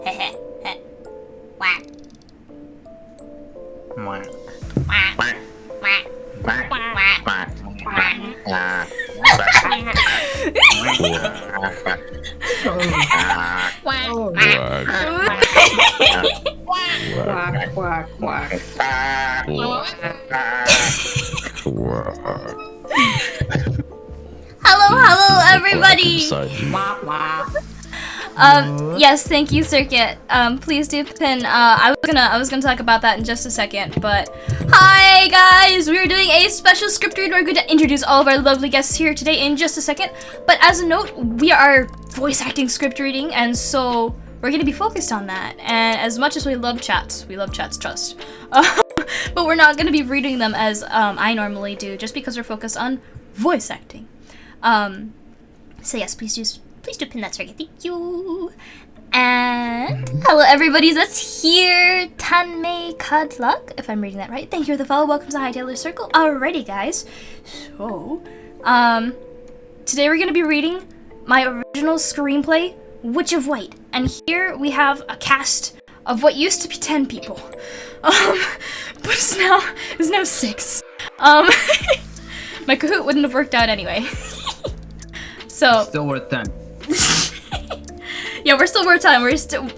Quack. Quack. Quack. Quack. Quack. Quack. Hello, everybody. Yes, thank you, Circuit. Please do pin. I was gonna talk about that in just a second, but hi guys, we're doing a special script read. We're going to introduce all of our lovely guests here today in just a second. But as a note, we are voice acting script reading, and so we're gonna be focused on that. And as much as we love chats, trust. But we're not gonna be reading them as I normally do, just because we're focused on voice acting. So yes, please do pin that target. Thank you. And hello everybody that's here. Tanmei Kadluck, if I'm reading that right. Thank you for the follow. Welcome to Hightailor Circle. Alrighty guys. So today we're gonna be reading my original screenplay, Witch of White. And here we have a cast of what used to be 10 people. But it's now 6. My Kahoot wouldn't have worked out anyway. So Still worth 10. yeah, we're still worth time.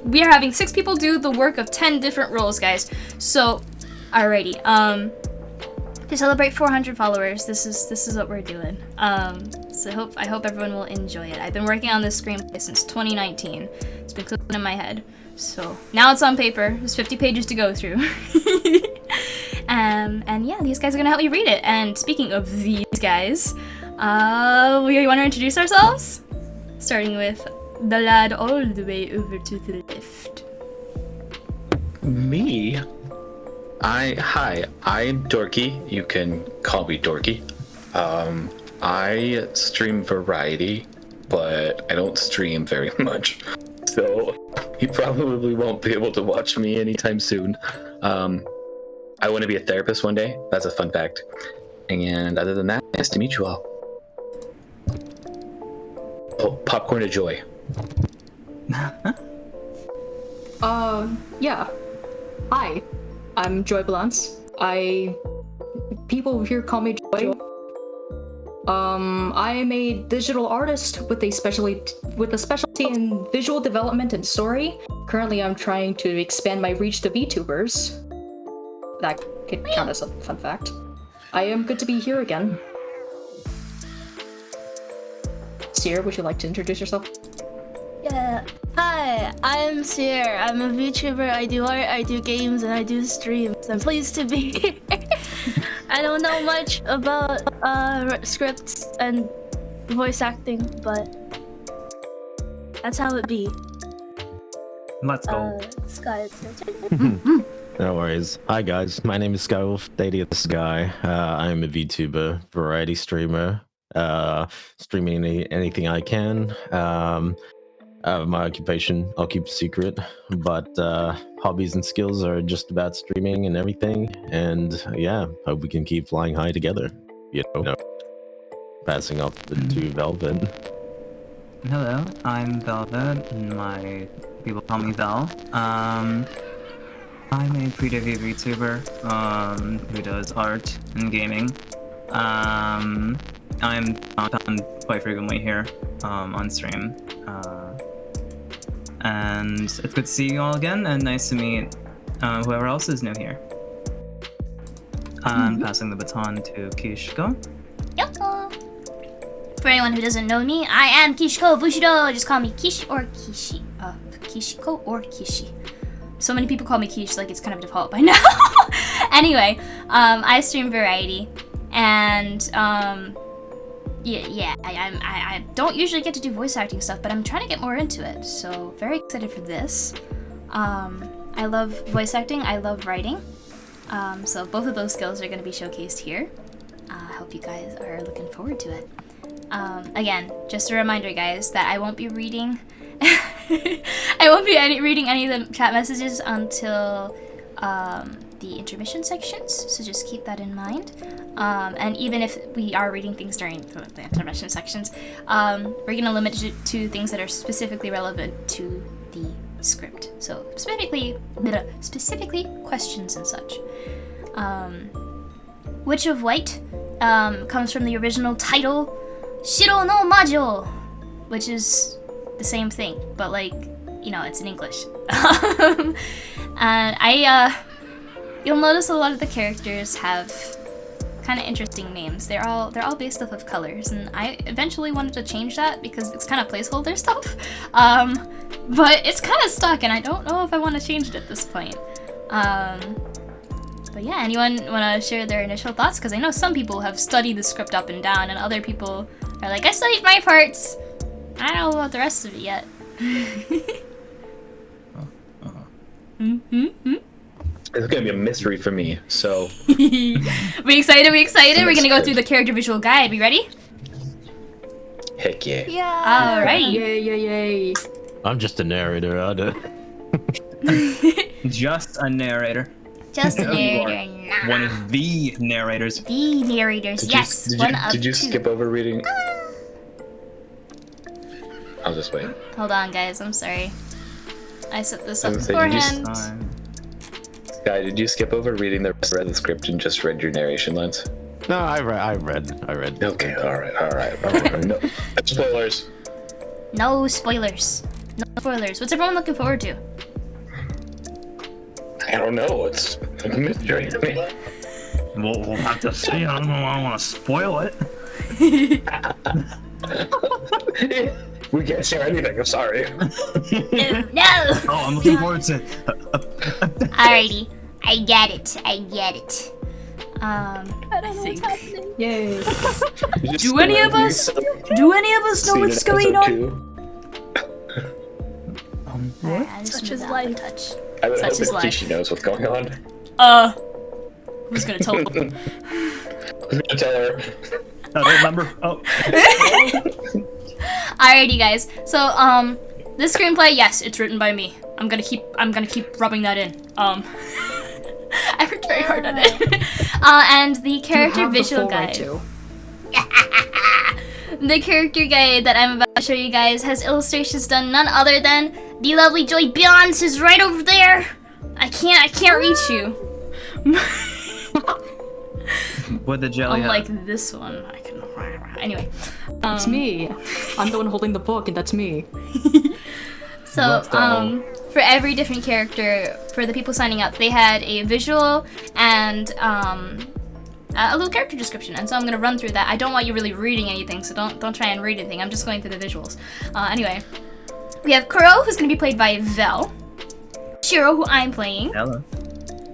We are having 6 people do the work of 10 different roles, guys. So, alrighty. To celebrate 400 followers, this is what we're doing. So I hope everyone will enjoy it. I've been working on this screenplay since 2019. It's been clicking in my head. So now it's on paper. There's 50 pages to go through. And yeah, these guys are gonna help me read it. And speaking of these guys, we want to introduce ourselves? Starting with the lad all the way over to the left. Me? Hi, I'm Dorky. You can call me Dorky. I stream variety, but I don't stream very much. So you probably won't be able to watch me anytime soon. I want to be a therapist one day. That's a fun fact. And other than that, nice to meet you all. Oh, popcorn of joy. Yeah. Hi, I'm Joybilance. People here call me Joy. I am a digital artist with a specialty in visual development and story. Currently, I'm trying to expand my reach to VTubers. That could count as a fun fact. I am good to be here again. Sier, would you like to introduce yourself? Yeah. Hi, I'm Sier. I'm a VTuber. I do art, I do games, and I do streams. I'm pleased to be here. I don't know much about scripts and voice acting, but that's how it be. Let's go. Sky, it's your turn. No worries. Hi guys, my name is SkyWolf VT of the Sky. I'm a VTuber, variety streamer, streaming anything I can. My occupation, I'll keep secret, but hobbies and skills are just about streaming and everything. And yeah, hope we can keep flying high together. You know, passing off to Velvet. Hello, I'm Velvet, and my people call me Velle. I'm a pre-debut VTuber who does art and gaming. I'm quite frequently here on stream. And it's good to see you all again, and nice to meet whoever else is new here. I'm passing the baton to Kishiko. Yo! For anyone who doesn't know me, I am Kishiko Bushido. Just call me Kish or Kishi. Kishiko or Kishi. So many people call me Kish, like it's kind of default by now. Anyway, I stream variety, and I don't usually get to do voice acting stuff, but I'm trying to get more into it. So very excited for this. I love voice acting. I love writing. So both of those skills are going to be showcased here. I hope you guys are looking forward to it. Again, just a reminder, guys, that I won't be reading. I won't be reading any of the chat messages until the intermission sections, so just keep that in mind. And even if we are reading things during the intermission sections, we're going to limit it to things that are specifically relevant to the script. So specifically questions and such. Witch of White comes from the original title Shiro no Majo, which is the same thing, but like, you know, it's in English. And you'll notice a lot of the characters have kind of interesting names. They're all based off of colors, and I eventually wanted to change that because it's kind of placeholder stuff. But it's kind of stuck, and I don't know if I want to change it at this point. But yeah, anyone want to share their initial thoughts? Because I know some people have studied the script up and down, and other people are like, I studied my parts. I don't know about the rest of it yet. It's gonna be a mystery for me, so... We excited? We're gonna go through the character visual guide. We ready? Heck yeah. Yeah. Alrighty. Yay. I'm just a narrator. I don't. Just a narrator. Just a You are narrator. one of the narrators. The narrators, yes. Did you skip over reading? I'll just wait. Hold on, guys. I'm sorry. I set this up I was gonna say, did you beforehand. Guy, did you skip over reading the rest of the script and just read your narration lines? No, I read. Okay, alright. No spoilers. No spoilers. No spoilers. What's everyone looking forward to? I don't know, it's a mystery to me. We'll have to see. I don't know. I don't want to spoil it. We can't share anything, I'm sorry. No! Oh, I'm looking forward to. Alrighty. I get it. I don't know what's happening. Yay. Do any of us know what's going on? What? Such is life. Touch. I would Such hope is that life. Kishi knows what's going on. Who's gonna tell them? I'm gonna tell her. I don't remember. Oh. Alrighty, guys. So, this screenplay, yes, it's written by me. I'm gonna keep rubbing that in. I worked very hard on it. And the character You have the visual full right guide. to. The character guide that I'm about to show you guys has illustrations done none other than the lovely Joybilance is right over there. I can't reach you. With the jelly. Unlike this one, I can. Anyway, It's me. I'm the one holding the book, and that's me. so Let's go. for every different character, for the people signing up, they had a visual and a little character description, and so I'm gonna run through that. I don't want you really reading anything, so don't try and read anything. I'm just going through the visuals. Anyway, we have Kuro, who's gonna be played by Velle. Shiro, who I'm playing. Hello.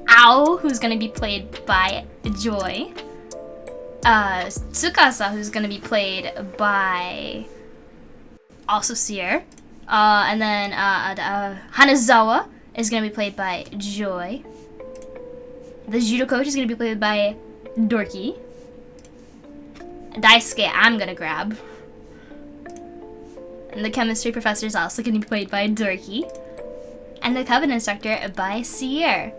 Ao, who's gonna be played by Joy. Tsukasa, who's gonna be played by also Sier. And then Hanazawa is gonna be played by Joy. The Judo coach is gonna be played by Dorky. Daisuke, I'm gonna grab. And the chemistry professor is also gonna be played by Dorky. And the coven instructor by Sier.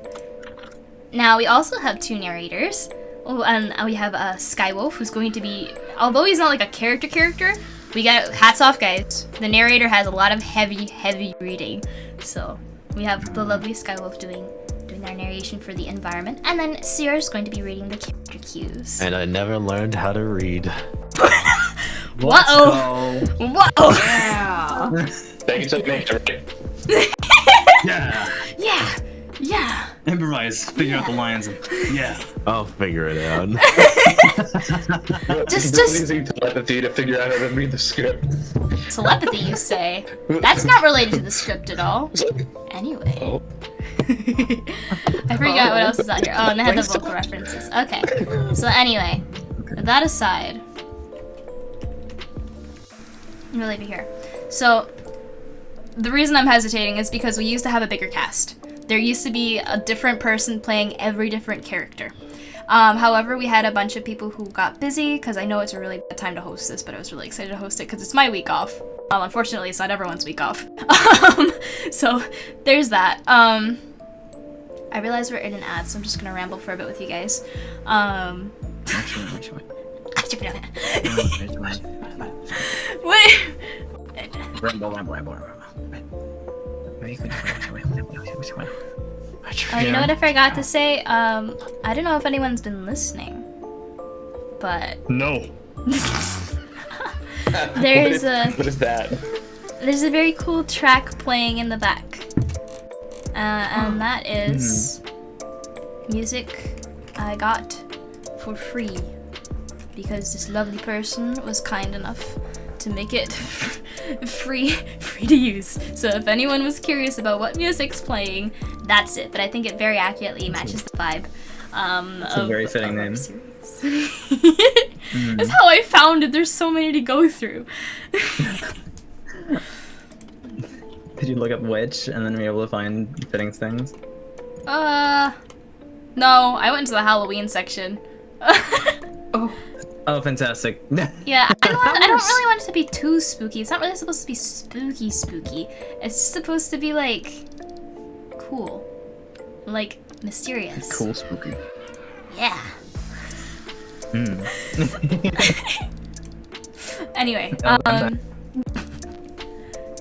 Now, we also have two narrators. Oh, and we have SkyWolf, who's going to be, although he's not like a character, we got, hats off, guys. The narrator has a lot of heavy reading. So, we have the lovely SkyWolf doing our narration for the environment. And then Sier is going to be reading the character cues. And I never learned how to read. Whoa! Whoa! Yeah. Thank you so much. Yeah. Yeah! Improvise. Figure out the lines. And, yeah. I'll figure it out. Just using telepathy to figure out how to read the script. telepathy, you say? That's not related to the script at all. Anyway. Oh. I forgot what else is out here. Oh, and they had the vocal references. Okay. So anyway, that aside, I'm gonna leave it here. So, the reason I'm hesitating is because we used to have a bigger cast. There used to be a different person playing every different character. However, we had a bunch of people who got busy, because I know it's a really bad time to host this, but I was really excited to host it because it's my week off. Unfortunately, it's not everyone's week off. So, there's that. I realize we're in an ad, so I'm just gonna ramble for a bit with you guys. Wait! Oh, you know what I forgot to say? I don't know if anyone's been listening, but No. there's What is that? there's a very cool track playing in the back, and that is music I got for free because this lovely person was kind enough to make it free to use. So if anyone was curious about what music's playing, that's it. But I think it very accurately matches the vibe. It's a very fitting name. That's how I found it. There's so many to go through. Did you look up which and then be able to find fitting things? No, I went to the Halloween section. Oh, fantastic. Yeah, I don't really want it to be too spooky. It's not really supposed to be spooky. It's just supposed to be like cool, like mysterious. Cool, spooky. Yeah. Anyway,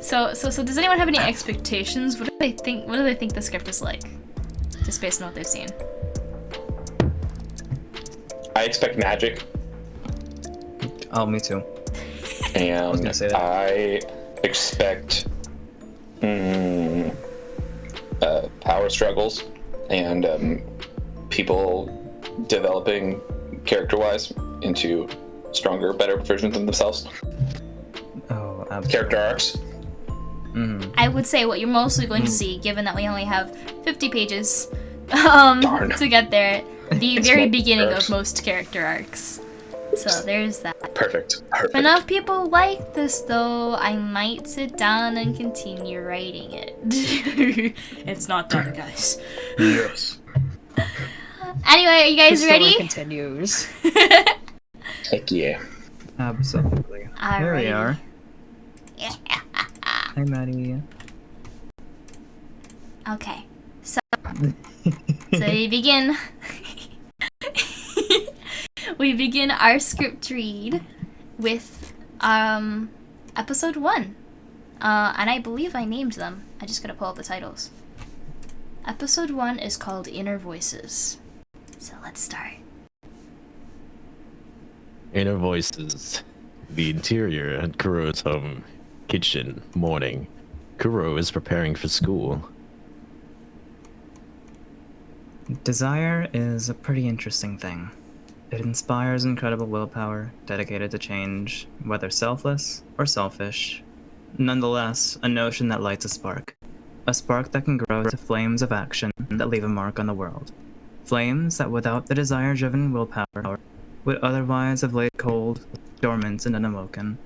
so does anyone have any expectations? What do they think the script is like, just based on what they've seen? I expect magic, Oh, me too. and gonna say that. I expect power struggles and people developing character-wise into stronger, better versions of themselves. Oh, absolutely. Character arcs. I would say what you're mostly going to see, given that we only have 50 pages Darn. to get there, the It's very more beginning arcs. of most character arcs. So there's that. Perfect. If enough people like this, though, I might sit down and continue writing it. It's not done, guys. Yes. Anyway, are you guys The story ready? continues. Heck yeah. Absolutely. There we Alrighty. are. Hi, Maddie. Okay, so we begin. We begin our script read with episode 1, and I believe I named them. I just gotta pull up the titles. Episode 1 is called Inner Voices. So let's start. Inner voices. The interior at Kuro's home. Kitchen. Morning. Kuro is preparing for school. Desire is a pretty interesting thing. It inspires incredible willpower, dedicated to change, whether selfless or selfish. Nonetheless, a notion that lights a spark. A spark that can grow to flames of action that leave a mark on the world. Flames that without the desire-driven willpower would otherwise have laid cold, dormant, and unawoken.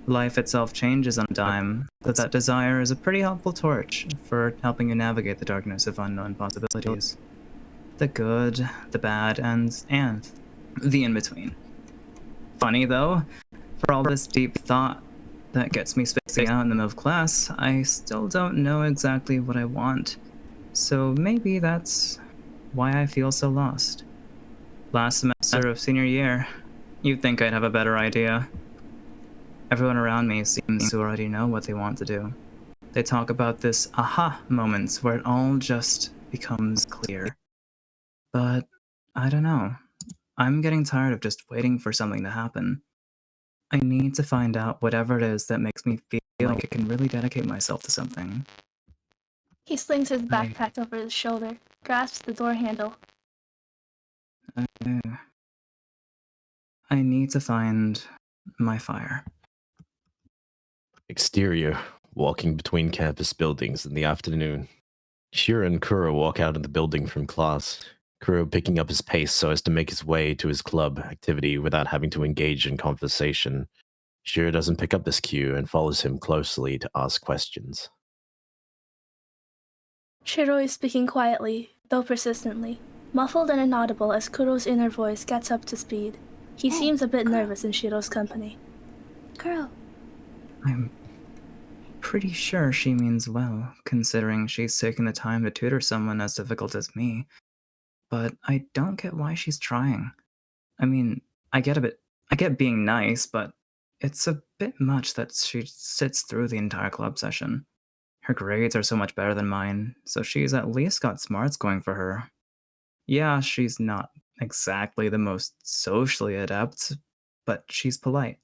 Life itself changes on a dime, but that desire is a pretty helpful torch for helping you navigate the darkness of unknown possibilities. The good, the bad, and the in-between. Funny though, for all this deep thought that gets me spacing out in the middle of class, I still don't know exactly what I want. So maybe that's why I feel so lost. Last semester of senior year, you'd think I'd have a better idea. Everyone around me seems to already know what they want to do. They talk about this aha moments where it all just becomes clear. But I don't know. I'm getting tired of just waiting for something to happen. I need to find out whatever it is that makes me feel like I can really dedicate myself to something. He slings his backpack over his shoulder, grasps the door handle. I need to find my fire. Exterior. Walking between campus buildings in the afternoon. Shiro and Kuro walk out of the building from class. Kuro picking up his pace so as to make his way to his club activity without having to engage in conversation. Shiro doesn't pick up this cue and follows him closely to ask questions. Shiro is speaking quietly, though persistently, muffled and inaudible as Kuro's inner voice gets up to speed. He seems a bit nervous in Shiro's company. Girl. I'm pretty sure she means well, considering she's taken the time to tutor someone as difficult as me. But I don't get why she's trying. I mean, I get being nice, but it's a bit much that she sits through the entire club session. Her grades are so much better than mine, so she's at least got smarts going for her. Yeah, she's not exactly the most socially adept, but she's polite.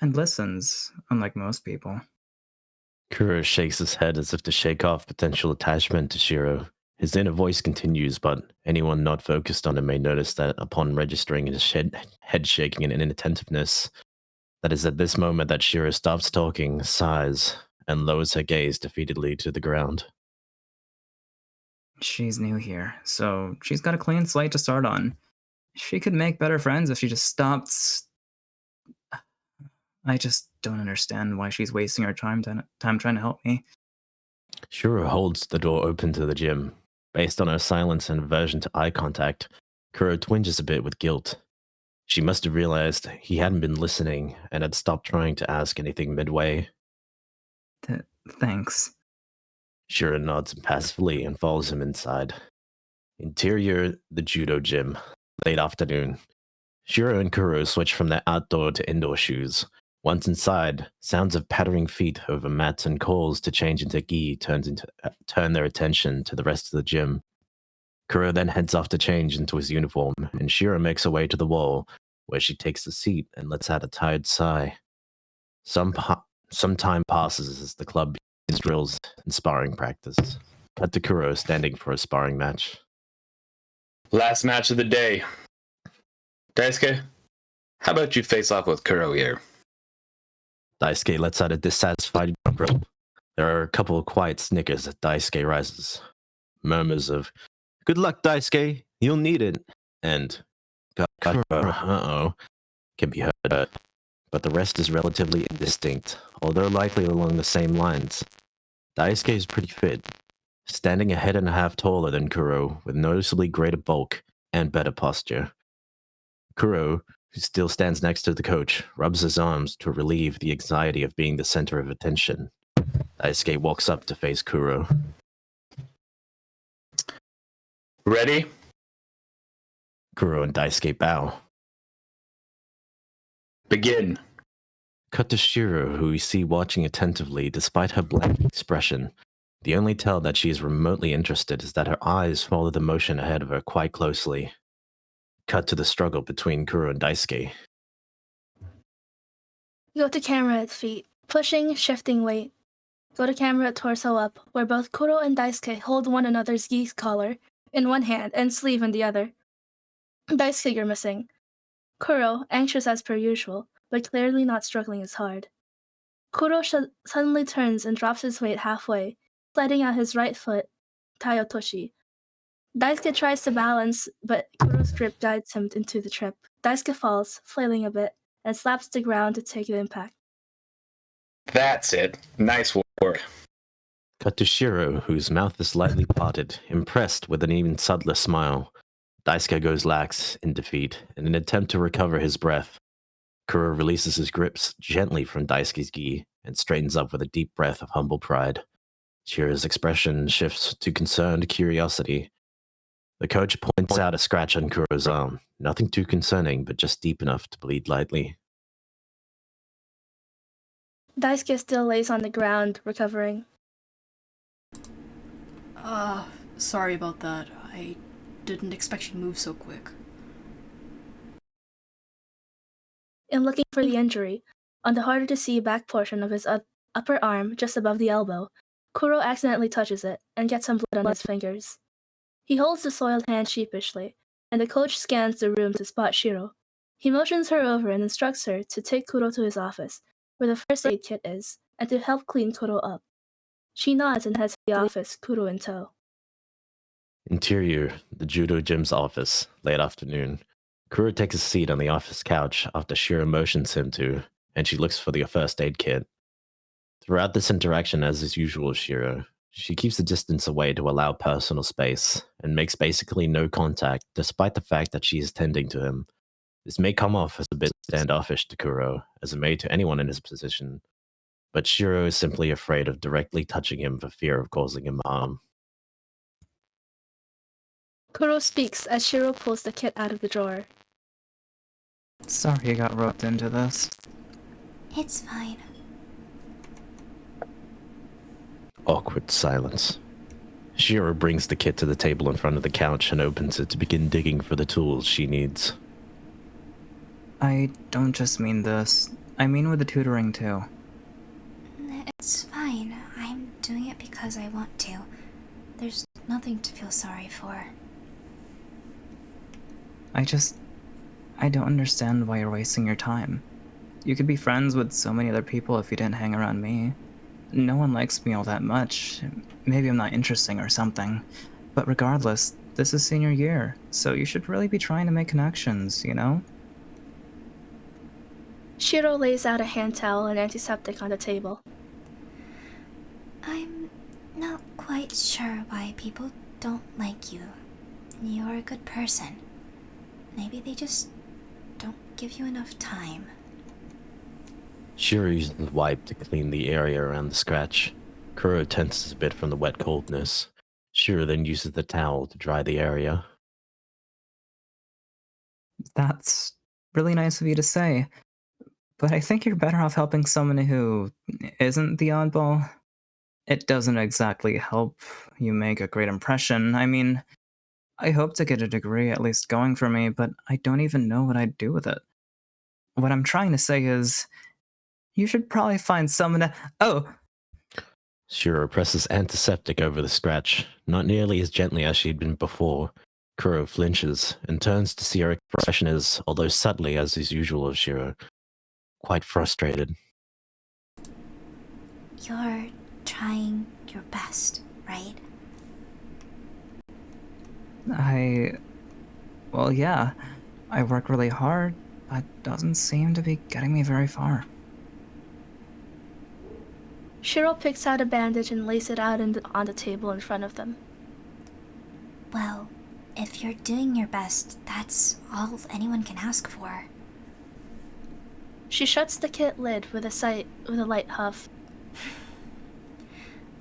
And listens, unlike most people. Kuro shakes his head as if to shake off potential attachment to Shiro. His inner voice continues, but anyone not focused on him may notice that upon registering his head shaking and inattentiveness, that is at this moment that Shiro stops talking, sighs, and lowers her gaze defeatedly to the ground. She's new here, so she's got a clean slate to start on. She could make better friends if she just stopped. I just don't understand why she's wasting her time trying to help me. Shiro holds the door open to the gym. Based on her silence and aversion to eye contact, Kuro twinges a bit with guilt. She must have realized he hadn't been listening and had stopped trying to ask anything midway. Thanks. Shiro nods impassively and follows him inside. Interior, the judo gym. Late afternoon. Shiro and Kuro switch from their outdoor to indoor shoes. Once inside, sounds of pattering feet over mats and calls to change into gi turn their attention to the rest of the gym. Kuro then heads off to change into his uniform, and Shiro makes her way to the wall, where she takes a seat and lets out a tired sigh. Some time passes as the club begins drills and sparring practice. Cut to Kuro standing for a sparring match. Last match of the day. Daisuke, how about you face off with Kuro here? Daisuke lets out a dissatisfied grunt. There are a couple of quiet snickers as Daisuke rises. Murmurs of, "Good luck, Daisuke, you'll need it," and Kuro, uh-oh, can be heard, but the rest is relatively indistinct, although likely along the same lines. Daisuke is pretty fit, standing a head and a half taller than Kuro, with noticeably greater bulk and better posture. Kuro, who still stands next to the coach, rubs his arms to relieve the anxiety of being the center of attention. Daisuke walks up to face Kuro. Ready? Kuro and Daisuke bow. Begin. Cut to Shiro, who we see watching attentively despite her blank expression. The only tell that she is remotely interested is that her eyes follow the motion ahead of her quite closely. Cut to the struggle between Kuro and Daisuke. Go to camera at feet. Pushing, shifting weight. Go to camera at torso up, where both Kuro and Daisuke hold one another's gi collar in one hand and sleeve in the other. Daisuke grimacing. Kuro, anxious as per usual, but clearly not struggling as hard. Kuro suddenly turns and drops his weight halfway, sliding out his right foot, Tayotoshi. Daisuke tries to balance, but Kuro's grip guides him into the trip. Daisuke falls, flailing a bit, and slaps the ground to take the impact. That's it. Nice work. Cut to Shiro, whose mouth is slightly parted, impressed with an even subtler smile. Daisuke goes lax in defeat, in an attempt to recover his breath. Kuro releases his grips gently from Daisuke's gi, and straightens up with a deep breath of humble pride. Shiro's expression shifts to concerned curiosity. The coach points out a scratch on Kuro's arm. Nothing too concerning, but just deep enough to bleed lightly. Daisuke still lays on the ground, recovering. Sorry about that. I didn't expect you to move so quick. In looking for the injury, on the harder-to-see back portion of his upper arm, just above the elbow, Kuro accidentally touches it and gets some blood on his fingers. He holds the soiled hand sheepishly, and the coach scans the room to spot Shiro. He motions her over and instructs her to take Kuro to his office, where the first aid kit is, and to help clean Kuro up. She nods and heads to the office, Kuro in tow. Interior, the judo gym's office, late afternoon. Kuro takes a seat on the office couch after Shiro motions him to, and she looks for the first aid kit. Throughout this interaction, as is usual with Shiro, she keeps the distance away to allow personal space, and makes basically no contact, despite the fact that she is tending to him. This may come off as a bit standoffish to Kuro, as it may to anyone in his position, but Shiro is simply afraid of directly touching him for fear of causing him harm. Kuro speaks as Shiro pulls the kit out of the drawer. Sorry you got roped into this. It's fine. Awkward silence. Shiro brings the kit to the table in front of the couch and opens it to begin digging for the tools she needs. I don't just mean this. I mean with the tutoring too. It's fine. I'm doing it because I want to. There's nothing to feel sorry for. I don't understand why you're wasting your time. You could be friends with so many other people if you didn't hang around me. No one likes me all that much. Maybe I'm not interesting or something. But regardless, this is senior year, so you should really be trying to make connections, you know? Shiro lays out a hand towel and antiseptic on the table. I'm not quite sure why people don't like you. You're a good person. Maybe they just don't give you enough time. Shiro uses the wipe to clean the area around the scratch. Kuro tenses a bit from the wet coldness. Shiro then uses the towel to dry the area. That's really nice of you to say. But I think you're better off helping someone who isn't the oddball. It doesn't exactly help you make a great impression. I mean, I hope to get a degree at least going for me, but I don't even know what I'd do with it. What I'm trying to say is, you should probably find someone to— Oh! Shiro presses antiseptic over the scratch, not nearly as gently as she'd been before. Kuro flinches and turns to see her expression is, although subtly as is usual of Shiro, quite frustrated. You're trying your best, right? Well, yeah. I work really hard, but doesn't seem to be getting me very far. Shiro picks out a bandage and lays it out on the table in front of them. Well, if you're doing your best, that's all anyone can ask for. She shuts the kit lid with a light huff.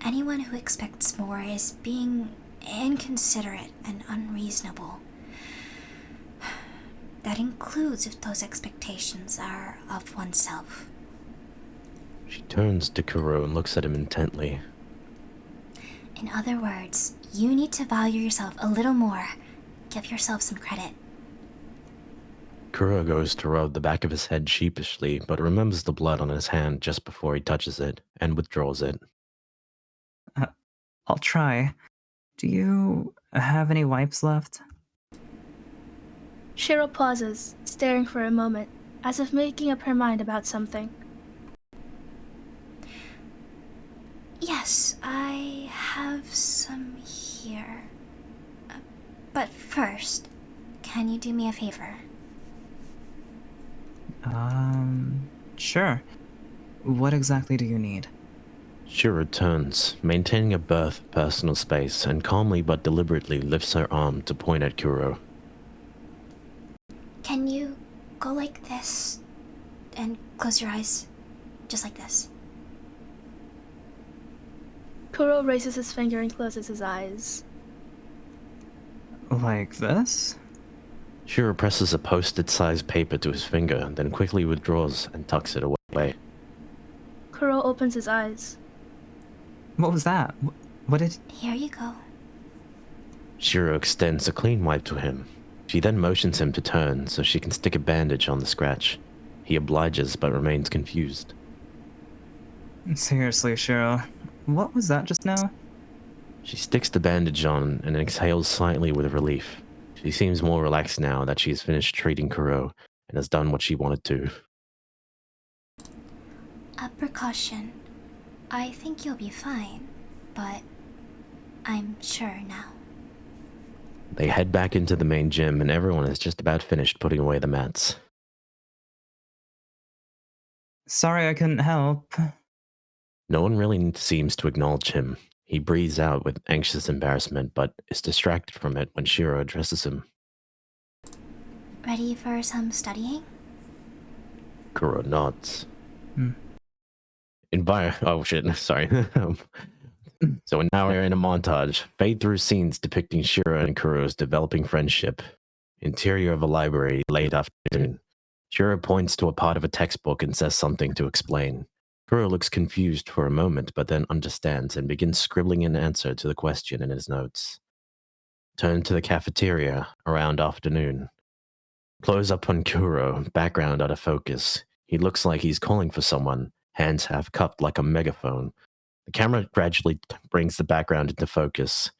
Anyone who expects more is being inconsiderate and unreasonable. That includes if those expectations are of oneself. She turns to Kuro and looks at him intently. In other words, you need to value yourself a little more. Give yourself some credit. Kuro goes to rub the back of his head sheepishly, but remembers the blood on his hand just before he touches it, and withdraws it. I'll try. Do you have any wipes left? Shiro pauses, staring for a moment, as if making up her mind about something. Yes, I have some here. But first, can you do me a favor? Sure. What exactly do you need? Shiro turns, maintaining a birth of personal space, and calmly but deliberately lifts her arm to point at Kuro. Can you go like this and close your eyes? Just like this. Kuro raises his finger and closes his eyes. Like this? Shiro presses a postage-sized paper to his finger, then quickly withdraws and tucks it away. Kuro opens his eyes. What was that? What did— Here you go. Shiro extends a clean wipe to him. She then motions him to turn so she can stick a bandage on the scratch. He obliges but remains confused. Seriously, Shiro, what was that just now? She sticks the bandage on and exhales slightly with relief. She seems more relaxed now that she has finished treating Kuro and has done what she wanted to. A precaution. I think you'll be fine, but I'm sure now. They head back into the main gym and everyone is just about finished putting away the mats. Sorry I couldn't help. No one really seems to acknowledge him. He breathes out with anxious embarrassment, but is distracted from it when Shiro addresses him. Ready for some studying? Kuro nods. Hmm. Oh shit, sorry. So now we're in a montage. Fade through scenes depicting Shiro and Kuro's developing friendship. Interior of a library, late afternoon. Shiro points to a part of a textbook and says something to explain. Kuro looks confused for a moment, but then understands and begins scribbling an answer to the question in his notes. Turn to the cafeteria around afternoon. Close up on Kuro, background out of focus. He looks like he's calling for someone, hands half cupped like a megaphone. The camera gradually brings the background into focus.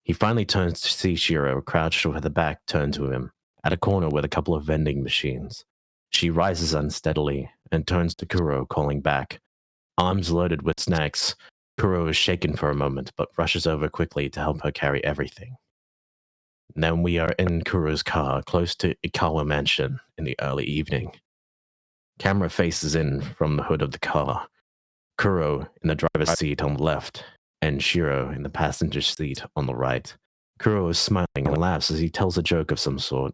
He finally turns to see Shiro crouched with her back turned to him, at a corner with a couple of vending machines. She rises unsteadily and turns to Kuro, calling back. Arms loaded with snacks, Kuro is shaken for a moment, but rushes over quickly to help her carry everything. Then we are in Kuro's car, close to Ikawa Mansion, in the early evening. Camera faces in from the hood of the car. Kuro in the driver's seat on the left, and Shiro in the passenger seat on the right. Kuro is smiling and laughs as he tells a joke of some sort.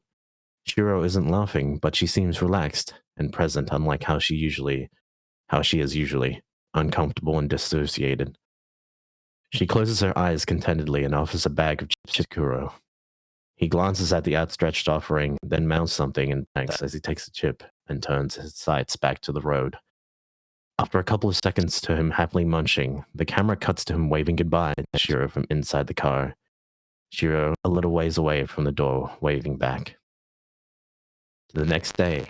Shiro isn't laughing, but she seems relaxed and present, unlike how she is usually, uncomfortable and dissociated. She closes her eyes contentedly and offers a bag of chips to Kuro. He glances at the outstretched offering, then mounts something and thanks as he takes the chip and turns his sights back to the road. After a couple of seconds to him happily munching, the camera cuts to him waving goodbye to Shiro from inside the car. Shiro a little ways away from the door, waving back. The next day,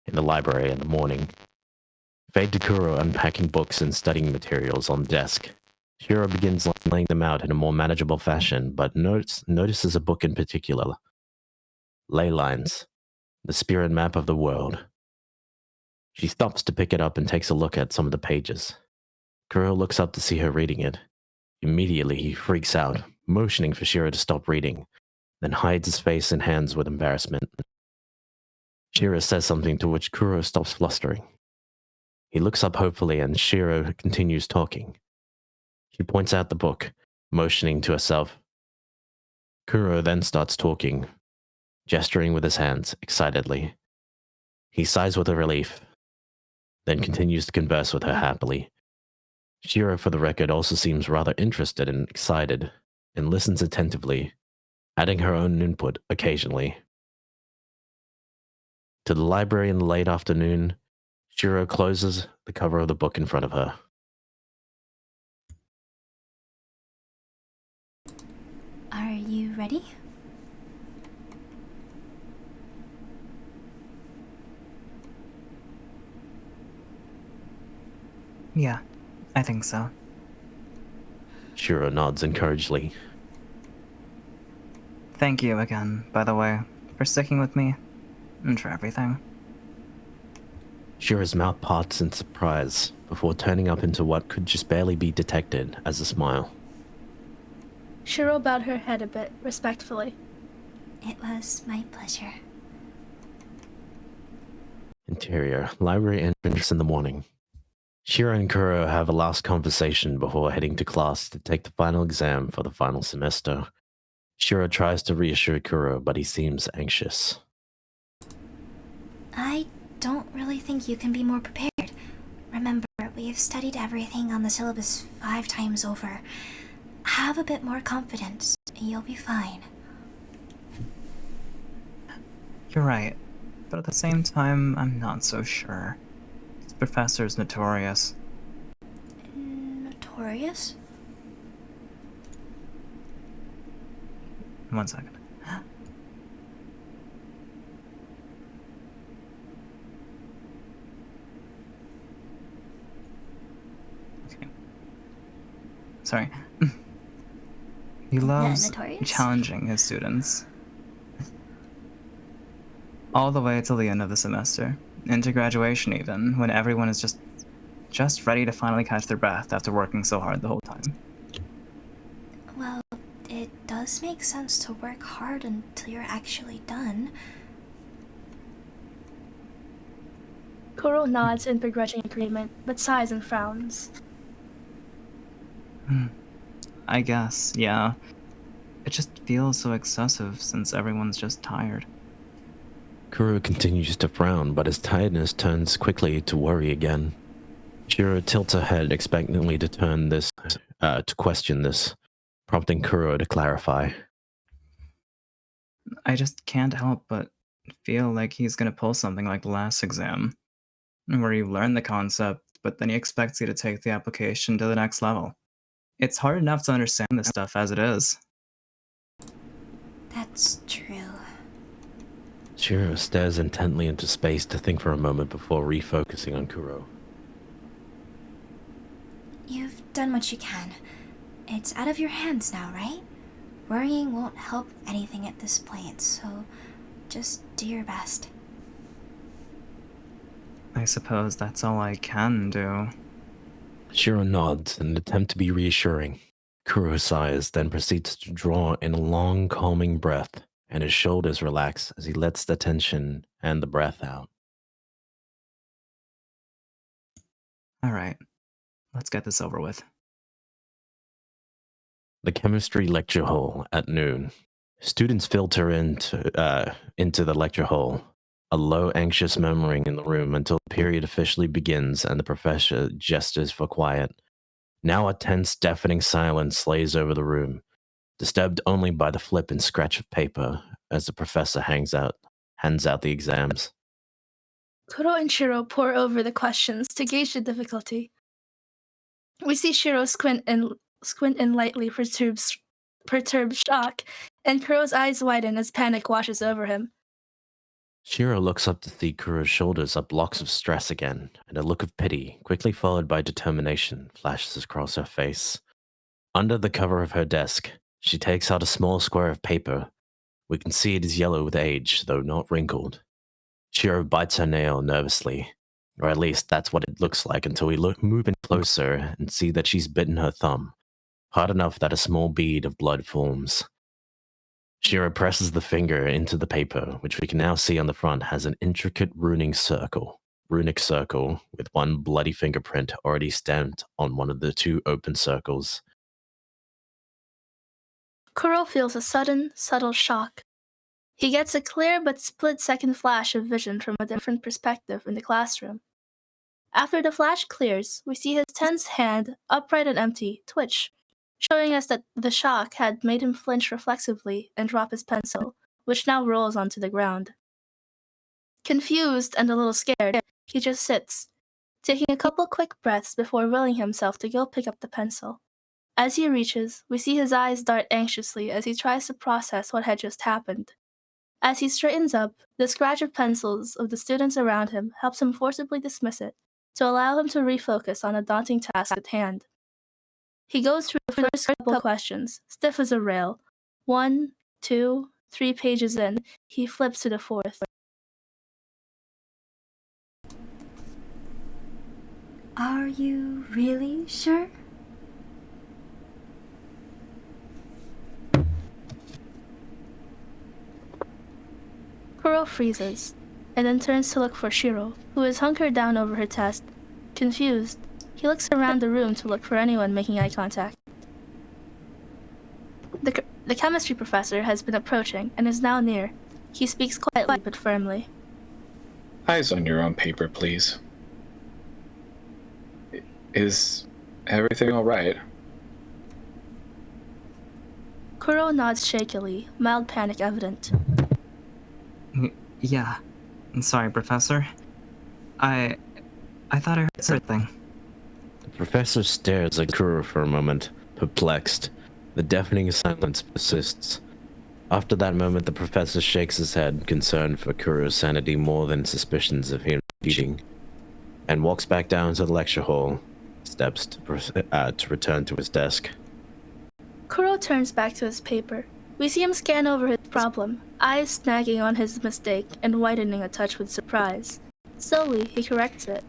in the library in the morning, fade to Kuro unpacking books and studying materials on the desk. Shiro begins laying them out in a more manageable fashion, but notices a book in particular. Ley Lines, the spirit map of the world. She stops to pick it up and takes a look at some of the pages. Kuro looks up to see her reading it. Immediately, he freaks out, motioning for Shiro to stop reading, then hides his face and hands with embarrassment. Shiro says something to which Kuro stops flustering. He looks up hopefully and Shiro continues talking. She points out the book, motioning to herself. Kuro then starts talking, gesturing with his hands excitedly. He sighs with a relief, then continues to converse with her happily. Shiro, for the record, also seems rather interested and excited, and listens attentively, adding her own input occasionally. To the library in the late afternoon, Shiro closes the cover of the book in front of her. Are you ready? Yeah, I think so. Shiro nods encouragingly. Thank you again, by the way, for sticking with me and for everything. Shiro's mouth parts in surprise before turning up into what could just barely be detected as a smile. Shiro bowed her head a bit, respectfully. It was my pleasure. Interior, library entrance in the morning. Shiro and Kuro have a last conversation before heading to class to take the final exam for the final semester. Shiro tries to reassure Kuro, but he seems anxious. I don't really think you can be more prepared. Remember, we've studied everything on the syllabus 5 times over. Have a bit more confidence. You'll be fine. You're right, but at the same time, I'm not so sure. This professor's notorious. Notorious? One second. Okay. Sorry. He loves notorious? challenging his students. All the way till the end of the semester. Into graduation even, when everyone is just ready to finally catch their breath after working so hard the whole time. Well, it does make sense to work hard until you're actually done. Kuro nods in begrudging agreement, but sighs and frowns. I guess, yeah. It just feels so excessive since everyone's just tired. Kuro continues to frown, but his tiredness turns quickly to worry again. Shiro tilts her head expectantly to question this, prompting Kuro to clarify. I just can't help but feel like he's gonna pull something like the last exam, where you learn the concept, but then he expects you to take the application to the next level. It's hard enough to understand this stuff as it is. That's true. Shiro stares intently into space to think for a moment before refocusing on Kuro. You've done what you can. It's out of your hands now, right? Worrying won't help anything at this point, so just do your best. I suppose that's all I can do. Shiro nods in an attempt to be reassuring. Kuro sighs, then proceeds to draw in a long, calming breath, and his shoulders relax as he lets the tension and the breath out. Alright, let's get this over with. The chemistry lecture hall at noon. Students filter into the lecture hall, a low, anxious murmuring in the room until the period officially begins and the professor gestures for quiet. Now a tense, deafening silence lays over the room, disturbed only by the flip and scratch of paper as the professor hands out the exams. Kuro and Shiro pore over the questions to gauge the difficulty. We see Shiro squint in lightly perturbed shock, and Kuro's eyes widen as panic washes over him. Shiro looks up to see Kuro's shoulders up blocks of stress again, and a look of pity, quickly followed by determination, flashes across her face. Under the cover of her desk, she takes out a small square of paper. We can see it is yellow with age, though not wrinkled. Shiro bites her nail nervously, or at least that's what it looks like until we move in closer and see that she's bitten her thumb, hard enough that a small bead of blood forms. Shiro presses the finger into the paper, which we can now see on the front has an intricate runic circle with one bloody fingerprint already stamped on one of the two open circles. Kuro feels a sudden, subtle shock. He gets a clear but split-second flash of vision from a different perspective in the classroom. After the flash clears, we see his tense hand, upright and empty, twitch, showing us that the shock had made him flinch reflexively and drop his pencil, which now rolls onto the ground. Confused and a little scared, he just sits, taking a couple quick breaths before willing himself to go pick up the pencil. As he reaches, we see his eyes dart anxiously as he tries to process what had just happened. As he straightens up, the scratch of pencils of the students around him helps him forcibly dismiss it, to allow him to refocus on a daunting task at hand. He goes through the first couple questions, stiff as a rail. 1, 2, 3 pages in, he flips to the fourth. Are you really sure? Kuro freezes, and then turns to look for Shiro, who is hunkered down over her test. Confused, he looks around the room to look for anyone making eye contact. The chemistry professor has been approaching and is now near. He speaks quietly but firmly. Eyes on your own paper, please. Is everything all right? Kuro nods shakily, mild panic evident. Yeah. I'm sorry, Professor. I thought I heard something. The professor stares at Kuro for a moment, perplexed. The deafening silence persists. After that moment, the professor shakes his head, concerned for Kuro's sanity more than suspicions of him cheating, and walks back down to the lecture hall, steps to return to his desk. Kuro turns back to his paper. We see him scan over his problem, eyes snagging on his mistake and widening a touch with surprise. Slowly, he corrects it,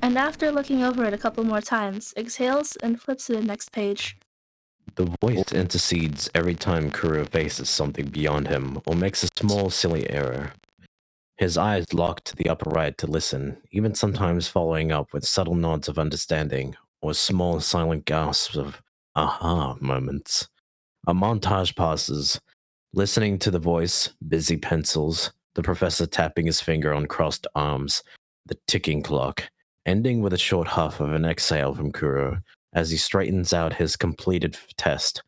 and after looking over it a couple more times, exhales and flips to the next page. The voice intercedes every time Kuro faces something beyond him or makes a small, silly error. His eyes lock to the upper right to listen, even sometimes following up with subtle nods of understanding or small, silent gasps of aha moments. A montage passes, listening to the voice, busy pencils, the professor tapping his finger on crossed arms, the ticking clock, ending with a short huff of an exhale from Kuro as he straightens out his completed test.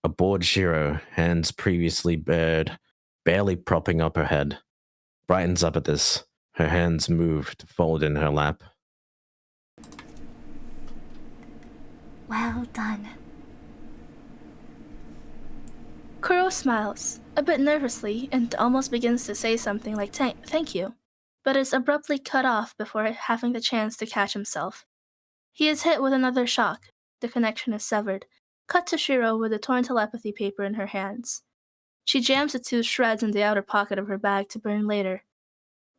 A bored Shiro, hands previously bared, barely propping up her head, brightens up at this, her hands move to fold in her lap. Well done. Kuro smiles, a bit nervously, and almost begins to say something like thank you, but is abruptly cut off before having the chance to catch himself. He is hit with another shock. The connection is severed. Cut to Shiro with the torn telepathy paper in her hands. She jams the 2 shreds in the outer pocket of her bag to burn later.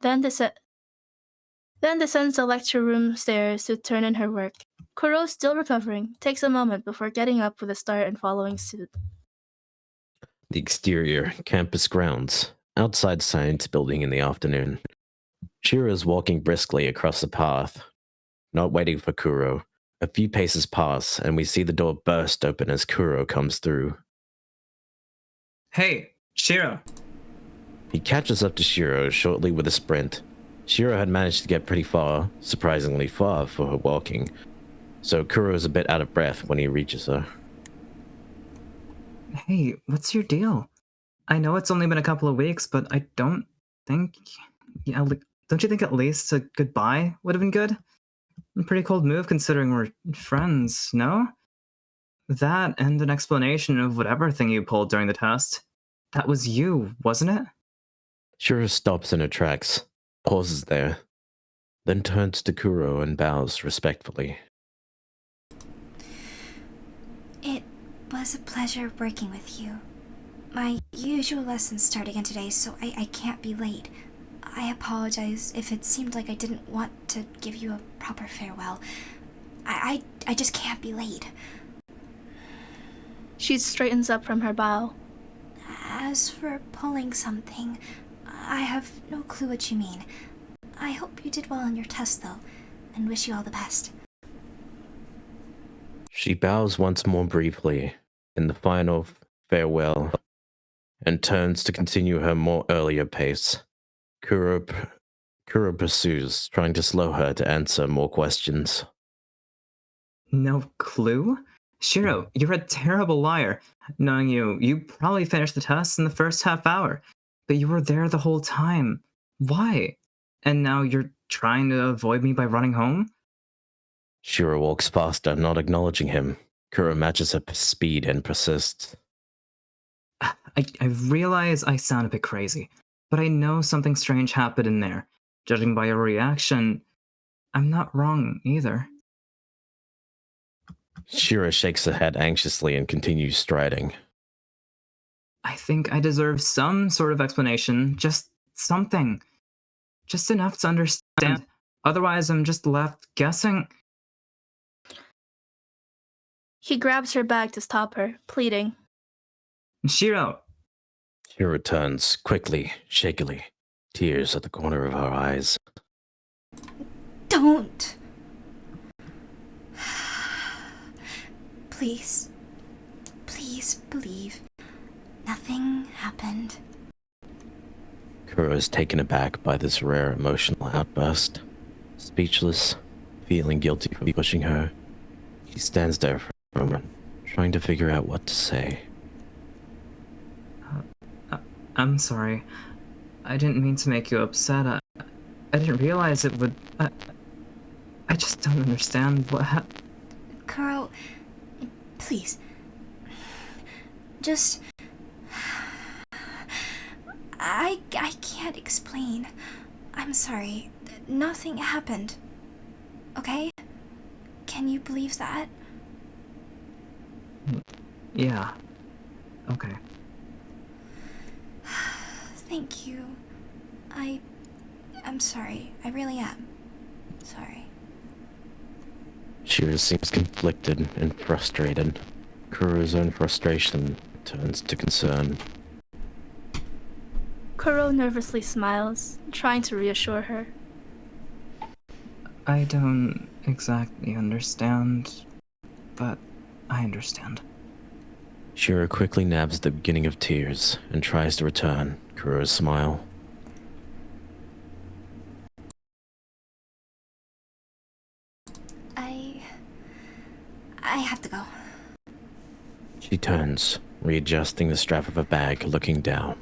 Then descends the lecture room stairs to turn in her work. Kuro, still recovering, takes a moment before getting up with a start and following suit. The exterior campus grounds, outside science building in the afternoon. Shiro is walking briskly across the path, not waiting for Kuro. A few paces pass, and we see the door burst open as Kuro comes through. Hey, Shiro. He catches up to Shiro shortly with a sprint. Shiro had managed to get pretty far, surprisingly far for her walking, so Kuro is a bit out of breath when he reaches her. Hey, what's your deal? I know it's only been a couple of weeks, but I don't think... Yeah, don't you think at least a goodbye would have been good? A pretty cold move considering we're friends, no? That and an explanation of whatever thing you pulled during the test. That was you, wasn't it? Shiro stops in her tracks, pauses there, then turns to Kuro and bows respectfully. It was a pleasure working with you. My usual lessons start again today, so I can't be late. I apologize if it seemed like I didn't want to give you a proper farewell. I just can't be late. She straightens up from her bow. As for pulling something, I have no clue what you mean. I hope you did well on your test, though, and wish you all the best. She bows once more briefly in the final farewell and turns to continue her more earlier pace. Kuro pursues, trying to slow her to answer more questions. No clue? Shiro, you're a terrible liar. Knowing you probably finished the test in the first half hour, but you were there the whole time. Why? And now you're trying to avoid me by running home? Shiro walks faster, not acknowledging him. Kuro matches her speed and persists. I realize I sound a bit crazy, but I know something strange happened in there. Judging by your reaction, I'm not wrong either. Shiro shakes her head anxiously and continues striding. I think I deserve some sort of explanation, just something. Just enough to understand. Otherwise, I'm just left guessing. He grabs her bag to stop her, pleading. Shiro! Shiro turns, quickly, shakily, tears at the corner of her eyes. Don't! Please. Please believe. Nothing happened. Kuro is taken aback by this rare emotional outburst. Speechless, feeling guilty for pushing her, he stands there for a moment, trying to figure out what to say. I'm sorry. I didn't mean to make you upset. I didn't realize it would... I just don't understand what happened. Kuro, please. Just... I can't explain. I'm sorry. Nothing happened. Okay? Can you believe that? Yeah. Okay. Thank you. I'm sorry. I really am. Sorry. Shiro seems conflicted and frustrated. Kuro's own frustration turns to concern. Kuro nervously smiles, trying to reassure her. I don't exactly understand, but I understand. Shiro quickly nabs the beginning of tears and tries to return Kuro's smile. I have to go. She turns, readjusting the strap of her bag, looking down.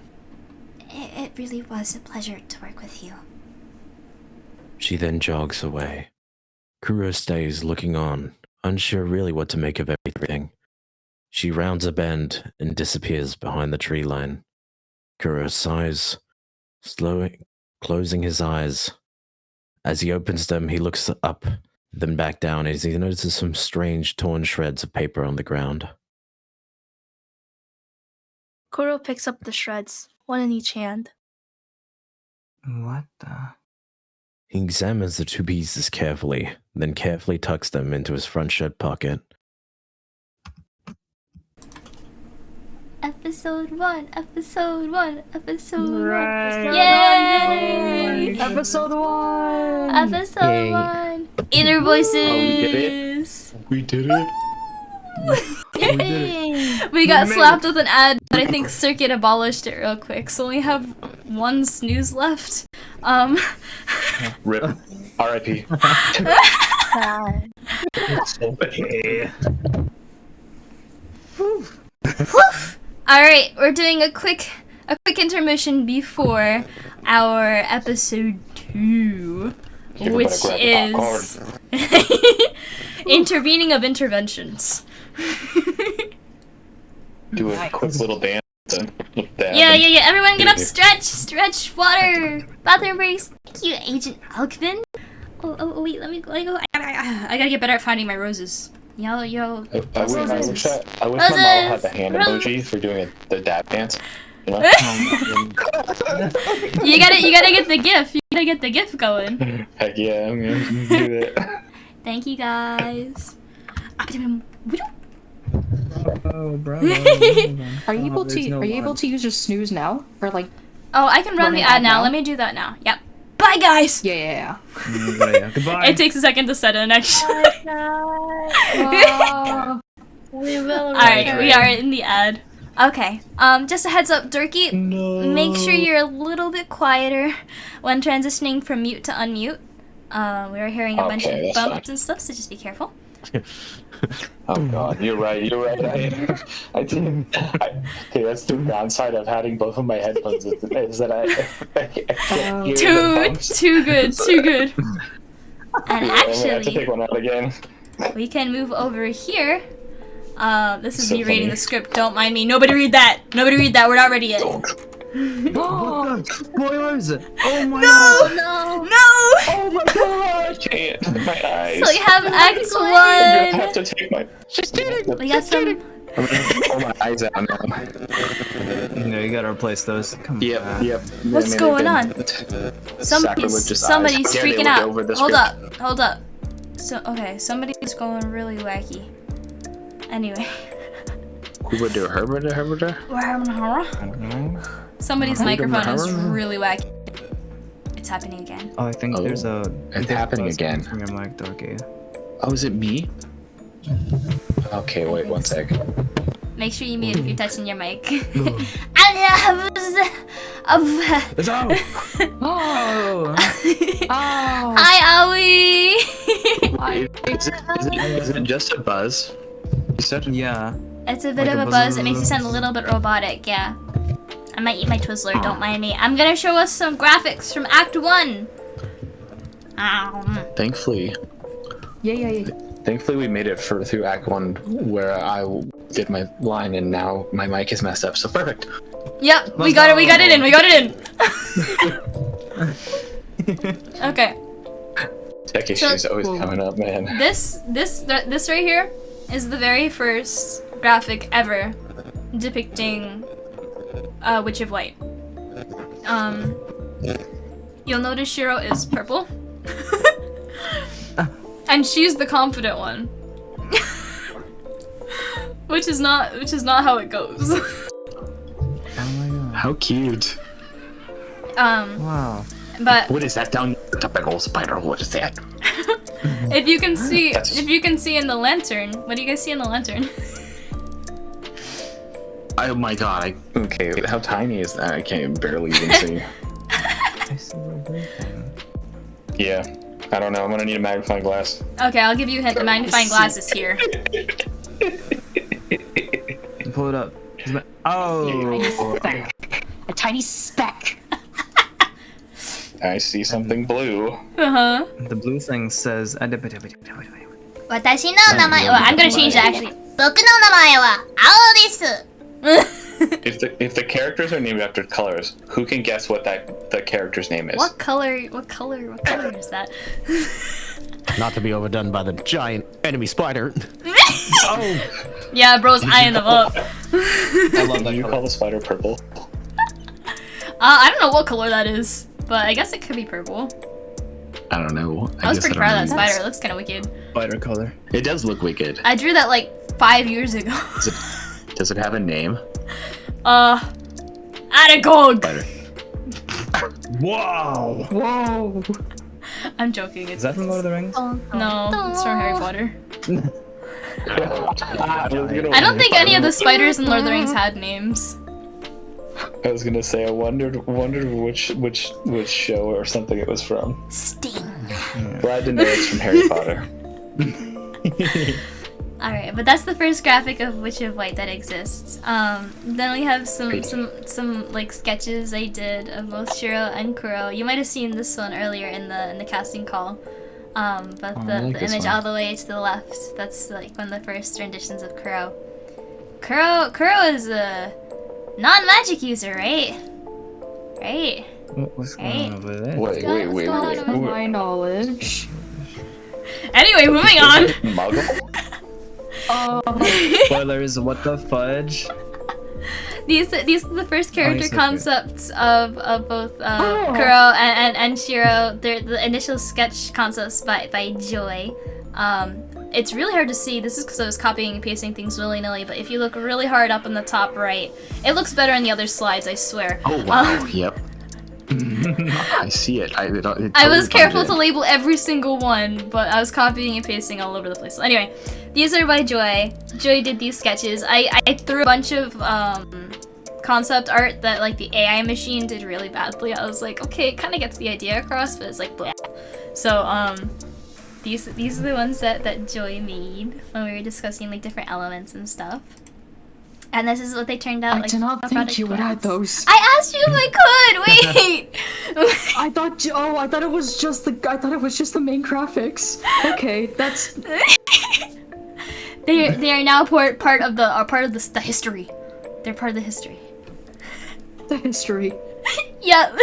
It really was a pleasure to work with you. She then jogs away. Kuro stays looking on, unsure really what to make of everything. She rounds a bend and disappears behind the tree line. Kuro sighs, slowly closing his eyes. As he opens them, he looks up, then back down as he notices some strange torn shreds of paper on the ground. Kuro picks up the shreds, one in each hand. What the? He examines the two pieces carefully, then carefully tucks them into his front shirt pocket. Episode 1, episode 1, episode 1. Right. Yay! Episode 1! Episode Yay. 1. Inner voices. We did it. We got slapped with an ad, but I think Circuit abolished it real quick, so we have one snooze left. Rip. R.I.P. Alright, we're doing a quick intermission before our episode 2, which is intervening of interventions. Do a quick little dance. Yeah. Everyone get up, stretch, water, bathroom breaks. Thank you, Agent Alkvin. Oh, wait, let me go. I gotta get better at finding my roses. Yo. I wish my mom had the hand emoji for doing the dab dance. You know? You gotta get the gif. You gotta get the gif going. Heck yeah, I'm gonna do that. Thank you guys. Oh, bravo. Are you able to use your snooze now? Or like Oh, I can run the ad now. Let me do that now. Yep. Bye, guys. Yeah. Goodbye. It takes a second to set in, actually. We will. Alright, we are in the ad. Okay. Just a heads up, Dorky. No. Make sure you're a little bit quieter when transitioning from mute to unmute. We were hearing a bunch of that's bumps fine. and stuff, so just be careful. Oh god, you're right. I didn't. Okay, that's the downside of having both of my headphones is that I can't hear the bumps. Too good. And Yeah, I have to actually, take one out again. we can move over here. This is So me reading funny. the script. Don't mind me. Nobody read that. We're not ready yet. Spoilers! Oh my No! No. Oh my god! I can't. My eyes. So we have Act I'm gonna 1. have to take my. We got some. I'm gonna pull my eyes out now. You gotta replace those. Come on. Yep. What's going on? Somebody's freaking out. Hold up. So somebody's going really wacky. Anyway. Who would do Herbert? I don't know. Somebody's microphone is really wacky. It's happening again. Oh, I think there's a. It's happening again. From your mic, Dorky. Oh, is it me? Okay, wait 1 sec. Make sure you mute if you're touching your mic. It's out! Oh! Hi, Aoi! Is it just a buzz? You said? Yeah. It's a bit Like of a a buzz. buzz. It makes you sound a little bit robotic, yeah. I might eat my Twizzler, don't mind me. I'm gonna show us some graphics from Act 1. Thankfully. Yeah. Thankfully, we made it through Act 1 where I did my line and now my mic is messed up, so perfect. Yep, we got it in. Okay. Tech issues always coming up, man. This right here is the very first graphic ever depicting Witch of White. You'll notice Shiro is purple. And she's the confident one. which is not how it goes. Oh my god. How cute. Wow. But What is that down the big old spider? What is that? if you can see in the lantern, what do you guys see in the lantern? Oh my god. Okay, how tiny is that? I can't barely even see. I see everything. Yeah. I don't know. I'm gonna need a magnifying glass. Okay, I'll give you a hint. The magnifying glass is here. Pull it up. Oh! A tiny speck. I see something blue. Uh-huh. The blue thing says. What 私の名前は I'm gonna change that actually. 僕の名前は青です。 If the characters are named after colors, who can guess what the character's name is? What color is that? Not to be overdone by the giant enemy spider. Oh! Yeah, bro's eyeing them up. I love that. You call the spider purple? I don't know what color that is, but I guess it could be purple. I don't know. I was pretty proud of that spider. It looks kind of wicked. Spider color. It does look wicked. I drew that like 5 years ago. Does it have a name? Aragog! Spider. Wow! Whoa! I'm joking. Is that from Lord of the Rings? No, it's from Harry Potter. I I don't think any of the spiders in Lord of the Rings had names. I was gonna say I wondered which show or something it was from. Sting. Glad to know it's from Harry Potter. Alright, but that's the first graphic of Witch of White that exists. Then we have some like sketches I did of both Shiro and Kuro. You might have seen this one earlier in the casting call. But the image all the way to the left, that's like one of the first renditions of Kuro. Kuro is a non-magic user, right? Right? What's going on over there? Wait. To my knowledge. Anyway, moving on. Muggle? Spoilers, what the fudge? These are the first character so concepts of both Kuro and Shiro. They're the initial sketch concepts by Joy. It's really hard to see. This is because I was copying and pasting things willy-nilly, but if you look really hard up in the top right, it looks better in the other slides, I swear. Oh wow, yep. I see it. I was careful to label every single one, but I was copying and pasting all over the place. So anyway, these are by Joy. Joy did these sketches. I threw a bunch of concept art that like the AI machine did really badly. I was like, okay, it kind of gets the idea across, but it's like bleh. So these are the ones that Joy made when we were discussing like different elements and stuff. And this is what they turned out. I like, did not think you would add those. I asked you if I could. Wait. I thought it was just the main graphics. Okay, that's. They are now part of the history. They're part of the history. The history. Yep.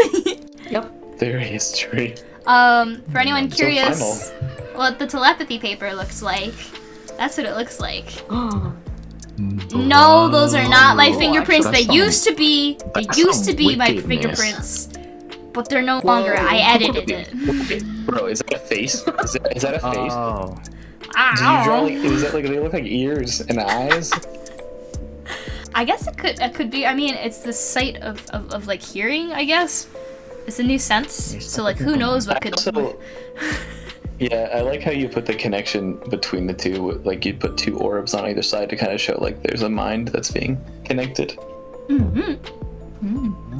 Yep. Their history. For anyone So curious what the telepathy paper looks like, that's what it looks like. No, those are not my fingerprints. They used to be. They used to be my fingerprints, but they're no longer. I edited it. Bro, is that a face? Is that a face? Oh. Is that like they look like ears and eyes? I guess it could be. I mean, it's the sight of like hearing. I guess it's a new sense. So like, who knows what could. Yeah, I like how you put the connection between the two. Like you put two orbs on either side to kind of show like there's a mind that's being connected.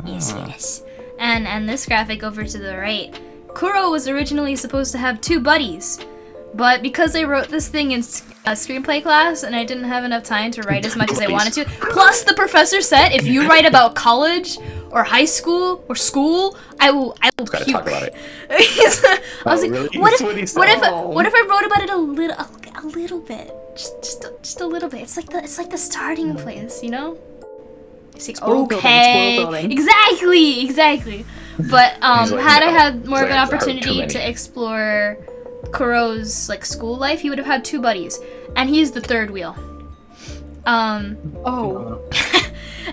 Yes. And this graphic over to the right, Kuro was originally supposed to have 2 buddies, but because I wrote this thing in screenplay class and I didn't have enough time to write as much as I wanted to. Plus, the professor said if you write about college or high school or school, I will Gotta puke. talk about it. I was like, really? what That's if what he said? what if I wrote about it a little bit, just a little bit. It's like the starting place, you know. It's like world okay, building. exactly. But like, had I no, had more of an I've heard too opportunity many. to explore Kuro's like school life, he would have had 2 buddies, and he's the third wheel. Oh.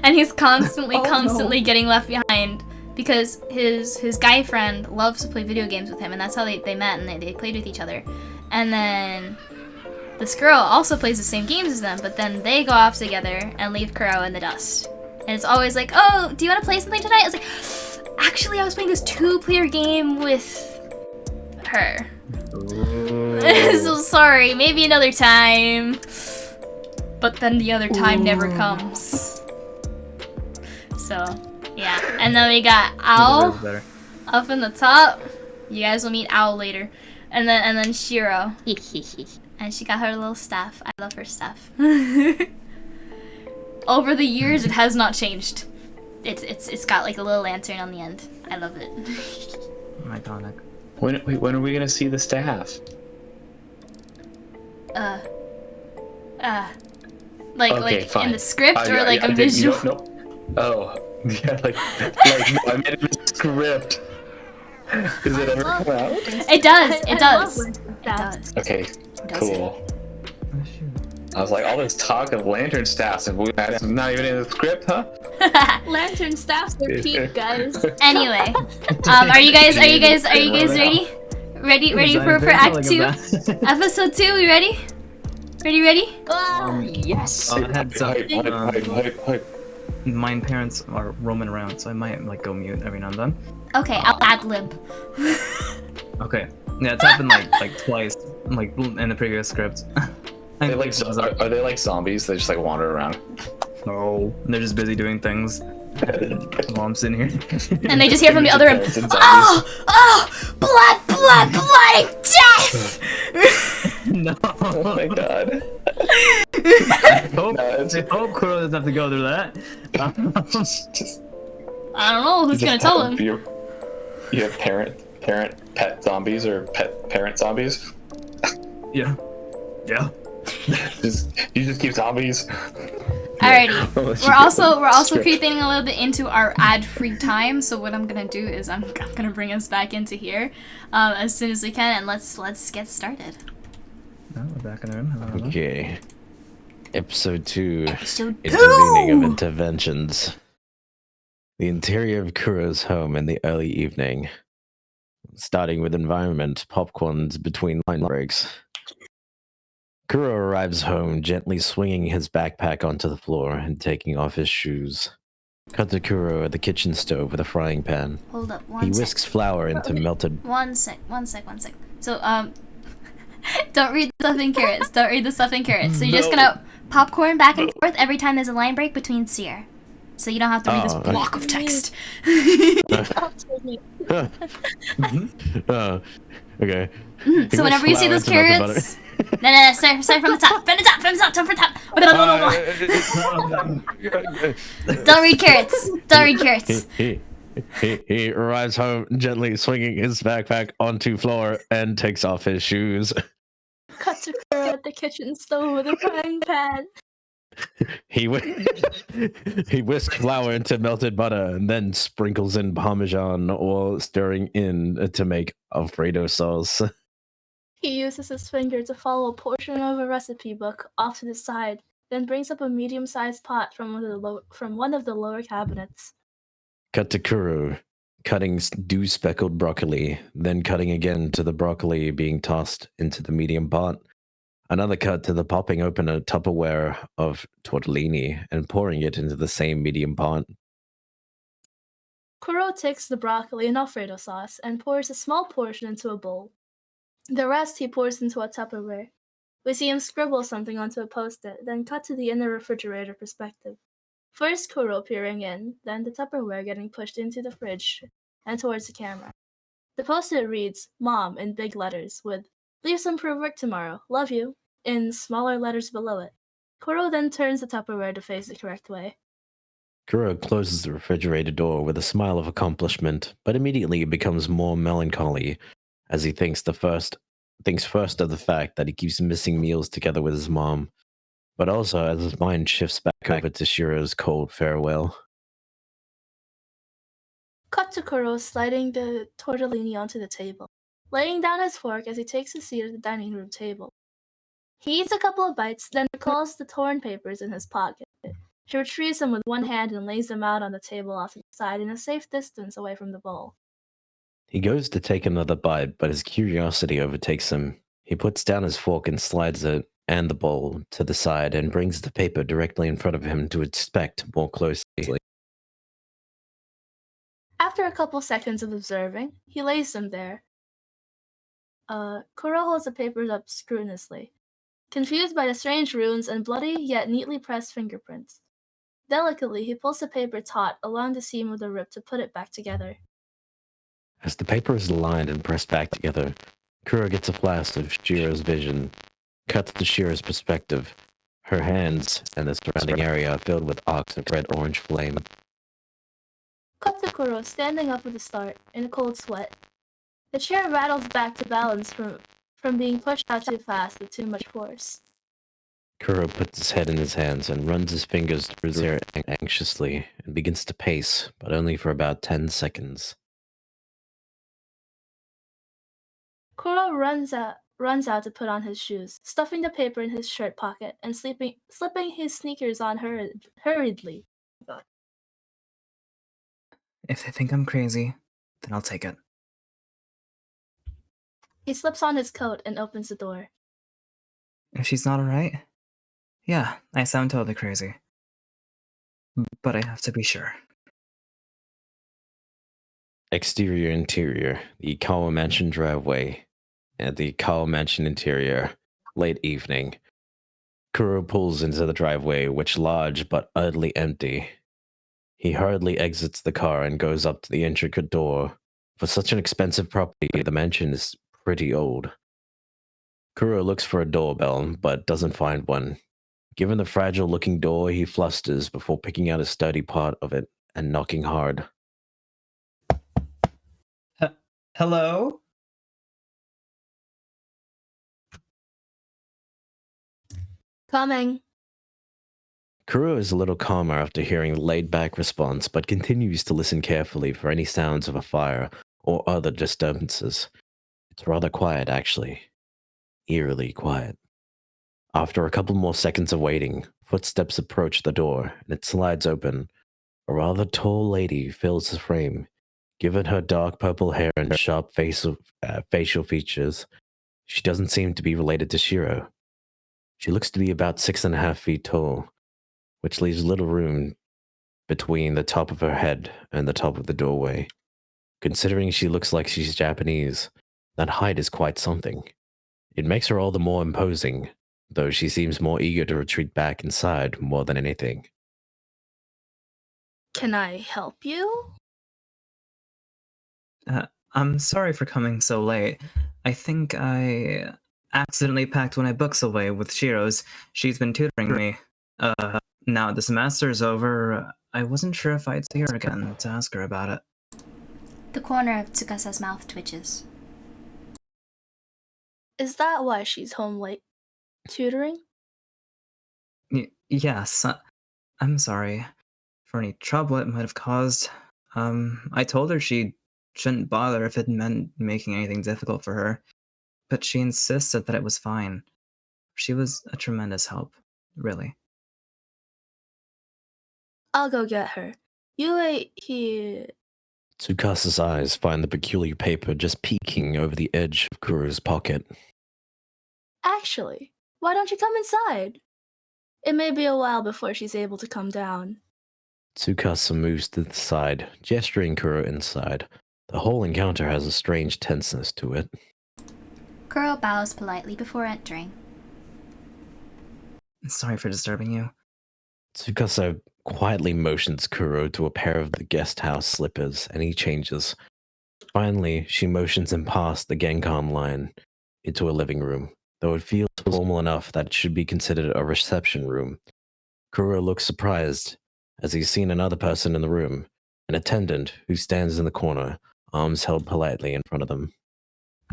And he's constantly no. getting left behind because his guy friend loves to play video games with him, and that's how they met and they played with each other. And then this girl also plays the same games as them, but then they go off together and leave Kuro in the dust. And it's always like, oh, do you want to play something tonight? I was like, actually, I was playing this 2-player game with her. So sorry, maybe another time. But then the other time never comes. So, yeah. And then we got Owl up in the top. You guys will meet Owl later. And then Shiro. And she got her little staff. I love her staff. Over the years, it has not changed. It's got like a little lantern on the end. I love it. Iconic. When are we gonna see the staff? like fine. in the script or Yeah, like yeah, a visual? No. Oh, yeah, like no, I meant in the script. Does it ever come out? It does. It I does. love It lantern does. Okay, does cool. I was like, all this talk of lantern staffs, and that's not even in the script, huh? Lantern staffs are peak, guys. Anyway, are you guys ready? Ready for Act 2? Episode 2, we ready? Ready? Yes. Heads up. Hype. My parents are roaming around, so I might like go mute every now and then. Okay, I'll ad-lib. Okay. Yeah, it's happened like twice, like in the previous script. Are they like zombies? They just like wander around. No, they're just busy doing things while I'm sitting here. And they just hear from the other room, oh, blood, death! No. Oh my god. I hope Kuro doesn't have to go through that. I don't know who's gonna tell him. You have pet zombies or parent zombies? Yeah. You just keep zombies. Alrighty. We're also creeping a little bit into our ad-free time. So what I'm gonna do is I'm gonna bring us back into here as soon as we can, and let's get started. Oh, we're back in the room. Okay. Episode 2. Episode 2. Intervening of interventions. The interior of Kuro's home in the early evening. Starting with environment, popcorns between line breaks. Kuro arrives home, gently swinging his backpack onto the floor and taking off his shoes. Cut to Kuro at the kitchen stove with a frying pan. Hold up, He whisks flour into melted... One sec. So, don't read the stuff in carrots. Don't read the stuff in carrots. So you're just gonna popcorn back and forth every time there's a line break between Sier. So you don't have to read this block of text. Okay. So whenever you see those carrots... No, start from the top. From the top. Don't read carrots. He arrives home gently swinging his backpack onto floor and takes off his shoes. Cut to Kuro at the kitchen stove with a frying pan. He whisks flour into melted butter and then sprinkles in Parmesan while stirring in to make Alfredo sauce. He uses his finger to follow a portion of a recipe book off to the side, then brings up a medium-sized pot from one of the lower cabinets. Cut to Kuro, cutting dew-speckled broccoli, then cutting again to the broccoli being tossed into the medium pot. Another cut to the popping open a Tupperware of tortellini and pouring it into the same medium pot. Kuro takes the broccoli and Alfredo sauce and pours a small portion into a bowl. The rest he pours into a Tupperware. We see him scribble something onto a post-it, then cut to the inner refrigerator perspective. First Kuro peering in, then the Tupperware getting pushed into the fridge and towards the camera. The post-it reads, Mom, in big letters, with, Leave some for work tomorrow, love you, in smaller letters below it. Kuro then turns the Tupperware to face the correct way. Kuro closes the refrigerator door with a smile of accomplishment, but immediately becomes more melancholy as he thinks first of the fact that he keeps missing meals together with his mom, but also as his mind shifts back over to Shiro's cold farewell. Cut to Kuro sliding the tortellini onto the table, laying down his fork as he takes a seat at the dining room table. He eats a couple of bites, then recalls the torn papers in his pocket. He retrieves them with one hand and lays them out on the table off to the side in a safe distance away from the bowl. He goes to take another bite, but his curiosity overtakes him. He puts down his fork and slides it and the bowl to the side and brings the paper directly in front of him to inspect more closely. After a couple seconds of observing, he lays them there. Kuro holds the papers up scrupulously, confused by the strange runes and bloody yet neatly pressed fingerprints. Delicately, he pulls the paper taut along the seam of the rip to put it back together. As the paper is aligned and pressed back together, Kuro gets a flash of Shiro's vision. Cuts to Shiro's perspective. Her hands and the surrounding area are filled with arcs of red-orange flame. Cut to Kuro standing up with a start, in a cold sweat. The chair rattles back to balance from from being pushed out too fast with too much force. Kuro puts his head in his hands and runs his fingers through his hair anxiously and begins to pace, but only for about 10 seconds. Kuro runs out to put on his shoes, stuffing the paper in his shirt pocket and slipping his sneakers on hurriedly. If they think I'm crazy, then I'll take it. He slips on his coat and opens the door. If she's not alright? Yeah, I sound totally crazy. But I have to be sure. Exterior interior, the Ikawa mansion driveway. At the Ikawa mansion interior, late evening. Kuro pulls into the driveway, which large but utterly empty. He hurriedly exits the car and goes up to the intricate door. For such an expensive property, the mansion is pretty old. Kuro looks for a doorbell, but doesn't find one. Given the fragile-looking door, he flusters before picking out a sturdy part of it and knocking hard. Hello? Coming. Kuro is a little calmer after hearing the laid-back response, but continues to listen carefully for any sounds of a fire or other disturbances. It's rather quiet, actually. Eerily quiet. After a couple more seconds of waiting, footsteps approach the door, and it slides open. A rather tall lady fills the frame. Given her dark purple hair and sharp facial features, she doesn't seem to be related to Shiro. She looks to be about 6.5 feet tall, which leaves little room between the top of her head and the top of the doorway. Considering she looks like she's Japanese, that height is quite something. It makes her all the more imposing, though she seems more eager to retreat back inside more than anything. Can I help you? I'm sorry for coming so late. I think I accidentally packed one of my books away with Shiro's. She's been tutoring me. Now the semester's over, I wasn't sure if I'd see her again to ask her about it. The corner of Tsukasa's mouth twitches. Is that why she's home late? Tutoring? Yes, I'm sorry for any trouble it might have caused. I told her she shouldn't bother if it meant making anything difficult for her, but she insisted that it was fine. She was a tremendous help, really. I'll go get her. You wait here. Tsukasa's eyes find the peculiar paper just peeking over the edge of Kuro's pocket. Actually, why don't you come inside? It may be a while before she's able to come down. Tsukasa moves to the side, gesturing Kuro inside. The whole encounter has a strange tenseness to it. Kuro bows politely before entering. Sorry for disturbing you. Tsukasa quietly motions Kuro to a pair of the guest house slippers, and he changes. Finally, she motions him past the Genkan line into a living room, though it feels formal enough that it should be considered a reception room. Kuro looks surprised as he's seen another person in the room, an attendant who stands in the corner, arms held politely in front of them.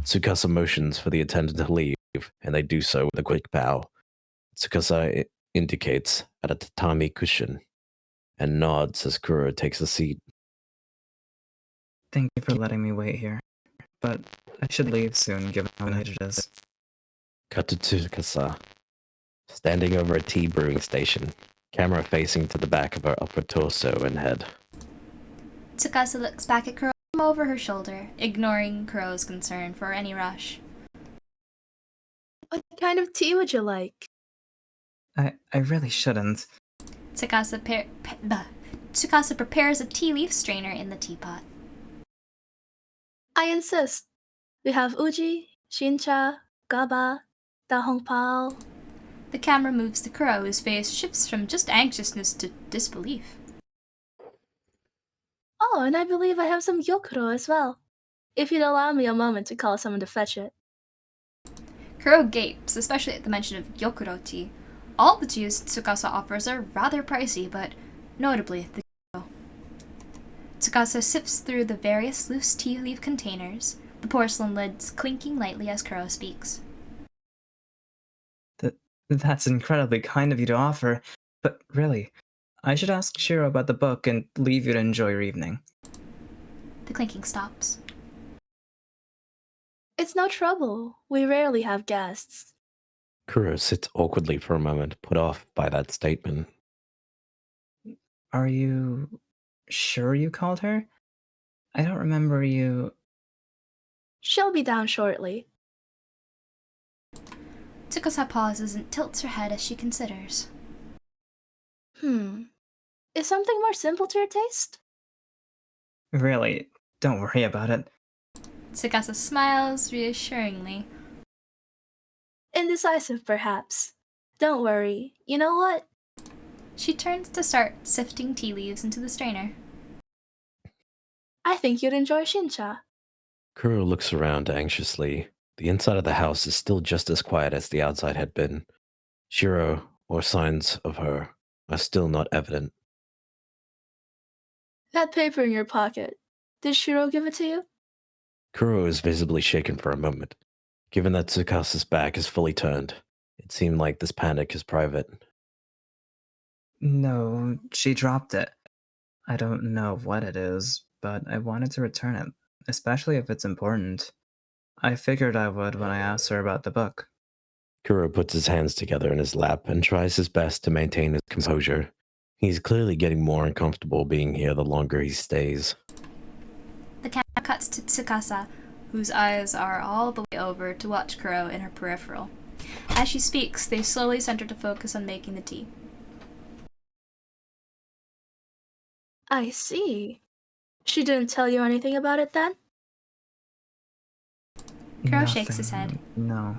Tsukasa motions for the attendant to leave, and they do so with a quick bow. Tsukasa indicates at a tatami cushion and nods as Kuro takes a seat. Thank you for letting me wait here, but I should leave soon given how late it is. Cut to Tsukasa, standing over a tea brewing station, camera facing to the back of her upper torso and head. Tsukasa looks back at Kuro from over her shoulder, ignoring Kuro's concern for any rush. What kind of tea would you like? I really shouldn't. Tsukasa prepares a tea leaf strainer in the teapot. I insist. We have uji, shincha, gaba, dahongpao. The camera moves to Kuro, whose face shifts from just anxiousness to disbelief. Oh, and I believe I have some gyokuro as well. If you'd allow me a moment to call someone to fetch it. Kuro gapes, especially at the mention of gyokuro tea. All the teas Tsukasa offers are rather pricey, but notably the gyokuro. Tsukasa sifts through the various loose tea leaf containers, the porcelain lids clinking lightly as Kuro speaks. That's incredibly kind of you to offer, but really, I should ask Shiro about the book and leave you to enjoy your evening. The clinking stops. It's no trouble. We rarely have guests. Kuro sits awkwardly for a moment, put off by that statement. Are you sure you called her? I don't remember you... She'll be down shortly. Tsukasa pauses and tilts her head as she considers. Is something more simple to your taste? Really, don't worry about it. Tsukasa smiles reassuringly. Indecisive, perhaps. Don't worry. You know what? She turns to start sifting tea leaves into the strainer. I think you'd enjoy Shincha. Kuro looks around anxiously. The inside of the house is still just as quiet as the outside had been. Shiro, or signs of her, are still not evident. That paper in your pocket. Did Shiro give it to you? Kuro is visibly shaken for a moment. Given that Tsukasa's back is fully turned, it seemed like this panic is private. No, she dropped it. I don't know what it is, but I wanted to return it, especially if it's important. I figured I would when I asked her about the book. Kuro puts his hands together in his lap and tries his best to maintain his composure. He's clearly getting more uncomfortable being here the longer he stays. The camera cuts to Tsukasa, whose eyes are all the way over to watch Kuro in her peripheral. As she speaks, they slowly center to focus on making the tea. I see. She didn't tell you anything about it then? Kuro shakes his head. No.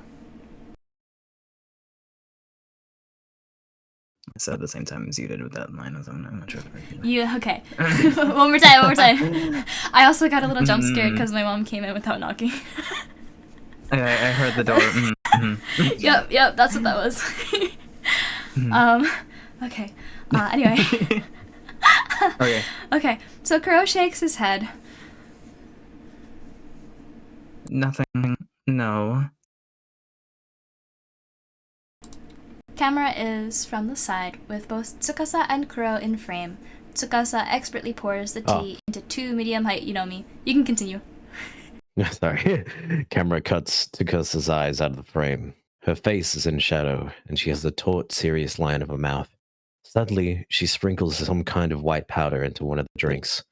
I said at the same time as you did with that line, so I'm not sure if I You, okay. One more time. I also got a little jump scared because my mom came in without knocking. I heard the door. Yep, that's what that was. Okay. Anyway. Okay. Okay, so Kuro shakes his head. Nothing. No. Camera is from the side, with both Tsukasa and Kuro in frame. Tsukasa expertly pours the tea into 2 medium-height Yunomi. You can continue. Sorry. Camera cuts Tsukasa's eyes out of the frame. Her face is in shadow, and she has the taut, serious line of a mouth. Suddenly, she sprinkles some kind of white powder into one of the drinks.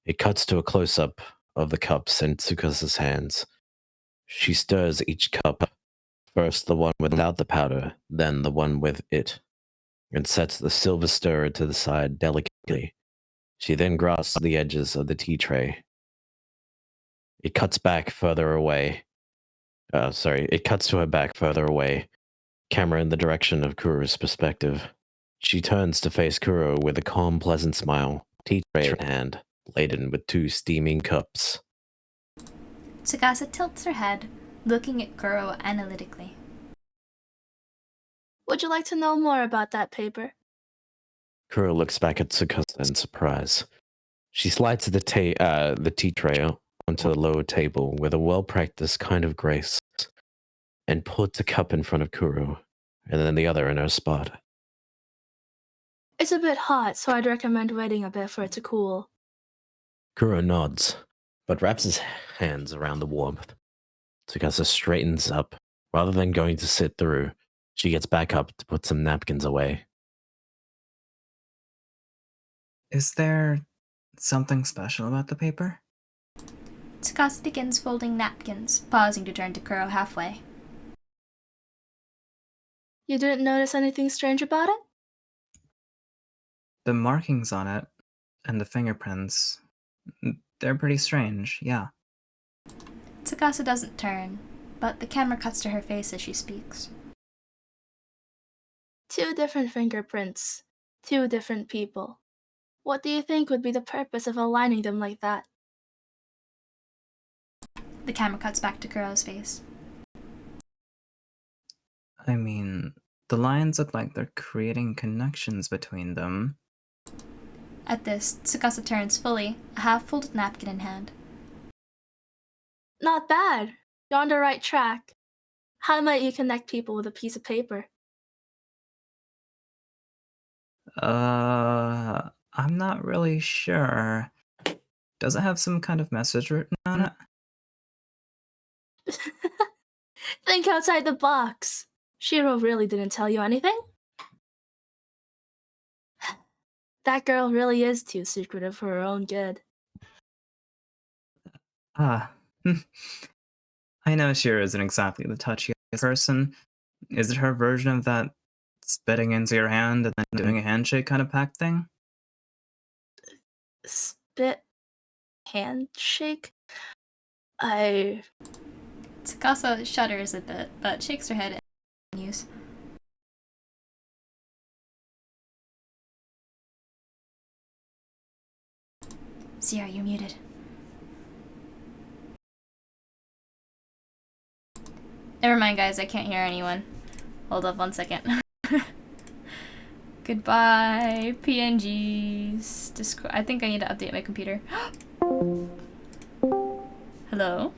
It cuts to a close-up of the cups in Tsukasa's hands. She stirs each cup, first the one without the powder, then the one with it, and sets the silver stirrer to the side delicately. She then grasps the edges of the tea tray. It cuts back further away. It cuts to her back further away, camera in the direction of Kuro's perspective. She turns to face Kuro with a calm, pleasant smile, tea tray in hand, laden with 2 steaming cups. Tsukasa tilts her head, looking at Kuro analytically. Would you like to know more about that paper? Kuro looks back at Tsukasa in surprise. She slides the tea tray onto the lower table with a well-practiced kind of grace, and puts a cup in front of Kuro, and then the other in her spot. It's a bit hot, so I'd recommend waiting a bit for it to cool. Kuro nods, but wraps his hands around the warmth. Tsukasa straightens up. Rather than going to sit through, she gets back up to put some napkins away. Is there something special about the paper? Tsukasa begins folding napkins, pausing to turn to Kuro halfway. You didn't notice anything strange about it? The markings on it, and the fingerprints, they're pretty strange, yeah. Tsukasa doesn't turn, but the camera cuts to her face as she speaks. 2 different fingerprints, 2 different people. What do you think would be the purpose of aligning them like that? The camera cuts back to Kuro's face. I mean, the lines look like they're creating connections between them. At this, Tsukasa turns fully, a half-folded napkin in hand. Not bad. You're on the right track. How might you connect people with a piece of paper? I'm not really sure. Does it have some kind of message written on it? Think outside the box. Shiro really didn't tell you anything? That girl really is too secretive for her own good. Ah. I know Shiro isn't exactly the touchiest person. Is it her version of that spitting into your hand and then doing a handshake kind of pact thing? Spit handshake? Tsukasa shudders a bit, but shakes her head and continues. Sier, you're muted. Never mind, guys. I can't hear anyone. Hold up 1 second. Goodbye, PNGs. Discord. I think I need to update my computer. Hello?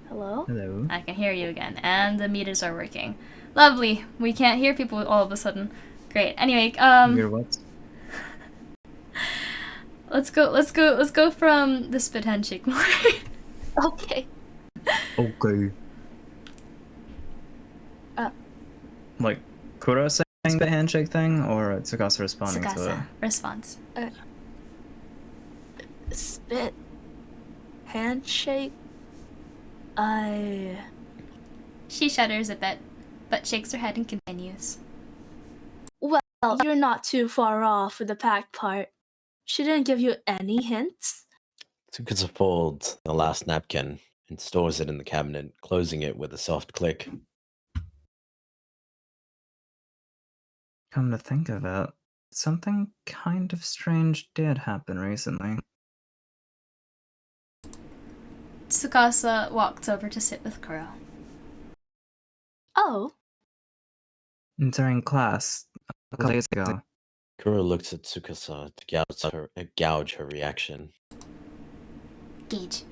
Hello? Hello? I can hear you again, and the meters are working. Lovely. We can't hear people all of a sudden. Great. Anyway, You're what? let's go from the spit handshake more. Okay. Okay. Like, Kuro saying the handshake thing, or Tsukasa responding to it? Tsukasa response. Spit handshake? She shudders a bit, but shakes her head and continues. Well, you're not too far off with the pact part. She didn't give you any hints? Tsukasa folds the last napkin and stores it in the cabinet, closing it with a soft click. Come to think of it, something kind of strange did happen recently. Tsukasa walks over to sit with Kuro. Oh, During class, a couple days ago, Kuro looks at Tsukasa to gauge her reaction. Gauge.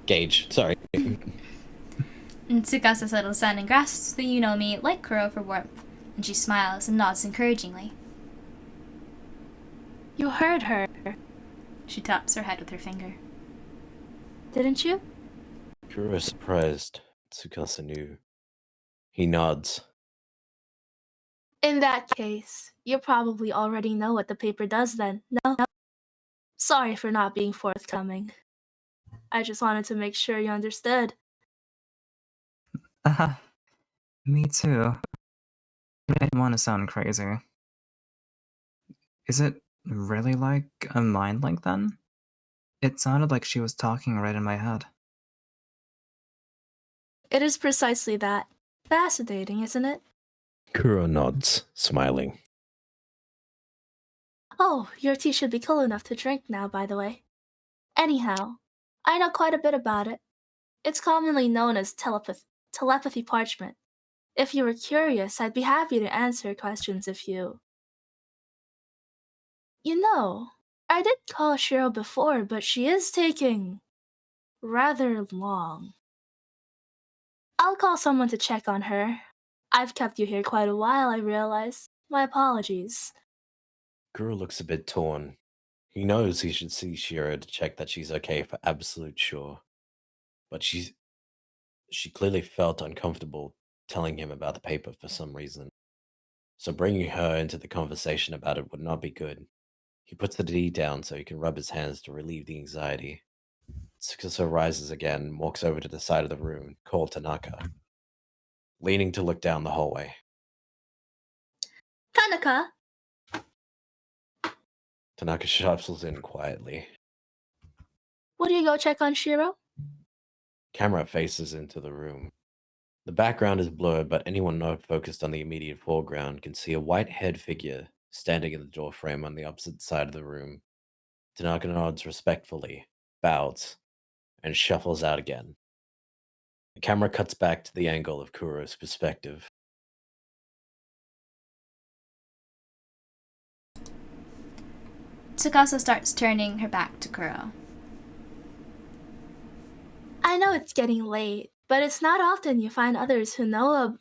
Gauge, sorry. And Tsukasa settles down and grasps the you-know-me like Kuro for warmth, and she smiles and nods encouragingly. you heard her, She taps her head with her finger. didn't you? Kuro is surprised. Tsukasa knew. He nods. In that case, you probably already know what the paper does then, no? Sorry for not being forthcoming. I just wanted to make sure you understood. Me too. I didn't want to sound crazy. Is it really like a mind link then? It sounded like she was talking right in my head. It is precisely that. Fascinating, isn't it? Kuro nods, smiling. Oh, your tea should be cool enough to drink now, by the way. Anyhow, I know quite a bit about it. It's commonly known as telepathy parchment. If you were curious, I'd be happy to answer questions if you... You know, I did call Shiro before, but she is taking rather long. I'll call someone to check on her. I've kept you here quite a while, I realize. My apologies. Kuro looks a bit torn. He knows he should see Shiro to check that she's okay for absolute sure. But she clearly felt uncomfortable telling him about the paper for some reason. So bringing her into the conversation about it would not be good. He puts the tea down so he can rub his hands to relieve the anxiety. Tsukasa rises again and walks over to the side of the room and calls Tanaka, leaning to look down the hallway. Tanaka! Tanaka shuffles in quietly. Would you go check on Shiro? Camera faces into the room. The background is blurred, but anyone not focused on the immediate foreground can see a white-haired figure standing in the doorframe on the opposite side of the room. Tanaka nods respectfully, bows, and shuffles out again. The camera cuts back to the angle of Kuro's perspective. Tsukasa starts turning her back to Kuro. I I know it's getting late, but it's not often you find others who know of.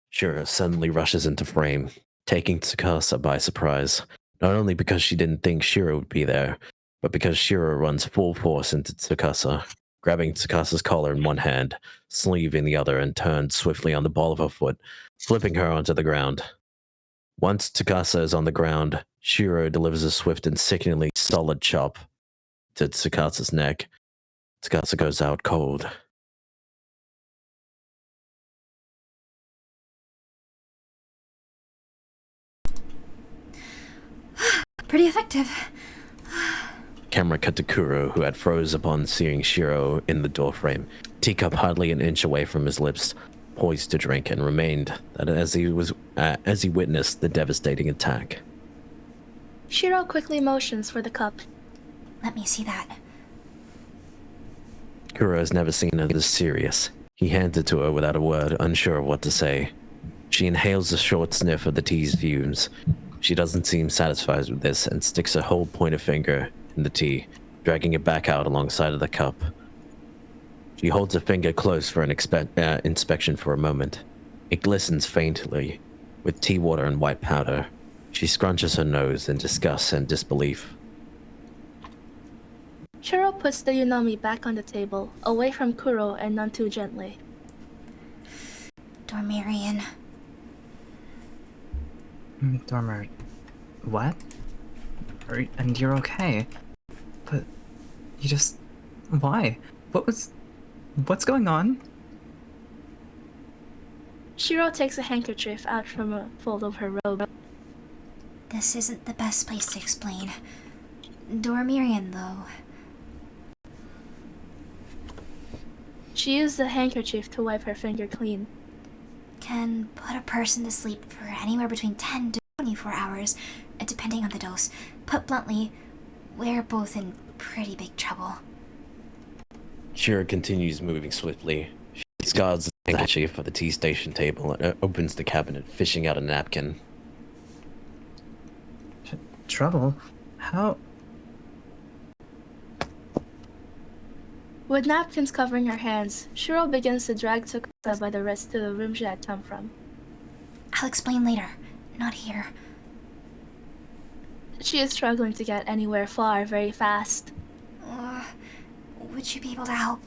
Shiro suddenly rushes into frame, taking Tsukasa by surprise, not only because she didn't think Shiro would be there, but because Shiro runs full force into Tsukasa, grabbing Tsukasa's collar in one hand, sleeve in the other, and turns swiftly on the ball of her foot, flipping her onto the ground. Once Tsukasa is on the ground, Shiro delivers a swift and sickeningly solid chop to Tsukasa's neck. Tsukasa goes out cold. Pretty effective. Camera cut to Kuro, who had froze upon seeing Shiro in the doorframe, teacup hardly an inch away from his lips, poised to drink, and remained that as he witnessed the devastating attack. Shiro quickly motions for the cup. Let me see that. Kuro has never seen her this serious. He hands it to her without a word, unsure of what to say. She inhales a short sniff of the tea's fumes. She doesn't seem satisfied with this and sticks her whole pointer finger in the tea, dragging it back out alongside of the cup. She holds her finger close for an inspection for a moment. It glistens faintly, with tea water and white powder. She scrunches her nose in disgust and disbelief. Shiro puts the Unomi back on the table, away from Kuro and none too gently. Dormirian. Dormer, what? And you're okay. But you just... Why? What's going on? Shiro takes a handkerchief out from a fold of her robe. This isn't the best place to explain. Dormirian, though. She used the handkerchief to wipe her finger clean. Can put a person to sleep for anywhere between 10 to 24 hours, depending on the dose. Put bluntly, we're both in pretty big trouble. Shiro continues moving swiftly. She discards the handkerchief of the tea station table and opens the cabinet, fishing out a napkin. Trouble? How? With napkins covering her hands, Shiro begins to drag Tsukasa by the wrist to the room she had come from. I'll explain later. Not here. She is struggling to get anywhere far very fast. Would you be able to help?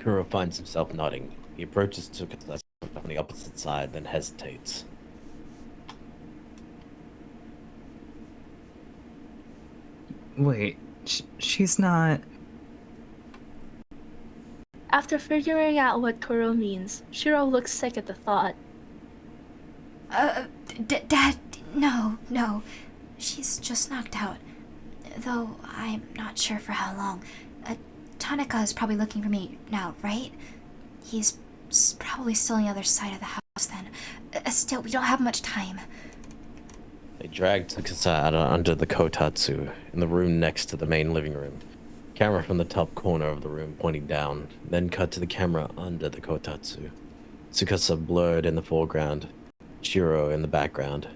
Kuro finds himself nodding. He approaches Tsukasa from the opposite side, then hesitates. Wait, she's not... After figuring out what Kuro means, Shiro looks sick at the thought. Dad, no. She's just knocked out. Though I'm not sure for how long. Tanaka is probably looking for me now, right? He's probably still on the other side of the house then. Still, we don't have much time. They drag Tsukasa out under the kotatsu in the room next to the main living room. Camera from the top corner of the room pointing down, then cut to the camera under the kotatsu. Tsukasa blurred in the foreground, Shiro in the background,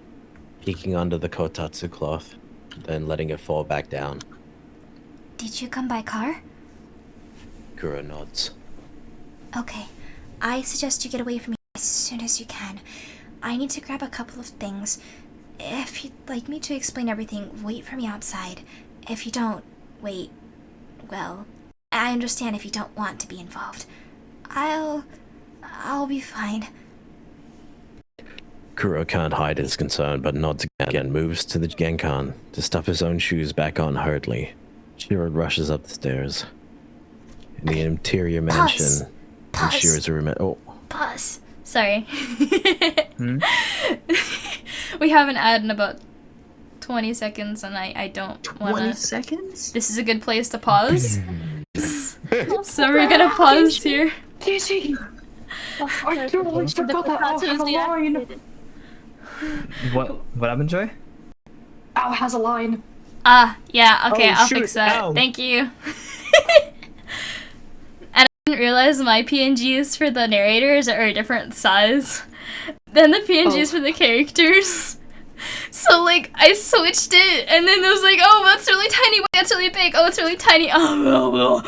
peeking under the kotatsu cloth, then letting it fall back down. Did you come by car? Kuro nods. Okay. I suggest you get away from me as soon as you can. I need to grab a couple of things. If you'd like me to explain everything, wait for me outside. If you don't, wait. Well, I understand if you don't want to be involved. I'll be fine. Kuro can't hide his concern, but nods again, moves to the genkan to stuff his own shoes back on hurriedly. Shiro rushes up the stairs. In the interior mansion, in Shiro's room. Pause. Sorry. We have an ad in about 20 seconds, and I don't want to... 20 seconds? This is a good place to pause. So we're gonna pause here. Daisy! I totally forgot that Al has a line! What happened, Joy? Al has a line. Yeah, okay, Oh, I'll shoot, fix that. ow. Thank you. And I didn't realize my PNGs for the narrators are a different size than the PNGs for the characters. So like I switched it, and then it was like, oh, that's really tiny. Wait, that's really big. Oh, it's really tiny. Oh.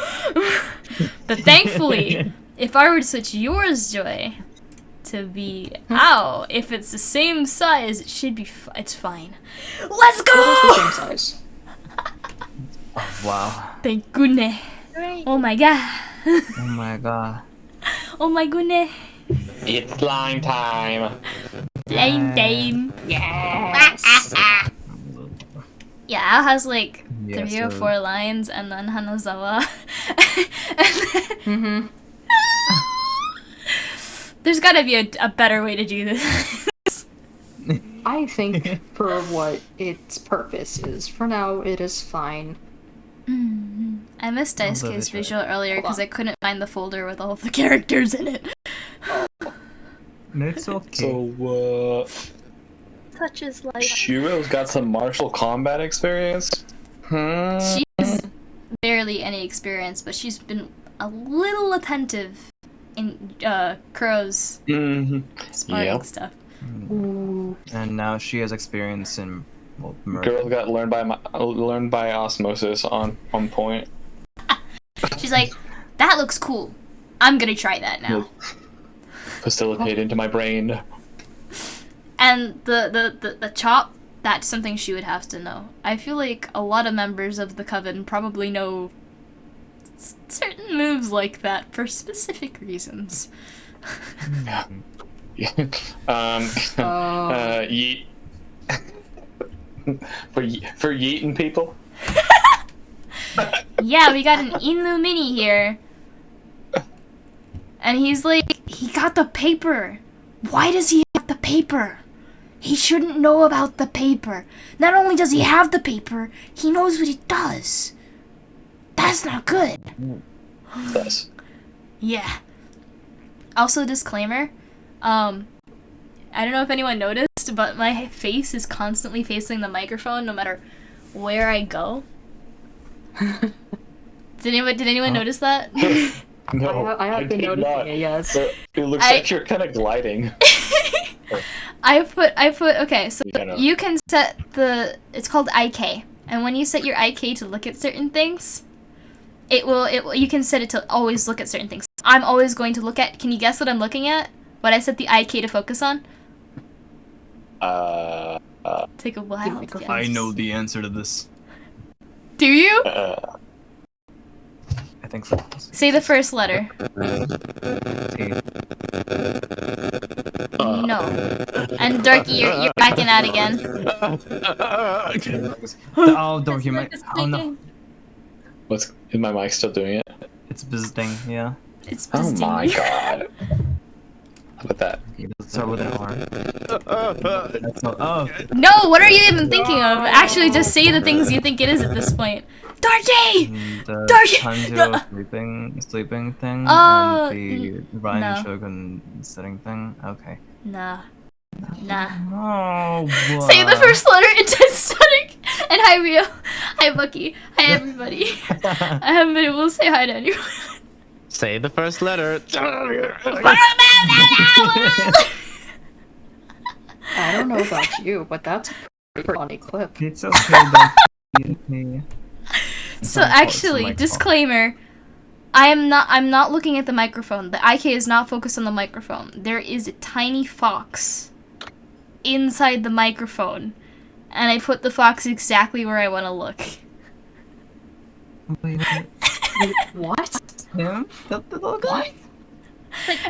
But thankfully, if I were to switch yours, Joy, to be if it's the same size, it should be. It's fine. Let's go. It's the same size. Oh, wow. Thank goodness. Oh my god. Oh my god. Oh my goodness. It's slime time. Slime time. Yes. Yeah, Al has like Yeah, 3 or so- 4 lines, and then Hanazawa. Mm-hmm. There's gotta be a better way to do this. I think for what its purpose is, for now, it is fine. I missed I'll do Daisuke's it. visual earlier Hold because on. I couldn't find the folder with all of the characters in it. It's okay. So, Such is life. Shiro's got some martial combat experience. She has barely any experience, but she's been a little attentive in Kuro's sparring Yep. stuff. Ooh. And now she has experience in murder. Girls got learned by osmosis on point. She's like, that looks cool. I'm gonna try that now. Facilitate into my brain. And the chop, that's something she would have to know. I feel like a lot of members of the Coven probably know certain moves like that for specific reasons. Yeet. for yeeting people. Yeah, we got an Inlu Mini here. And he's like, he got the paper. Why does he have the paper? He shouldn't know about the paper. Not only does he have the paper, he knows what it does. That's not good. Yes. Yeah. Also, disclaimer. I don't know if anyone noticed, but my face is constantly facing the microphone no matter where I go. Did anyone notice that? No, I have been did noticing not. it, yes. But it looks like you're kind of gliding. I put okay, so Yeah, no. you can set it's called IK. And when you set your IK to look at certain things, you can set it to always look at certain things. I'm always going to look at, can you guess what I'm looking at? What I set the IK to focus on? Take a while to guess. I know the answer to this. Do you? I think so. Say the first letter. T. No. And Dorky, you're backing out again. Oh, Dorky, my. Oh no. Is my mic still doing it? It's visiting, yeah. It's Oh visiting my me. god. How about that? Let's start with an R. That's not, oh, No, what are you even thinking of? Actually, just say the things you think it is at this point. Dorky! the Dorky! Tanjiro sleeping thing, Oh, and the Ryan no. Shogun sitting thing. Okay. Nah. Oh, Say the first letter into static. And hi Rio. Hi Bucky. Hi everybody. I haven't been able to say hi to anyone. Say the first letter. I don't know about you, but that's a pretty funny clip. It's okay, don't me. So my fault, it's actually, my fault. disclaimer. I'm not looking at the microphone. The IK is not focused on the microphone. There is a tiny fox inside the microphone. And I put the fox exactly where I want to look. Wait, What? him? The little guy?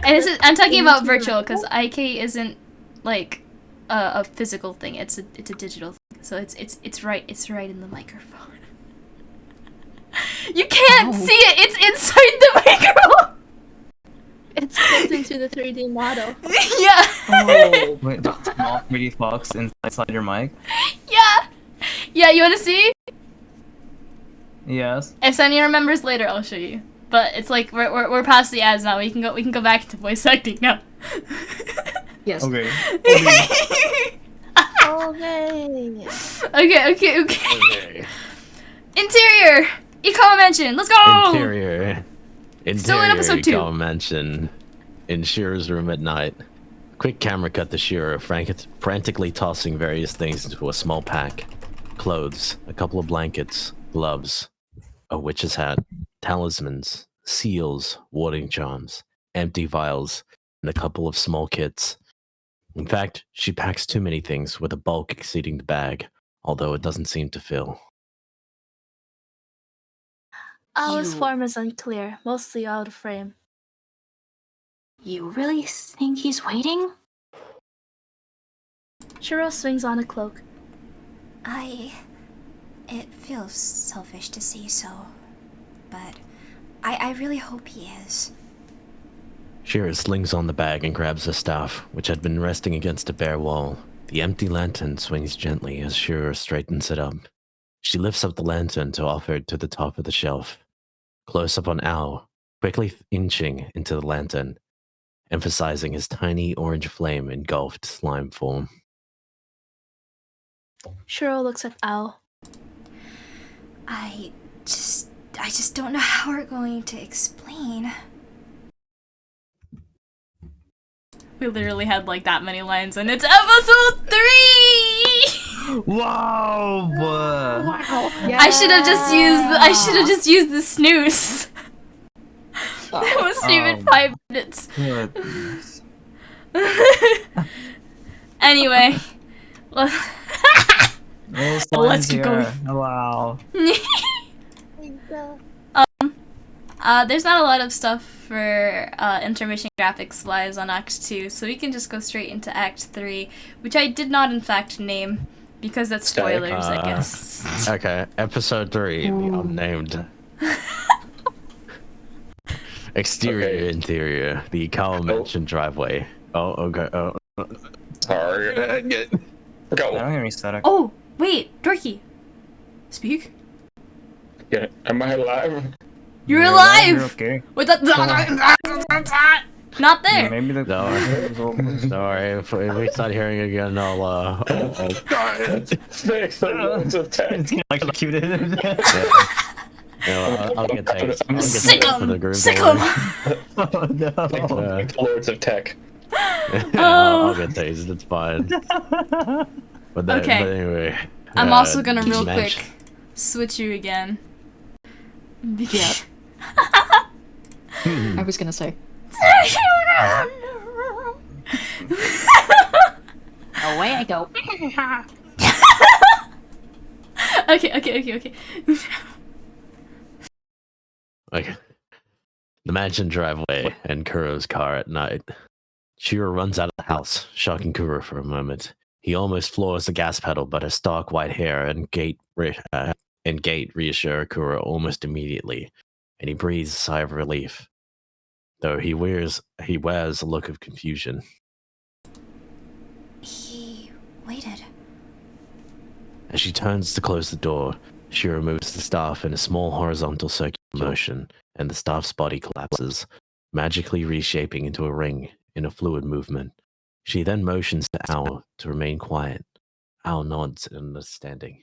And I'm talking about virtual because IK isn't like a physical thing. It's a digital thing. So it's right in the microphone. You can't see it. It's inside the microphone. It's built into the 3D model. Yeah. Oh. Wait, the small 3D fox inside your mic? Yeah. Yeah. You want to see? Yes. If Sonia remembers later, I'll show you. But it's like we're past the ads now. We can go back to voice acting now. Yes. Okay. Okay. Okay. Okay. Interior. Ikawa Mansion. Let's go. Interior. Still in episode 2. Ikawa Mansion. In Shiro's room at night. Quick camera cut to Shiro, frantically tossing various things into a small pack. Clothes, a couple of blankets, gloves, a witch's hat, talismans, seals, warding charms, empty vials, and a couple of small kits. In fact, she packs too many things with a bulk exceeding the bag, although it doesn't seem to fill. Ao's form is unclear, mostly out of frame. You really think he's waiting? Shiro swings on a cloak. It feels selfish to say so, but I really hope he is. Shiro slings on the bag and grabs the staff, which had been resting against a bare wall. The empty lantern swings gently as Shiro straightens it up. She lifts up the lantern to offer it to the top of the shelf. Close up on Ao, quickly inching into the lantern, emphasizing his tiny orange flame engulfed slime form. Shiro looks at Ao. I just don't know how we're going to explain. We literally had like that many lines, and it's episode 3. Wow! Yeah. I should have just used the snooze. That wasn't even 5 minutes. Goodness. Anyway, Those let's lines keep here. going. Wow. there's not a lot of stuff for intermission graphics wise on Act 2, so we can just go straight into Act 3, which I did not in fact name because that's spoilers, I guess. Okay, episode 3, the unnamed. Exterior, interior, the Ikawa mansion driveway. Oh, okay. Oh. Sorry. Go. I'm gonna reset it. Oh, wait, Dorky. Speak. Yeah, am I alive? You're alive! You're okay. With that not there. Maybe the Sorry, if we start hearing it again, I'll Thanks, the loads of tech. electrocuted. I'll get taste. Sick 'em! Sick 'em! Oh no. Lords of tech. I'll get tased, it's fine. But anyway. I'm also gonna real match. quick switch you again. Yeah. I was gonna say. Away I go. Okay. Okay. The mansion driveway and Kuro's car at night. Shiro runs out of the house, shocking Kuro for a moment. He almost floors the gas pedal, but her stark white hair and gait reassure Kuro almost immediately, and he breathes a sigh of relief, though he wears a look of confusion. He waited. As she turns to close the door, Shiro moves the staff in a small horizontal circular motion, and the staff's body collapses, magically reshaping into a ring in a fluid movement. She then motions to Ao to remain quiet. Ao nods in understanding.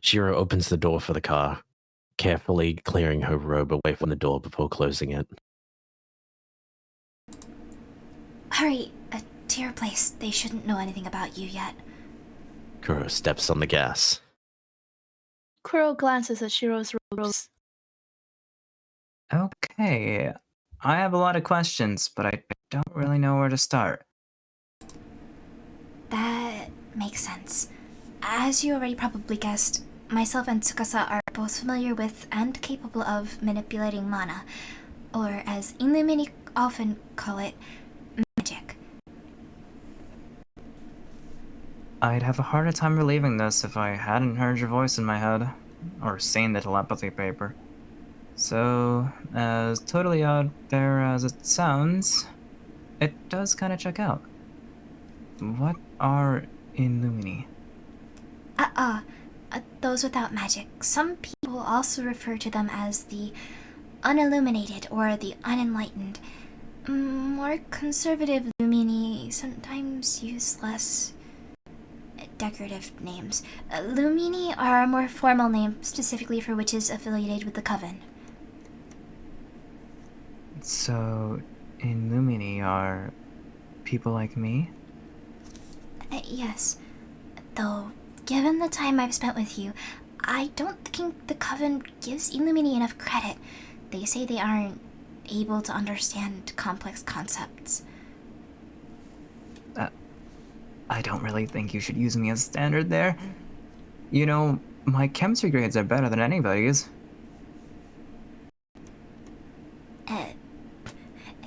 Shiro opens the door for the car, carefully clearing her robe away from the door before closing it. Hurry, to your place. They shouldn't know anything about you yet. Kuro steps on the gas. Kuro glances at Shiro's robes. Okay. I have a lot of questions, but I don't really know where to start. That makes sense. As you already probably guessed, myself and Tsukasa are both familiar with and capable of manipulating mana, or as Illumini often call it, magic. I'd have a harder time relieving this if I hadn't heard your voice in my head, or seen the telepathy paper. So, as totally out there as it sounds, it does kind of check out. What are Illumini? Those without magic. Some people also refer to them as the unilluminated or the unenlightened. More conservative Lumini sometimes use less decorative names. Lumini are a more formal name specifically for witches affiliated with the Coven. So, Illumini are people like me? Yes. Though, given the time I've spent with you, I don't think the Coven gives Illumini enough credit. They say they aren't able to understand complex concepts. I don't really think you should use me as standard there. You know, my chemistry grades are better than anybody's.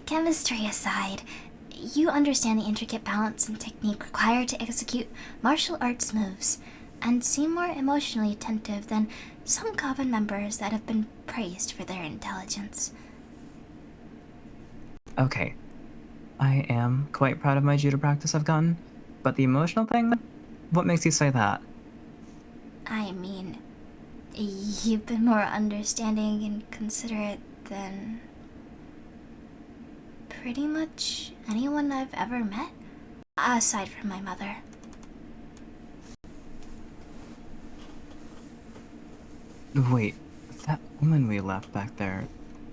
Chemistry aside, you understand the intricate balance and technique required to execute martial arts moves, and seem more emotionally attentive than some Coven members that have been praised for their intelligence. Okay, I am quite proud of my judo practice I've gotten, but the emotional thing? What makes you say that? I mean, you've been more understanding and considerate than pretty much anyone I've ever met, aside from my mother. Wait, that woman we left back there,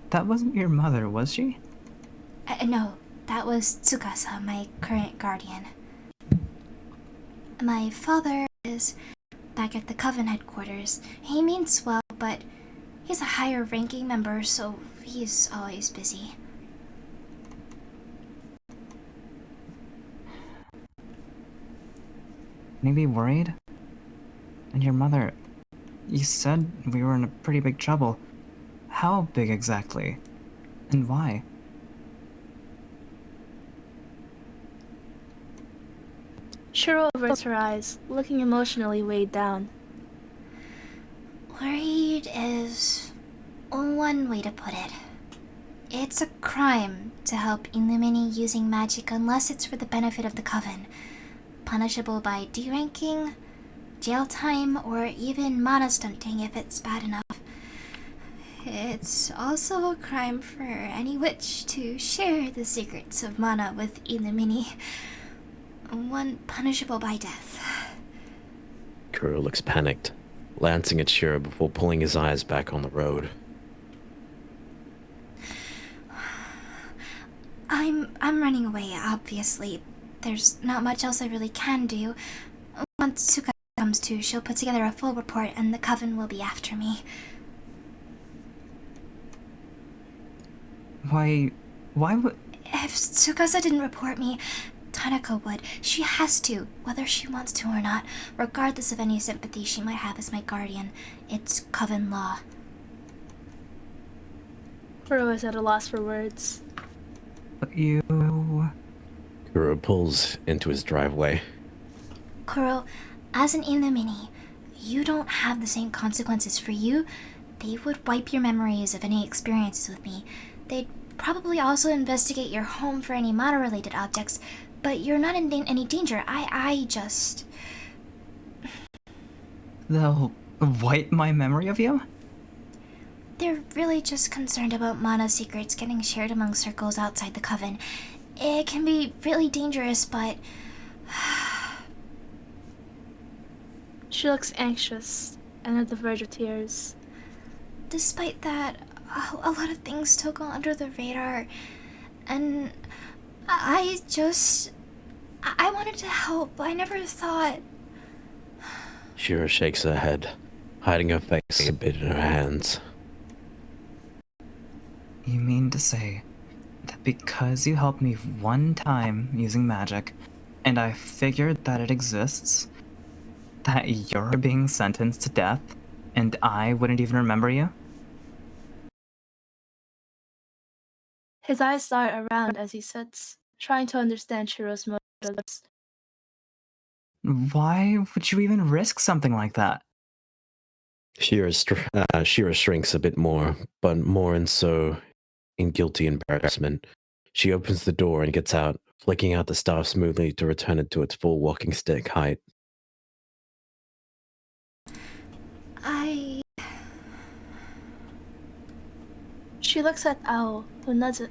that wasn't your mother, was she? No, that was Tsukasa, my current guardian. My father is back at the Coven headquarters. He means well, but he's a higher ranking member, so he's always busy. Maybe worried? And your mother, you said we were in a pretty big trouble. How big exactly? And why? Shiro averts her eyes, looking emotionally weighed down. Worried is one way to put it. It's a crime to help Illumini using magic unless it's for the benefit of the Coven, punishable by deranking, jail time, or even mana stunting if it's bad enough. It's also a crime for any witch to share the secrets of mana with Illumini, one punishable by death. Kuro looks panicked, glancing at Shiro before pulling his eyes back on the road. I'm running away, obviously. There's not much else I really can do. Once Tsukasa comes to, she'll put together a full report and the Coven will be after me. Why would... If Tsukasa didn't report me, Tanaka would. She has to, whether she wants to or not, regardless of any sympathy she might have as my guardian. It's Coven law. Kuro is at a loss for words. But you... Kuro pulls into his driveway. Kuro, as an Illumini, you don't have the same consequences for you. They would wipe your memories of any experiences with me. They'd probably also investigate your home for any mana-related objects, but you're not in any danger. I just... They'll wipe my memory of you? They're really just concerned about mana secrets getting shared among circles outside the Coven. It can be really dangerous, but... She looks anxious and at the verge of tears. Despite that, a lot of things still go under the radar, and I wanted to help. I never thought... Shiro shakes her head, hiding her face a bit in her hands. You mean to say that because you helped me one time using magic, and I figured that it exists, that you're being sentenced to death, and I wouldn't even remember you? His eyes dart around as he sits, trying to understand Shiro's motives. Why would you even risk something like that? Shiro shrinks a bit more, but more and so in guilty embarrassment. She opens the door and gets out, flicking out the staff smoothly to return it to its full walking stick height. She looks at Owl, who nods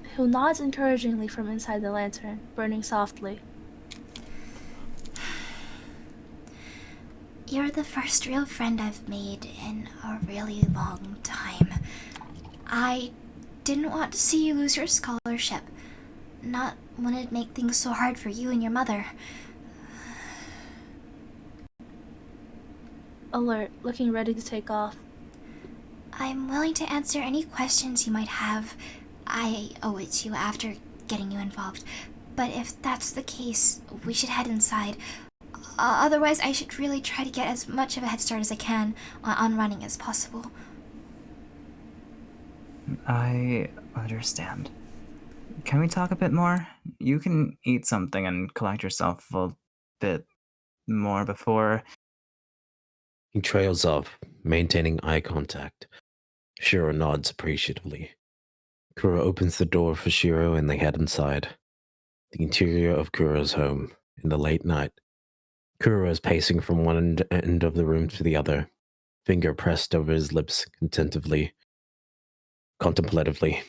encouragingly from inside the lantern, burning softly. You're the first real friend I've made in a really long time. I didn't want to see you lose your scholarship, not want to make things so hard for you and your mother. Alert, looking ready to take off. I'm willing to answer any questions you might have. I owe it to you after getting you involved. But if that's the case, we should head inside. Otherwise, I should really try to get as much of a head start as I can on running as possible. I understand. Can we talk a bit more? You can eat something and collect yourself a bit more before... He trails off, maintaining eye contact. Shiro nods appreciatively. Kuro opens the door for Shiro and they head inside. The interior of Kuro's home, in the late night. Kuro is pacing from one end of the room to the other, finger pressed over his lips contemplatively.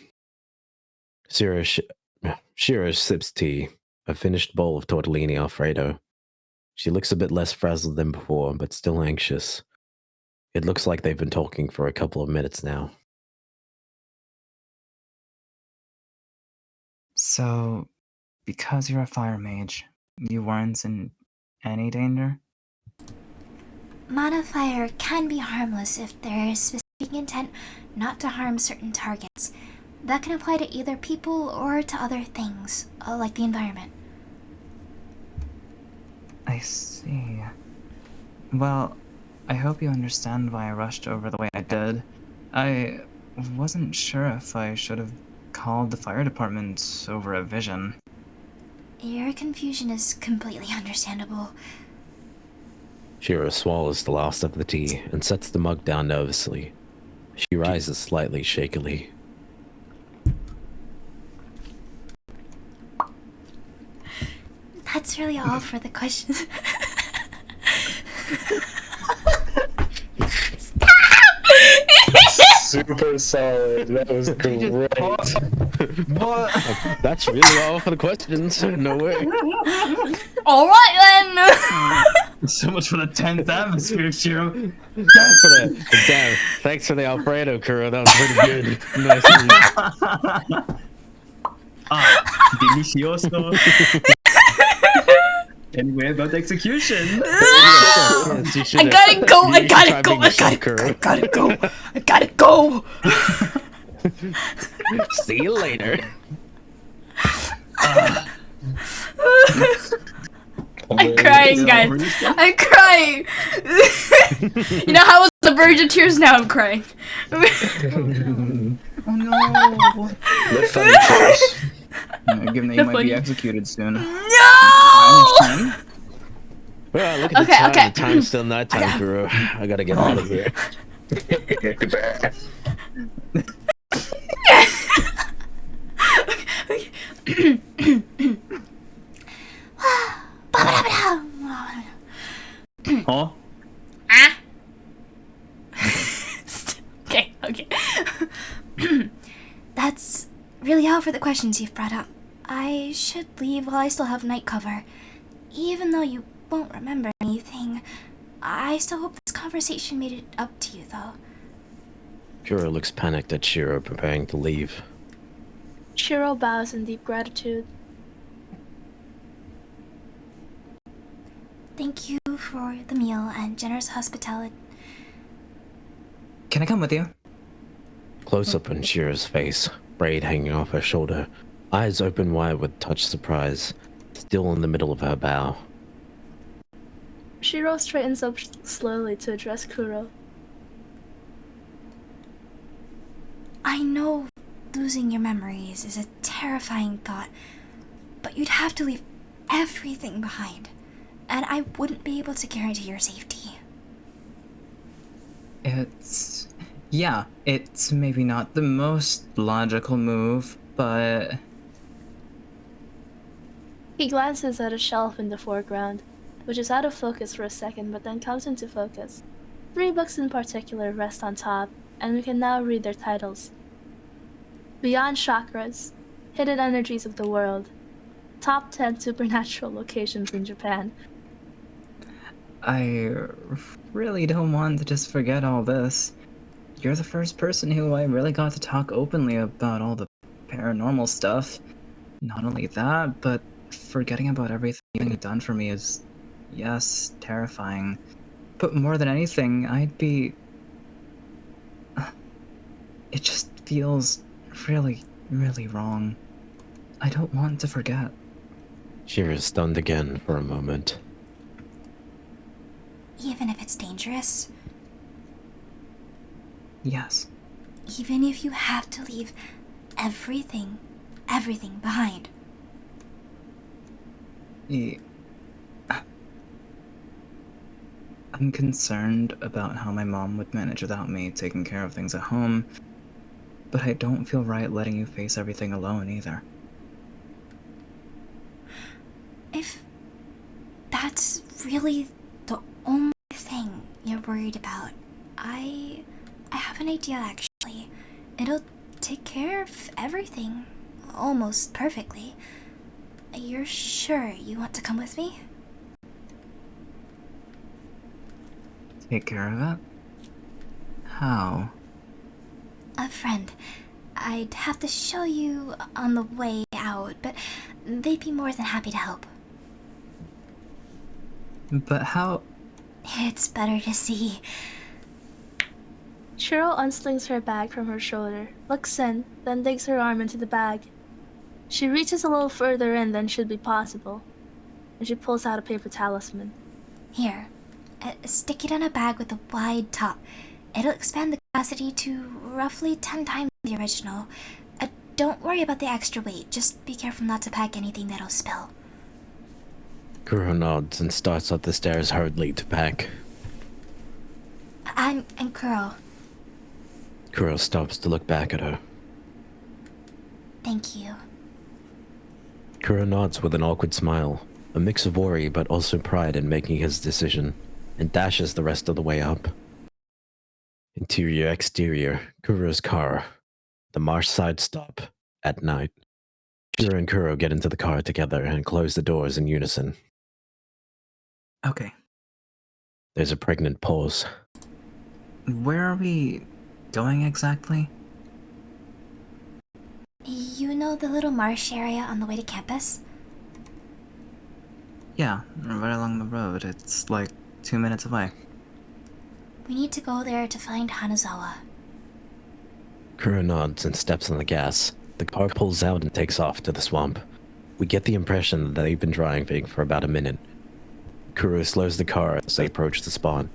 Shiro sips tea, a finished bowl of tortellini Alfredo. She looks a bit less frazzled than before, but still anxious. It looks like they've been talking for a couple of minutes now. So, because you're a fire mage, you weren't in any danger? Mana fire can be harmless if there is specific intent not to harm certain targets. That can apply to either people or to other things, like the environment. I see. Well, I hope you understand why I rushed over the way I did. I wasn't sure if I should have called the fire department over a vision. Your confusion is completely understandable. Shiro swallows the last of the tea and sets the mug down nervously. She rises slightly shakily. That's really all for the questions. Super solid. That was great. What? That's really all for the questions. No way. Alright then! So much for the 10th atmosphere, Shiro. Thanks for the Alfredo, Kuro. That was pretty good. Nice. Delicioso. Anyway, about the execution. I gotta go, I gotta go, I gotta go. See you later. I'm crying, guys. I'm crying. You know how I was the verge of tears, now I'm crying. Oh no. Lift on the chairs. Given that you might be executed soon. No! Well, look at the time. The time's still nighttime, Kuro. I gotta get out of here. Huh? Okay. That's really all for the questions you've brought up. I should leave while I still have night cover. Even though you won't remember anything, I still hope this conversation made it up to you, though. Kuro looks panicked at Shiro preparing to leave. Shiro bows in deep gratitude. Thank you for the meal and generous hospitality. Can I come with you? Close up on Shiro's face, braid hanging off her shoulder, eyes open wide with touched surprise, still in the middle of her bow. Shiro straightens up slowly to address Kuro. I know losing your memories is a terrifying thought, but you'd have to leave everything behind, and I wouldn't be able to guarantee your safety. It's maybe not the most logical move, but... He glances at a shelf in the foreground, which is out of focus for a second but then comes into focus. 3 books in particular rest on top, and we can now read their titles. Beyond Chakras, Hidden Energies of the World, Top 10 Supernatural Locations in Japan. I really don't want to just forget all this. You're the first person who I really got to talk openly about all the paranormal stuff. Not only that, but forgetting about everything you've done for me is, yes, terrifying. But more than anything, I'd be... It just feels really, really wrong. I don't want to forget. Shiro is stunned again for a moment. Even if it's dangerous? Yes. Even if you have to leave everything behind? I'm concerned about how my mom would manage without me taking care of things at home, but I don't feel right letting you face everything alone either. If that's really the only thing you're worried about, I have an idea actually. It'll take care of everything, almost perfectly. You're sure you want to come with me? Take care of it? How? A friend. I'd have to show you on the way out, but they'd be more than happy to help. But how? It's better to see. Shiro unslings her bag from her shoulder, looks in, then digs her arm into the bag. She reaches a little further in than should be possible, and she pulls out a paper talisman. Here, stick it on a bag with a wide top. It'll expand the capacity to roughly 10 times the original. Don't worry about the extra weight, just be careful not to pack anything that'll spill. Kuro nods and starts up the stairs hurriedly to pack. I'm Kuro. Kuro stops to look back at her. Thank you. Kuro nods with an awkward smile, a mix of worry but also pride in making his decision, and dashes the rest of the way up. Interior, exterior, Kuro's car. The marsh side stop. At night. Shiro and Kuro get into the car together and close the doors in unison. Okay. There's a pregnant pause. Where are we going exactly? You know the little marsh area on the way to campus? Yeah, right along the road. It's like 2 minutes away. We need to go there to find Hanazawa. Kuro nods and steps on the gas. The car pulls out and takes off to the swamp. We get the impression that they've been driving for about a minute. Kuro slows the car as they approach the spot.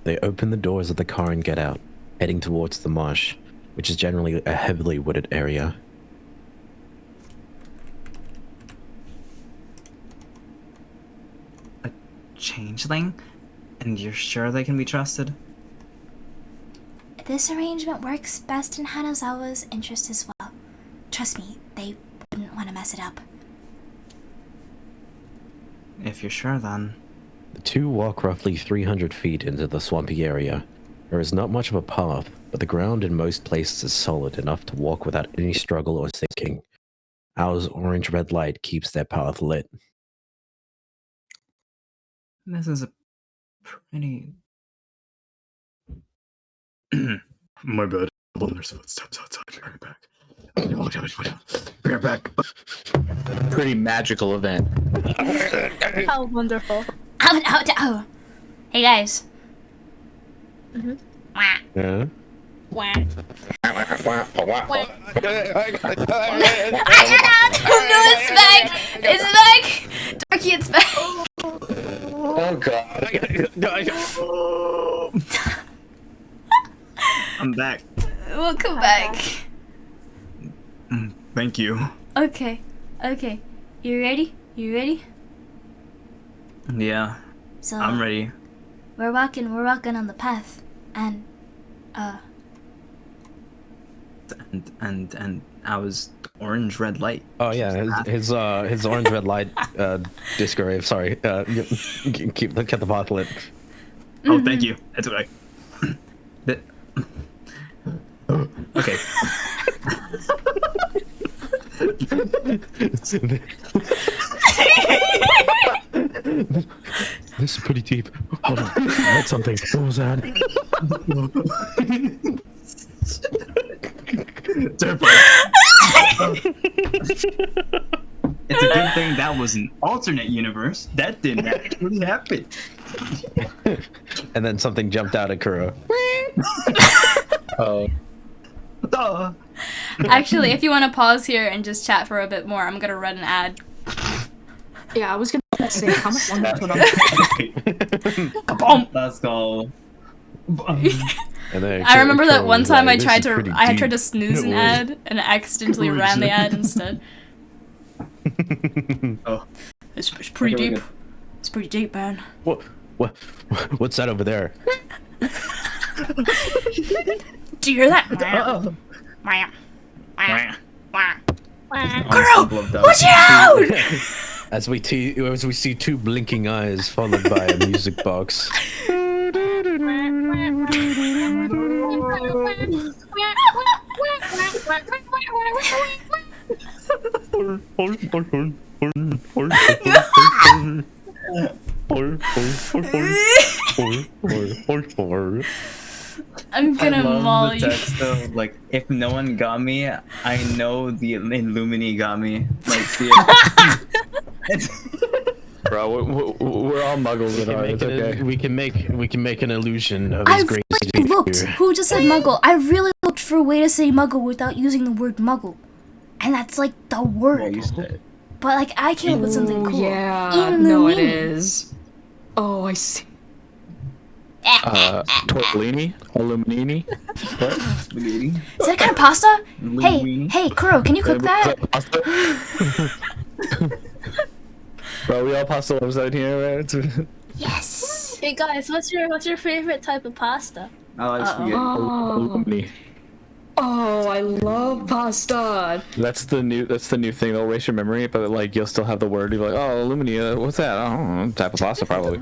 They open the doors of the car and get out, heading towards the marsh, which is generally a heavily wooded area. A changeling? And you're sure they can be trusted? This arrangement works best in Hanazawa's interest as well. Trust me, they wouldn't want to mess it up. If you're sure, then. The two walk roughly 300 feet into the swampy area. There is not much of a path, but the ground in most places is solid enough to walk without any struggle or sinking. Owl's orange-red light keeps their path lit. This is a pretty... My bad. There's footsteps outside. Be right back. Be right back. Pretty magical event. How wonderful. Oh. Hey guys. Mhm. Yeah? Oh no, it's back! It's back! Dorky, it's back! Oh god. I'm back. Welcome back. Thank you. Okay. You ready? Yeah, So I'm ready. we're walking on the path, and And I was orange red light. Oh yeah, his orange-red light disco rave. Sorry, keep the path lit. Oh, thank you. That's okay. Okay. This is pretty deep. Hold on, I heard something. What was that? Terrifying. It's a good thing that was an alternate universe. That didn't actually happen. And then something jumped out at Kuro. Oh, Duh. Actually, if you want to pause here and just chat for a bit more, I'm gonna run an ad. Yeah, I was gonna say how much longer put on. Kaboom! Let's go. And then I remember that Kuro one was time like, I "This tried is to pretty I tried to deep." snooze an No way. ad and accidentally ran the ad instead. Oh. It's pretty Okay, we're deep. It's pretty deep, man. What's that over there? Do you hear that? Kuro, watch out! As we see two blinking eyes followed by a music box. I'm gonna maul the you. text though. Like, if no one got me, I know the Illumini got me. Like, see it. bro, we're all muggles in ours. It's okay. We can make an illusion of his I greatest really looked. feature. Who just said muggle? I really looked for a way to say muggle without using the word muggle. And that's like the word. But like I came up with something cool. Yeah, no, it is. Oh, I see. Tortellini? Illuminini? What? Is that kind of pasta? Hey, Kuro, can you cook that? Bro, we all pasta lovers out here, man. Yes. Hey guys, what's your favorite type of pasta? I like spaghetti. Illumini. Oh, I love pasta. That's the new thing. They'll erase your memory, but like you'll still have the word. You'll be like, oh, Illumini, what's that? I don't know, type of pasta probably.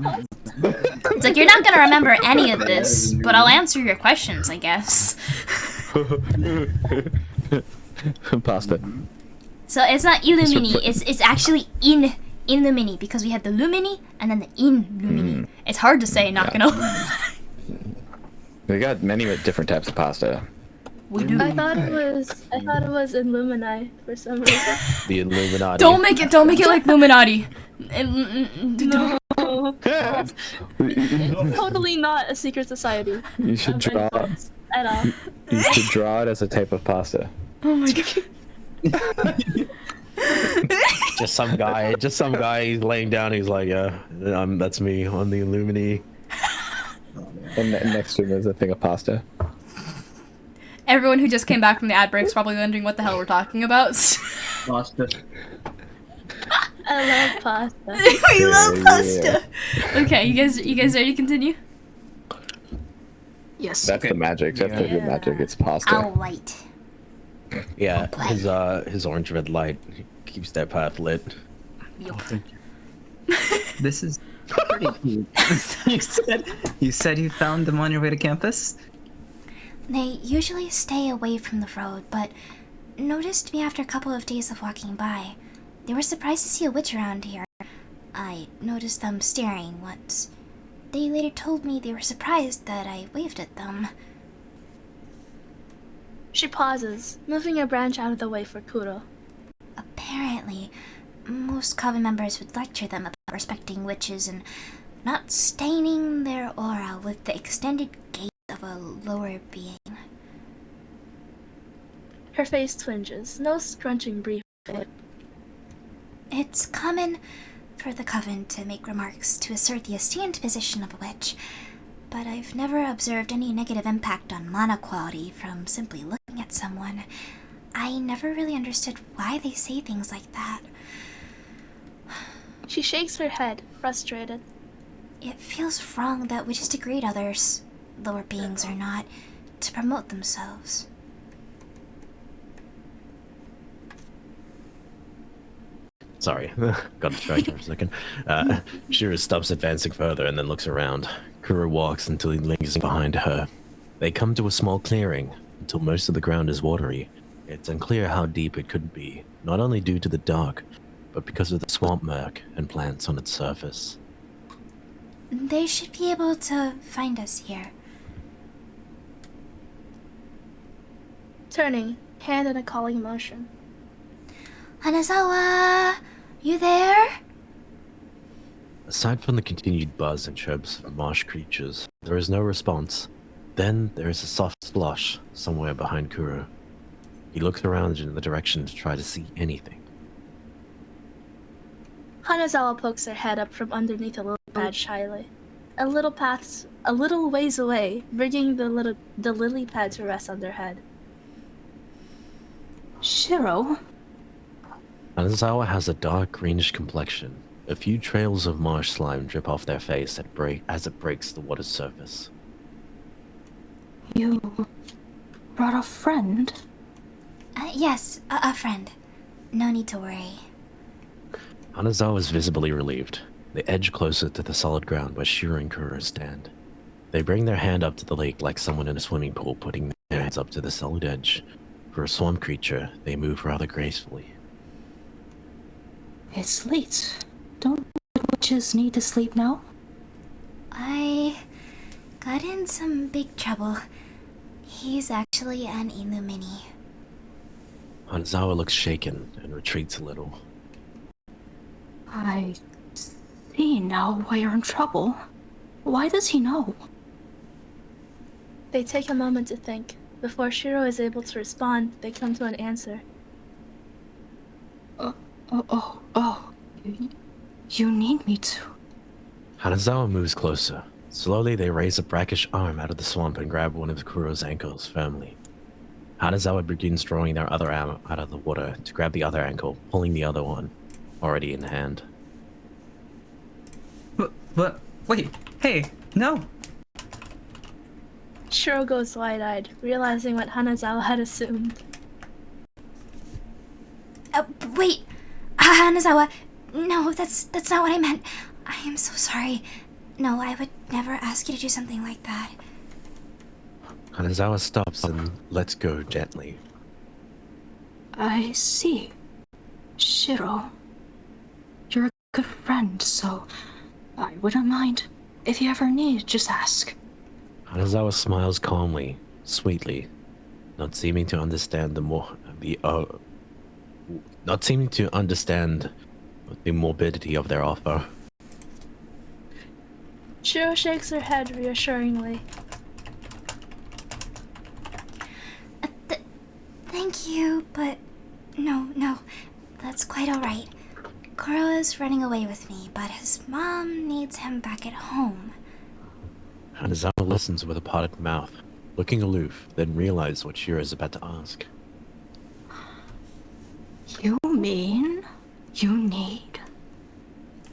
It's like you're not gonna remember any of this, but I'll answer your questions, I guess. Pasta. So it's not Illumini, it's actually Illumini because we have the Lumini and then the Illumini. It's hard to say, not gonna lie. They got many different types of pasta. We do. I thought it was Illumini for some reason. The Illuminati. Don't make it like Illuminati. No. It's totally not a secret society. You should draw. At all. You should draw it as a type of pasta. Oh my god. Just some guy laying down. He's like, that's me on the Illumini. And next to him is a thing of pasta. Everyone who just came back from the ad break is probably wondering what the hell we're talking about. Pasta. I love pasta. We love pasta. Okay, you guys ready to continue? Yes. That's the magic. That's the good magic. It's pasta. I'll wait. Yeah, his orange red light keeps that path lit. This is pretty cute. You said you found them on your way to campus? They usually stay away from the road, but noticed me after a couple of days of walking by. They were surprised to see a witch around here. I noticed them staring once. They later told me they were surprised that I waved at them. She pauses, moving a branch out of the way for Kuro. Apparently, most coven members would lecture them about respecting witches and not staining their aura with the extended gaze of a lower being. Her face twinges, no scrunching brief. It's common for the coven to make remarks to assert the esteemed position of a witch, but I've never observed any negative impact on mana quality from simply looking at someone. I never really understood why they say things like that. She shakes her head, frustrated. It feels wrong that witches degrade others, lower beings or not, to promote themselves. Sorry, got distracted for a second. Shiro stops advancing further and then looks around. Kuro walks until he lingers behind her. They come to a small clearing, until most of the ground is watery. It's unclear how deep it could be, not only due to the dark, but because of the swamp murk and plants on its surface. They should be able to find us here. Turning, hand in a calling motion. Hanazawa! You there? Aside from the continued buzz and chirps of marsh creatures, there is no response. Then there is a soft slosh somewhere behind Kuro. He looks around in the direction to try to see anything. Hanazawa pokes her head up from underneath a lily pad shyly. A little ways away, bringing the lily pad to rest on their head. Shiro? Hanazawa has a dark greenish complexion. A few trails of marsh slime drip off their face as it breaks the water's surface. You brought a friend? Yes, a friend. No need to worry. Hanazawa is visibly relieved. They edge closer to the solid ground where Shiro and Kuro stand. They bring their hand up to the lake like someone in a swimming pool putting their hands up to the solid edge. For a swamp creature, they move rather gracefully. It's late. Don't witches need to sleep now? I got in some big trouble. He's actually an Illumini. Hanazawa looks shaken and retreats a little. I see now why you're in trouble. Why does he know? They take a moment to think. Before Shiro is able to respond, they come to an answer. You need me to. Hanazawa moves closer. Slowly, they raise a brackish arm out of the swamp and grab one of Kuro's ankles firmly. Hanazawa begins drawing their other arm out of the water to grab the other ankle, pulling the other one, already in hand. What? Wait, hey, no! Shiro goes wide-eyed, realizing what Hanazawa had assumed. Wait! Hanazawa! No, that's not what I meant. I am so sorry. No, I would never ask you to do something like that. Hanazawa stops and lets go gently. I see. Shiro. You're a good friend, so I wouldn't mind. If you ever need, just ask. Hanazawa smiles calmly, sweetly, not seeming to understand the morbidity of their offer. Shiro shakes her head reassuringly. Thank you, but no, that's quite alright. Kuro is running away with me, but his mom needs him back at home. Hanazawa listens with a parted mouth, looking aloof, then realizes what Shiro is about to ask. You mean you need?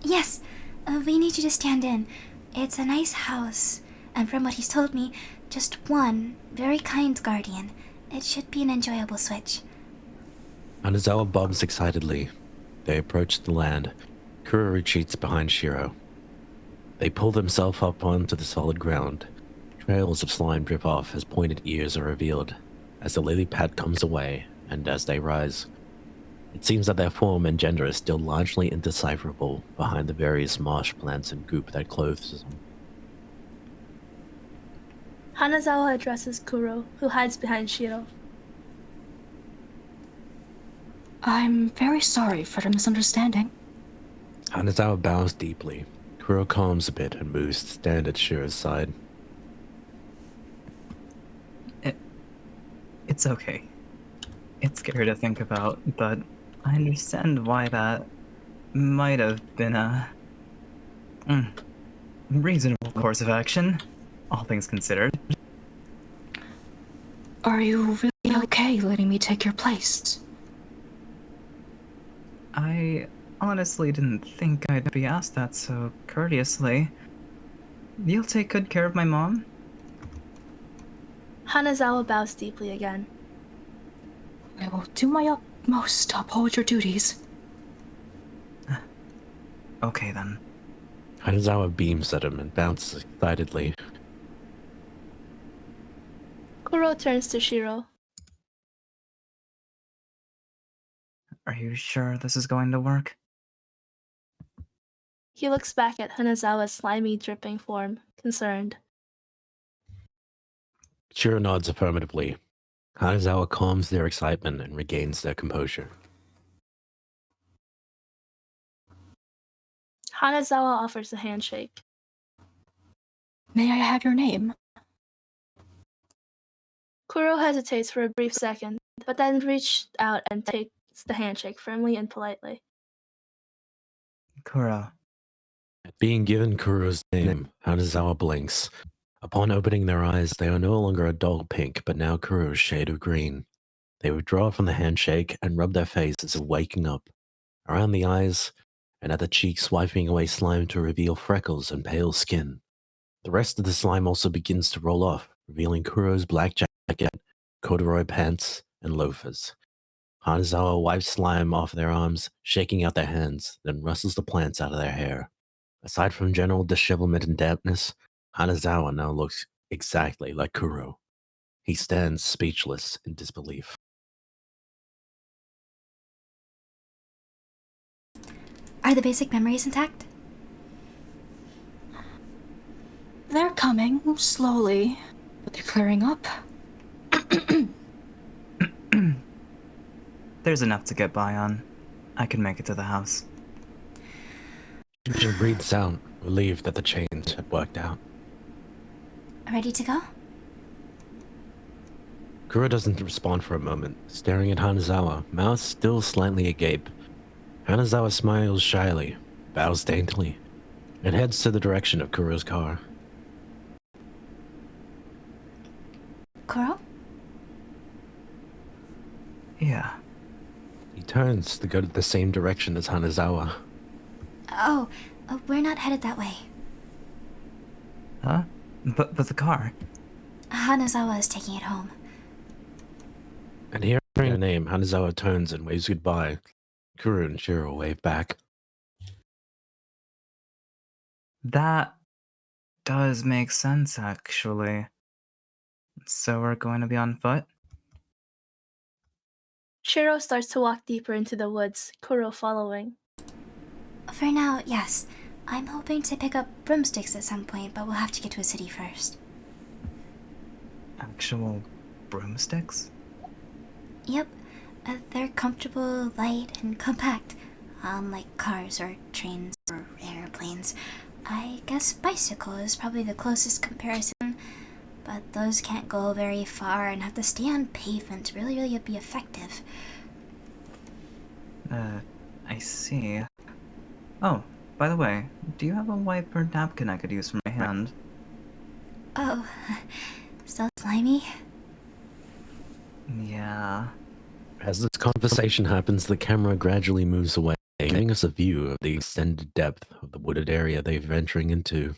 Yes, we need you to stand in. It's a nice house, and from what he's told me, just one very kind guardian. It should be an enjoyable switch. Hanazawa bobs excitedly. They approach the land. Kuro retreats behind Shiro. They pull themselves up onto the solid ground. Trails of slime drip off as pointed ears are revealed, as the lily pad comes away, and as they rise. It seems that their form and gender is still largely indecipherable behind the various marsh plants and goop that clothes them. Hanazawa addresses Kuro, who hides behind Shiro. I'm very sorry for the misunderstanding. Hanazawa bows deeply. Kuro calms a bit and moves to stand at Shiro's side. It's okay. It's scary to think about, but I understand why that might have been a reasonable course of action, all things considered. Are you really okay letting me take your place? I honestly didn't think I'd be asked that so courteously. You'll take good care of my mom? Hanazawa bows deeply again. I will do my utmost to uphold your duties. Okay then. Hanazawa beams at him and bounces excitedly. Kuro turns to Shiro. Are you sure this is going to work? He looks back at Hanazawa's slimy, dripping form, concerned. Shiro nods affirmatively. Hanazawa calms their excitement and regains their composure. Hanazawa offers a handshake. May I have your name? Kuro hesitates for a brief second, but then reaches out and takes the handshake firmly and politely. Kuro. Being given Kuro's name, Hanazawa blinks. Upon opening their eyes, they are no longer a dull pink, but now Kuro's shade of green. They withdraw from the handshake and rub their faces as if waking up. Around the eyes and at the cheeks, wiping away slime to reveal freckles and pale skin. The rest of the slime also begins to roll off, revealing Kuro's black jacket, corduroy pants, and loafers. Hanazawa wipes slime off their arms, shaking out their hands, then rustles the plants out of their hair. Aside from general dishevelment and dampness, Hanazawa now looks exactly like Kuro. He stands speechless in disbelief. Are the basic memories intact? They're coming, slowly, but they're clearing up. There's enough to get by on. I can make it to the house. She breathes out, relieved that the change had worked out. Ready to go? Kuro doesn't respond for a moment, staring at Hanazawa, mouth still slightly agape. Hanazawa smiles shyly, bows daintily, and heads to the direction of Kuro's car. Kuro? Yeah. He turns to go to the same direction as Hanazawa. Oh, we're not headed that way. Huh? But the car. Hanazawa is taking it home. And hearing her name, Hanazawa turns and waves goodbye. Kuro and Shiro wave back. That does make sense, actually. So we're going to be on foot? Shiro starts to walk deeper into the woods, Kuro following. For now, yes. I'm hoping to pick up broomsticks at some point, but we'll have to get to a city first. Actual broomsticks? Yep. They're comfortable, light, and compact. Unlike cars or trains or airplanes. I guess bicycle is probably the closest comparison, but those can't go very far and have to stay on pavement to really be effective. I see. Oh, by the way, do you have a wipe or napkin I could use for my hand? Oh, so slimy? Yeah. As this conversation happens, the camera gradually moves away, giving us a view of the extended depth of the wooded area they're venturing into.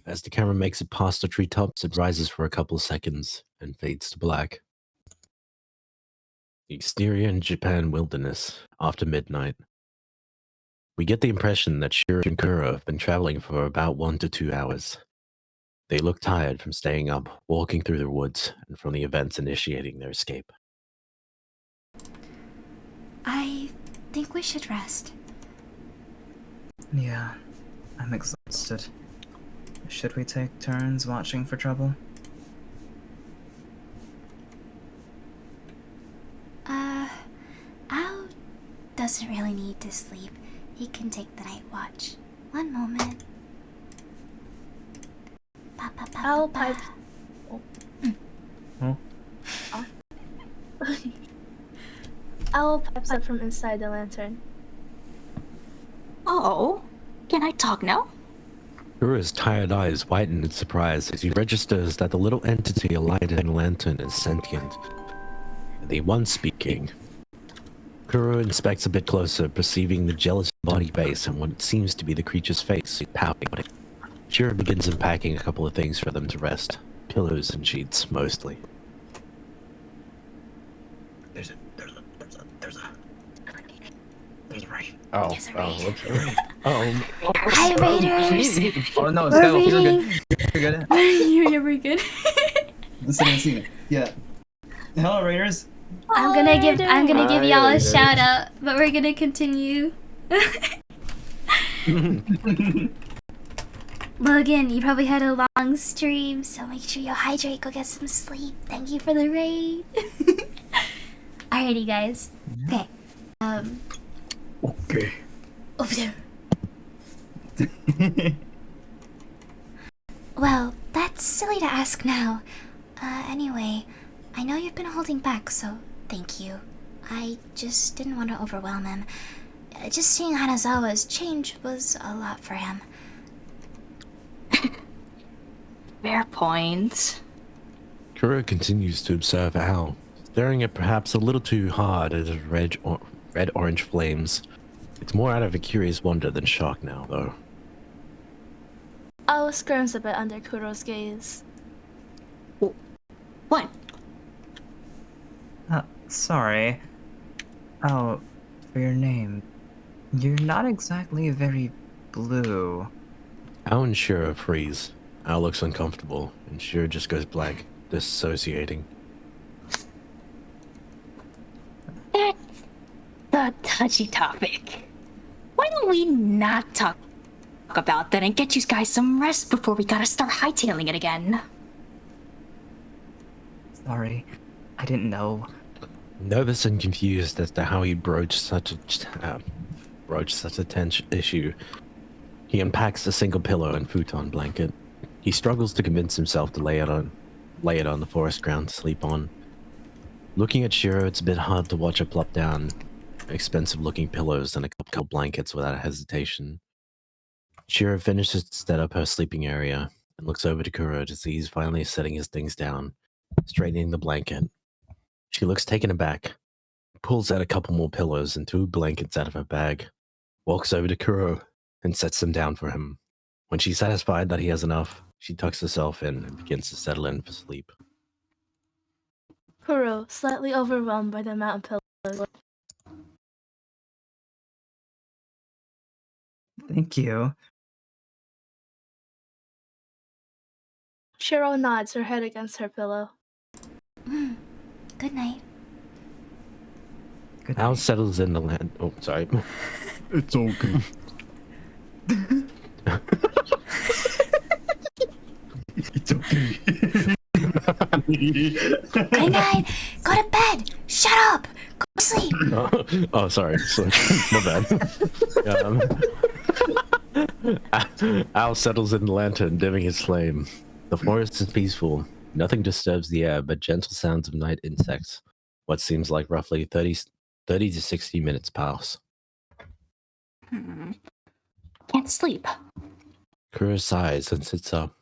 As the camera makes it past the treetops, it rises for a couple seconds and fades to black. The exterior in Japan wilderness, after midnight. We get the impression that Shiro and Kuro have been traveling for about 1 to 2 hours. They look tired from staying up, walking through the woods, and from the events initiating their escape. I think we should rest. Yeah, I'm exhausted. Should we take turns watching for trouble? Ao doesn't really need to sleep. He can take the night watch. One moment. Ao pipes. Huh? Owl pipes up from inside the lantern. Oh, can I talk now? Kuro's tired eyes widen in surprise as he registers that the little entity alighted in the lantern is sentient. The one speaking. Kuro inspects a bit closer, perceiving the jealous body base and what seems to be the creature's face pouting. Shiro begins unpacking a couple of things for them to rest. Pillows and sheets, mostly. There's a raid. Oh, There's a raid. okay. Hi, Raiders! Oh no, We're SkyWolf, you're reading. good. You're good. You're very good. Listen. Yeah. Hello, Raiders. I'm gonna give Hi, y'all a Raiders. shout out, but we're gonna continue. Well, again, you probably had a long stream, so make sure you hydrate, go get some sleep. Thank you for the raid. Alrighty, guys. Okay. Okay. Over there. Well, that's silly to ask now. Anyway, I know you've been holding back, so thank you. I just didn't want to overwhelm him. Just seeing Hanazawa's change was a lot for him. Fair point. Kuro continues to observe Al, staring at perhaps a little too hard at his red-orange flames. It's more out of a curious wonder than shock now, though. Ao squirms a bit under Kuro's gaze. What? Sorry. Oh, for your name. You're not exactly very blue. Al and Shiro freeze. Al looks uncomfortable, and Shiro just goes blank, dissociating. That's the touchy topic. Why don't we not talk about that and get you guys some rest before we gotta start hightailing it again? Sorry. I didn't know. Nervous and confused as to how he broached such a tense issue, he unpacks a single pillow and futon blanket. He struggles to convince himself to lay it on the forest ground to sleep on. Looking at Shiro, it's a bit hard to watch her plop down expensive-looking pillows and a couple of blankets without hesitation. Shiro finishes to set up her sleeping area and looks over to Kuro to see he's finally setting his things down, straightening the blanket. She looks taken aback, pulls out a couple more pillows and 2 blankets out of her bag, walks over to Kuro, and sets them down for him. When she's satisfied that he has enough, she tucks herself in and begins to settle in for sleep. Kuro, slightly overwhelmed by the amount of pillows. Thank you. Shiro nods her head against her pillow. Good night. Good Al night. settles in the land. Oh, sorry. It's okay. It's okay. Good night. Go to bed. Shut up. Go to sleep. Oh, sorry. My bad. Al settles in the lantern, dimming his flame. The forest is peaceful. Nothing disturbs the air but gentle sounds of night insects. What seems like roughly 30 to 60 minutes pass. Can't sleep. Kuro sighs and sits up.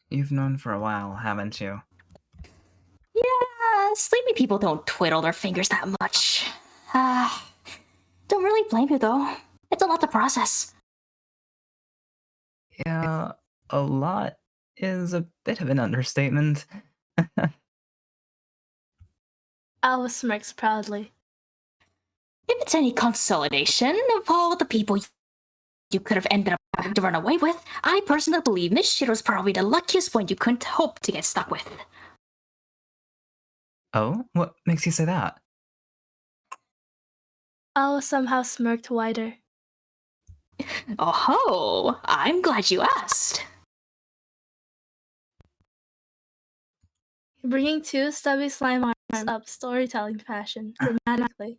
You've known for a while, haven't you? Yeah, sleepy people don't twiddle their fingers that much. Don't really blame you though. It's a lot to process. Yeah, a lot is a bit of an understatement. Ao smirks proudly. If it's any consolation of all the people you could have ended up having to run away with, I personally believe Miss Shiro's probably the luckiest one you couldn't hope to get stuck with. Oh? What makes you say that? Ao somehow smirked wider. Oh, I'm glad you asked. Bringing 2 stubby slime arms up, storytelling fashion, dramatically.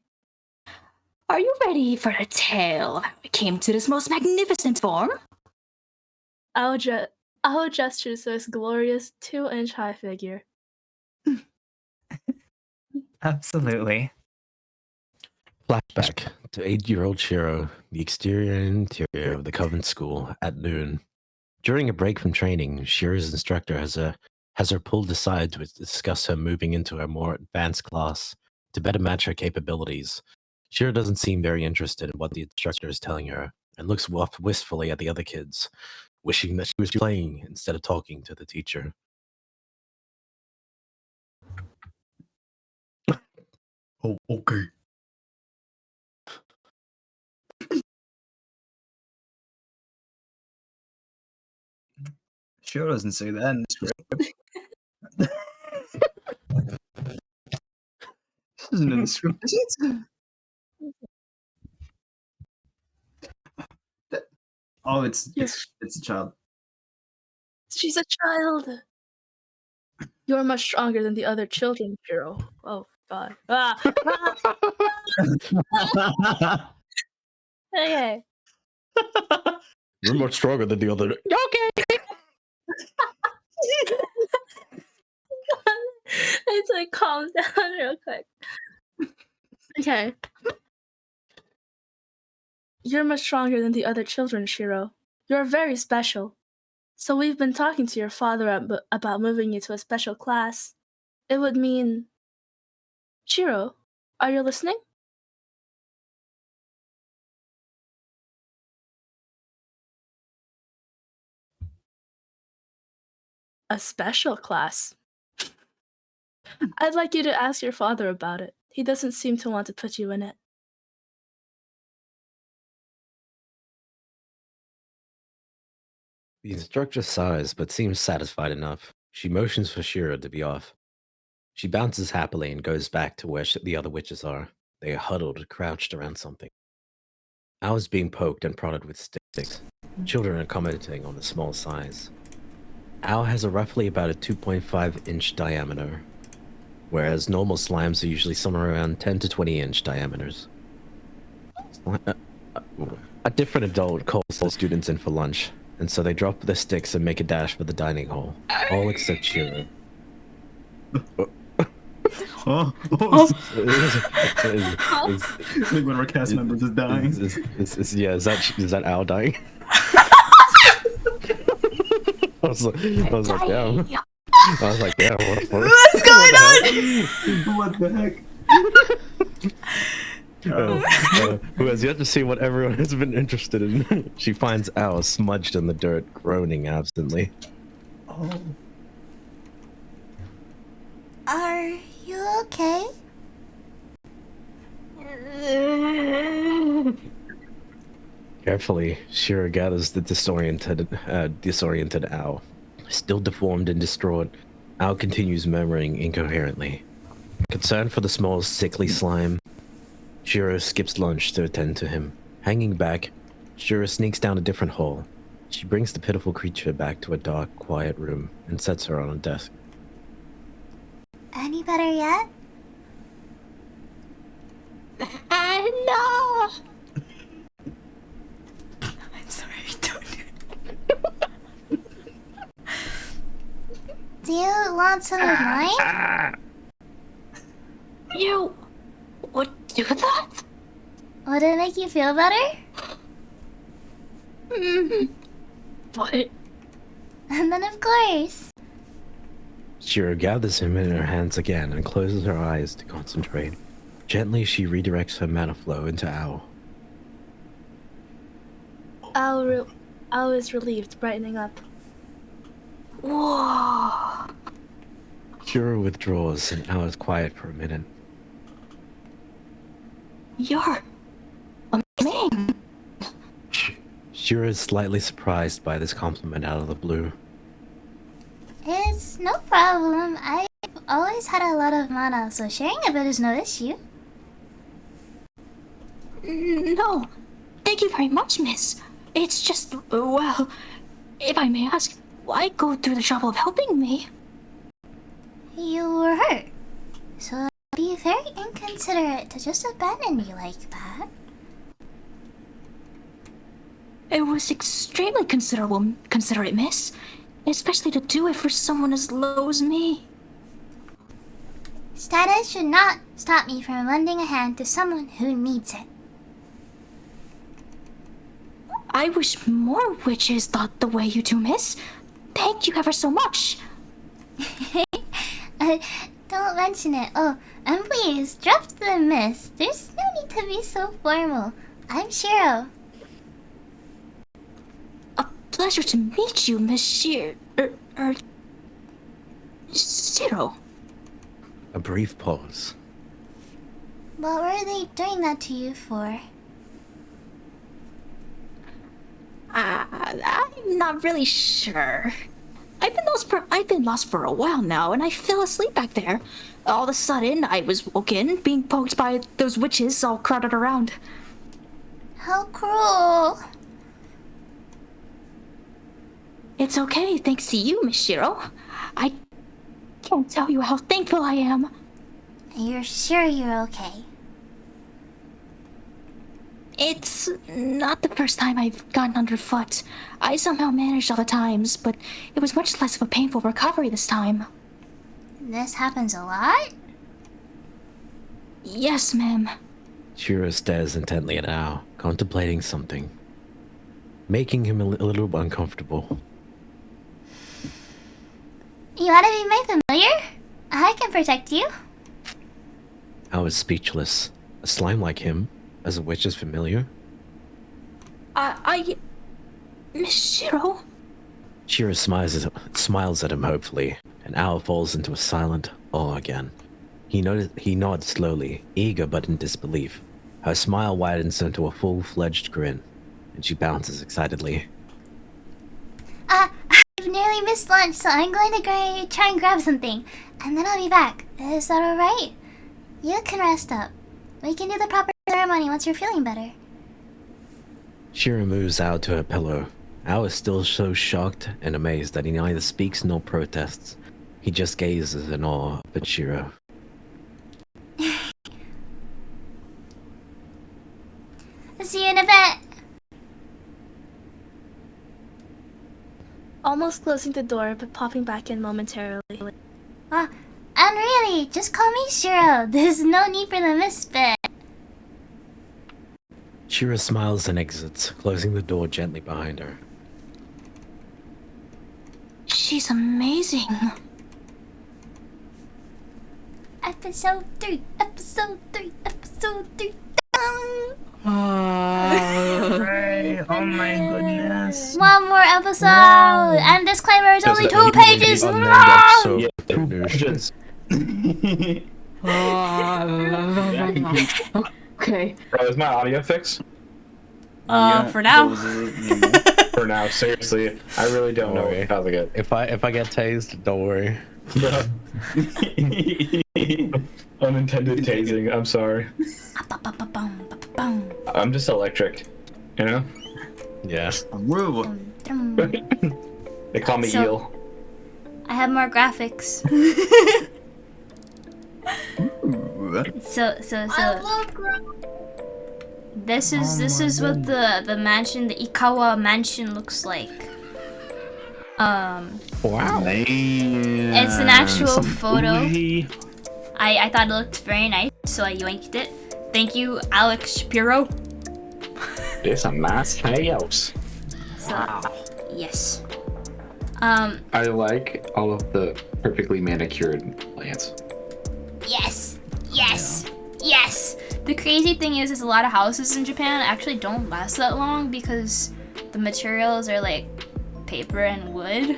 Are you ready for a tale of how we came to this most magnificent form? Ao gestures to his glorious 2-inch high figure. Absolutely. Flashback to 8-year-old Shiro, the exterior and interior of the Coven School at noon. During a break from training, Shiro's instructor has her pulled aside to discuss her moving into a more advanced class to better match her capabilities. Shiro doesn't seem very interested in what the instructor is telling her and looks wistfully at the other kids, wishing that she was playing instead of talking to the teacher. Oh, okay. Sure doesn't say that in the script. This isn't in the script, is it? Oh, it's a child. She's a child! You're much stronger than the other children, Shiro. Oh, God. Ah! Okay. You're much stronger than the other. Okay. It's like calm down real quick. Okay. You're much stronger than the other children, Shiro. You're very special. So we've been talking to your father about moving you to a special class. It would mean... Shiro, are you listening? A special class? I'd like you to ask your father about it. He doesn't seem to want to put you in it. The instructor sighs, but seems satisfied enough. She motions for Shiro to be off. She bounces happily and goes back to where the other witches are. They are huddled, crouched around something. Al is being poked and prodded with sticks. Children are commenting on the small size. Al has a roughly about a 2.5-inch diameter, whereas normal slimes are usually somewhere around 10 to 20-inch diameters. A different adult calls the students in for lunch, and so they drop their sticks and make a dash for the dining hall, all except Shiro. Oh. I think one of our cast members is dying. Is that Al dying? I was like, damn. What's going on? What the heck? Who has yet to see what everyone has been interested in. She finds Al smudged in the dirt, groaning absently. Oh. Are you okay? Carefully, Shiro gathers the disoriented Al. Still deformed and distraught, Al continues murmuring incoherently. Concerned for the small, sickly slime, Shiro skips lunch to attend to him. Hanging back, Shiro sneaks down a different hall. She brings the pitiful creature back to a dark, quiet room and sets her on a desk. Any better yet? No! I'm sorry, don't do it. Do you want some of mine? You would do that? Would it make you feel better? But And then of course. Shiro gathers him in her hands again and closes her eyes to concentrate. Gently, she redirects her mana flow into Ao. Ao is relieved, brightening up. whoa, Shiro withdraws and Ao is quiet for a minute. you're amazing. Shiro is slightly surprised by this compliment out of the blue. It's no problem. I've always had a lot of mana, so sharing a bit is no issue. No, thank you very much, miss. It's just, well, if I may ask, why go through the trouble of helping me? You were hurt, so it'd be very inconsiderate to just abandon me like that. It was extremely considerate, miss. Especially to do it for someone as low as me. Status should not stop me from lending a hand to someone who needs it. I wish more witches thought the way you do, miss. Thank you ever so much. Don't mention it. Oh, and please, drop the miss. There's no need to be so formal. I'm Shiro. A pleasure to meet you, Miss Sier. Shiro. A brief pause. What were they doing that to you for? I'm not really sure. I've been lost for a while now, and I fell asleep back there. All of a sudden, I was woken, being poked by those witches all crowded around. How cruel. It's okay, thanks to you, Miss Shiro. I can't tell you how thankful I am. You're sure you're okay? It's not the first time I've gotten underfoot. I somehow managed other times, but it was much less of a painful recovery this time. This happens a lot? Yes, ma'am. Shiro stares intently at Ao, contemplating something, making him a little uncomfortable. You wanna be my familiar? I can protect you. Ao is speechless. A slime like him, as a witch, is familiar? Miss Shiro? Shiro smiles at him hopefully, and Ao falls into a silent awe again. He nods slowly, eager but in disbelief. Her smile widens into a full-fledged grin, and she bounces excitedly. I've nearly missed lunch, so I'm going to try and grab something, and then I'll be back. Is that alright? You can rest up. We can do the proper ceremony once you're feeling better. Shiro moves Ao to her pillow. Ao is still so shocked and amazed that he neither speaks nor protests. He just gazes in awe up at Shiro. See you in a bit. Almost closing the door, but popping back in momentarily. And really, just call me Shiro. There's no need for the misfit. Shiro smiles and exits, closing the door gently behind her. She's amazing. Episode 3. Hooray! Oh my goodness. One more episode! And disclaimer, it's only 2 pages! Okay. Bro, is my audio fixed? For now. For now, seriously, I really don't know how to get. If I get tased, don't worry. Unintended tasing. I'm sorry. I'm just electric, you know. Yes. Woo! They call me So- Eel. I have more graphics. So this is what the mansion, the Ikawa mansion looks like. Wow. It's an actual photo. I thought it looked very nice, so I yoinked it. Thank you, Alex Shapiro. It's a nice house. So, yes. I like all of the perfectly manicured plants. Yes. The crazy thing is a lot of houses in Japan actually don't last that long because the materials are like paper and wood.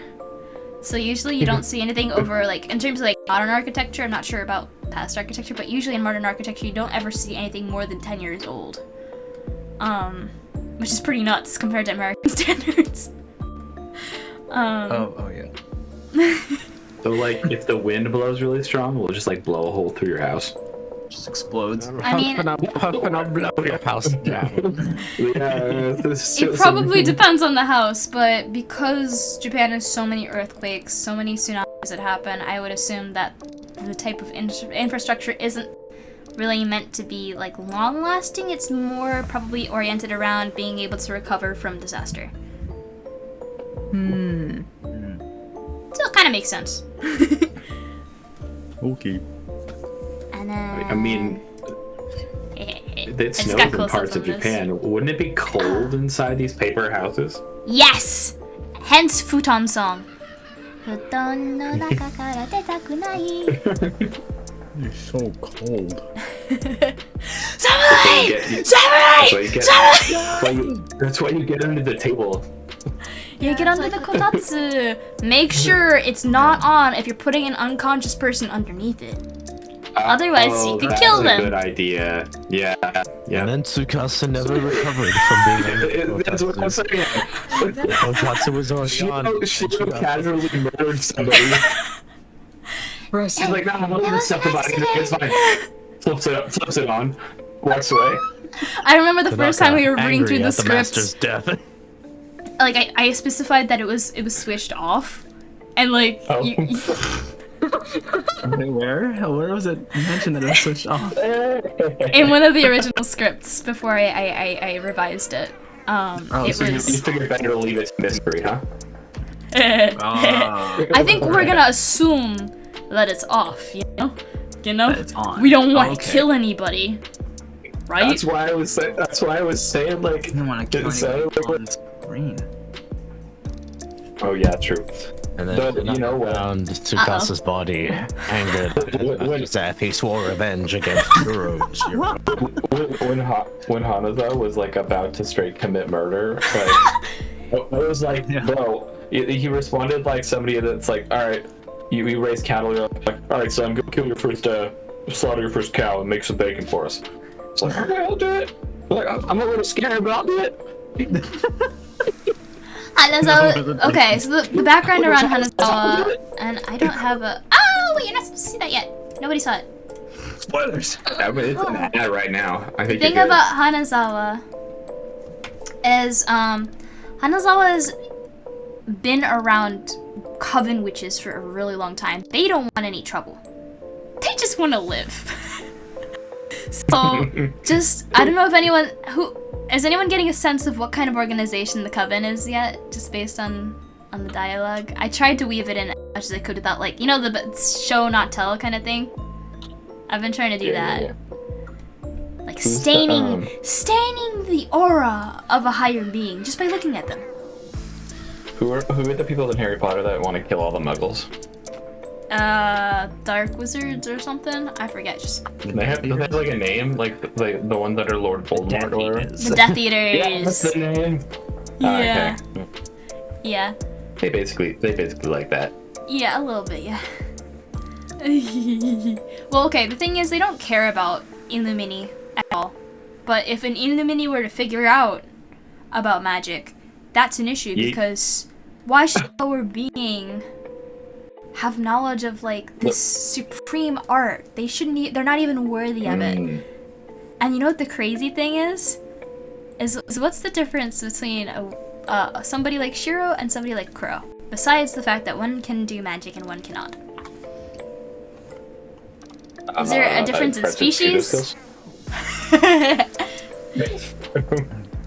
So usually you don't see anything over, like, in terms of like modern architecture, I'm not sure about past architecture, but usually in modern architecture you don't ever see anything more than 10 years old. Which is pretty nuts compared to American standards. Oh yeah. So like, if the wind blows really strong, we'll just like blow a hole through your house. Just explodes. I mean, Huffing up, blow your house down. it probably depends on the house, but because Japan has so many earthquakes, so many tsunamis that happen, I would assume that the type of infrastructure isn't really meant to be like long-lasting. It's more probably oriented around being able to recover from disaster. So it kind of makes sense. Okay. And then... I mean, it snows in parts of Japan. Wouldn't it be cold inside these paper houses? Yes! Hence futon song. Futon no naka kara detaku nai. You're so cold. Samurai! That's why you get under the table. You get under the kotatsu. Make sure it's not on if you're putting an unconscious person underneath it. Otherwise, you could kill them. That's a good idea. Yeah. And then Tsukasa never recovered from being under the That's what I'm saying. Kotatsu was already on. Shiro casually murdered somebody. She's like, no, I'm not gonna stuff the body. It's fine. Flips it on. Walks away. I remember the first time we were reading through the script. Master's death. Like I specified that it was switched off, and like Wait, where was it mentioned that it was switched off? In one of the original scripts before I revised it. It So was. you figured better to leave it to mystery, huh? I think we're gonna assume that it's off, you know? That it's on. We don't want to Okay. kill anybody, right? That's why I was saying like. I don't want to kill it sounded anyone like- on screen. Oh yeah, true. And then But you know what? found Tsukasa's body, angered at his death. He swore revenge against Kuro. When Hanazawa was like about to straight commit murder, like I was like, bro, he responded like somebody that's like, all right, you raise cattle, you're like, all right, son, go kill your first, slaughter your first cow and make some bacon for us. It's like, okay, I'll do it. Like, I'm a little scared, but I'll do it. Hanazawa. Okay, so the background around Hanazawa, and I don't have a. Oh wait, you're not supposed to see that yet. Nobody saw it. Spoilers. Yeah, but it's an ad right now. I think The thing about Hanazawa is Hanazawa's been around coven witches for a really long time. They don't want any trouble. They just want to live. So just I don't know if anyone is anyone getting a sense of what kind of organization the coven is yet, just based on the dialogue. I tried to weave it in as much as I could without, like, you know, the show not tell kind of thing. I've been trying to do that. Like staining the aura of a higher being just by looking at them. Who are the people in Harry Potter that want to kill all the Muggles? Dark wizards or something? I forget. Just Do they have like a name, like the ones that are Lord Voldemort or whatever? the Death Eaters. Yeah, that's the name. Yeah. Okay. Yeah. They basically like that. Yeah, a little bit, yeah. Well, okay, the thing is, they don't care about Illumini at all. But if an Illumini were to figure out about magic, that's an issue, because why should our being have knowledge of, like, this supreme art? They shouldn't, they're not even worthy of it. And you know what the crazy thing is what's the difference between somebody like Shiro and somebody like Kuro? Besides the fact that one can do magic and one cannot. Is there a difference in species?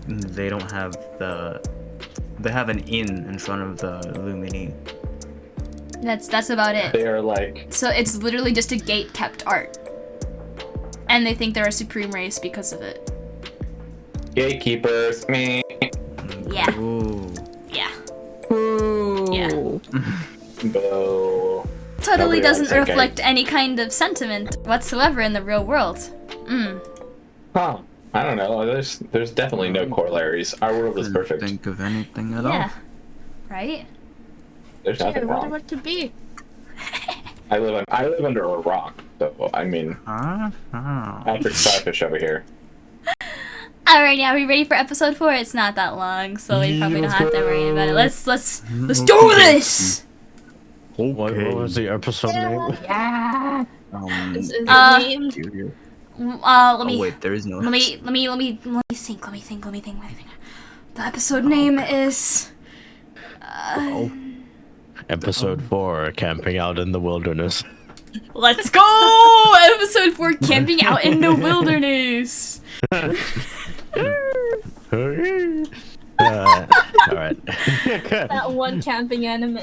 They don't have they have an in front of the Lumini. That's about it. They are like. So it's literally just a gate-kept art. And they think they're a supreme race because of it. Gatekeepers. Meh. Yeah. Ooh. Yeah. Ooh. Yeah. Boo. Totally Nobody doesn't likes a reflect any kind of sentiment whatsoever in the real world. Huh. I don't know. There's definitely no corollaries. Our world is perfect. Think of anything at Yeah. Right? There's I nothing wonder wrong. what to be. I live under a rock. So I mean, all. Patrick Starfish over here. Alright, now are we ready for episode 4? It's not that long, so we probably don't have to worry about it. Let's do this! What was the episode name? Yeah. Is it Uh, named? Let me wait, there is no. let me think. The episode name is Episode 4, Camping Out in the Wilderness. Let's go! Episode 4, Camping Out in the Wilderness. Alright. That one camping anime.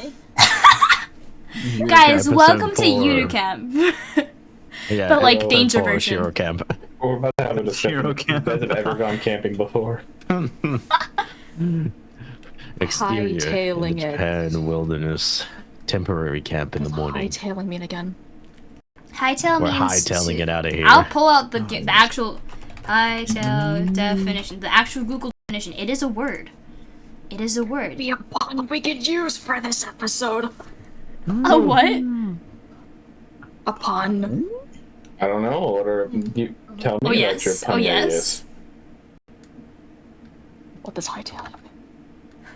Guys, Episode welcome to 4. Judo Camp. Yeah, But, like, episode danger 4, version. Shiro Camp. We're about to have a discussion. Hero You camp. guys have ever gone camping before? Exterior Hightailing it. Japan wilderness. Temporary camp in the morning. Hightailing me again. Hightail We're means hightailing it out of here. I'll pull out the actual hightail definition, the actual Google definition. It is a word. It is a word. Be a pun we could use for this episode. A what? A pun. I don't know. What are you tell me Oh what your yes. pun Oh name yes. is? What does hightailing mean?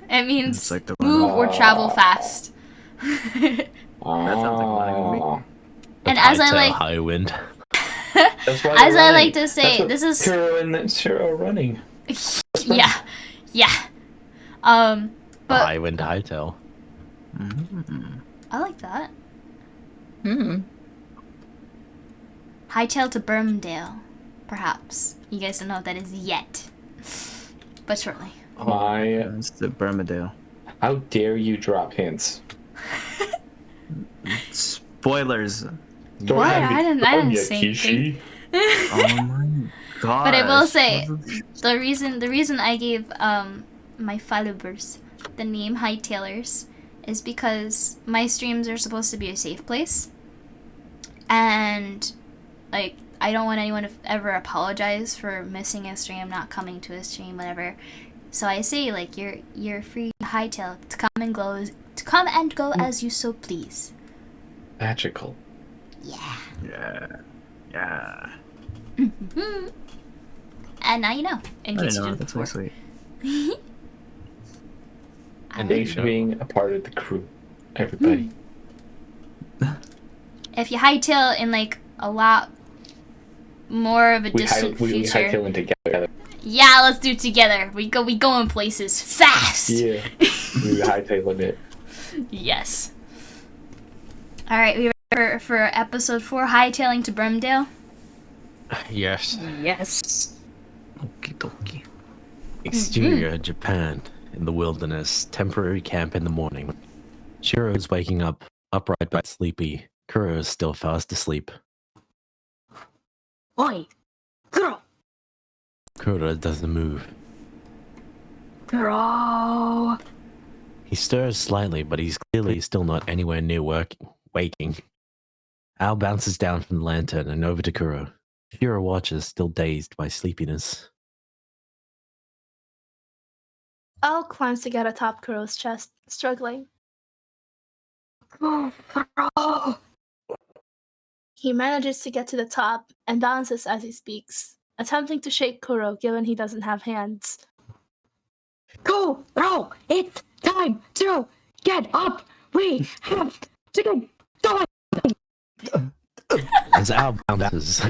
It means It's like the move or travel fast. That sounds like money to me. And as I Hightail, like, high wind. That's why as we're I running. like to say, That's what this is Kuro and Shiro are running. yeah. But High wind, hightail. I like that. Hightail to Bermdale, perhaps. You guys don't know what that is yet. But shortly. It's the Bermudale. How dare you drop hints? Spoilers. What? I didn't say anything. Oh my god. But I will say, the reason I gave my followers the name Hightailers is because my streams are supposed to be a safe place. And like, I don't want anyone to ever apologize for missing a stream, not coming to a stream, whatever. So I say, like, you're free to hightail to come and go as you so please. Magical. Yeah. Yeah. And now you know. In case you didn't That's before. really sweet. And thanks for being a part of the crew, everybody. If you hightail in like a lot more of a distant we future, hightailing together. yeah, let's do it together. We go in places fast. Yeah, we hightailing it. Yes. All right, we ready for episode 4, hightailing to Bermdale. Yes. Yes. Okie dokie. Exterior Japan. In the wilderness. Temporary camp in the morning. Shiro is waking up, upright but sleepy. Kuro is still fast asleep. Oi! Kuro! Kuro doesn't move. Kuro! He stirs slightly, but he's clearly still not anywhere near waking. Al bounces down from the lantern and over to Kuro. Shiro watches, still dazed by sleepiness. Al climbs to get atop Kuro's chest, struggling. Kuro! He manages to get to the top and balances as he speaks, attempting to shake Kuro given he doesn't have hands. Kuro! It's time to get up! We have to get going! As Al bounces...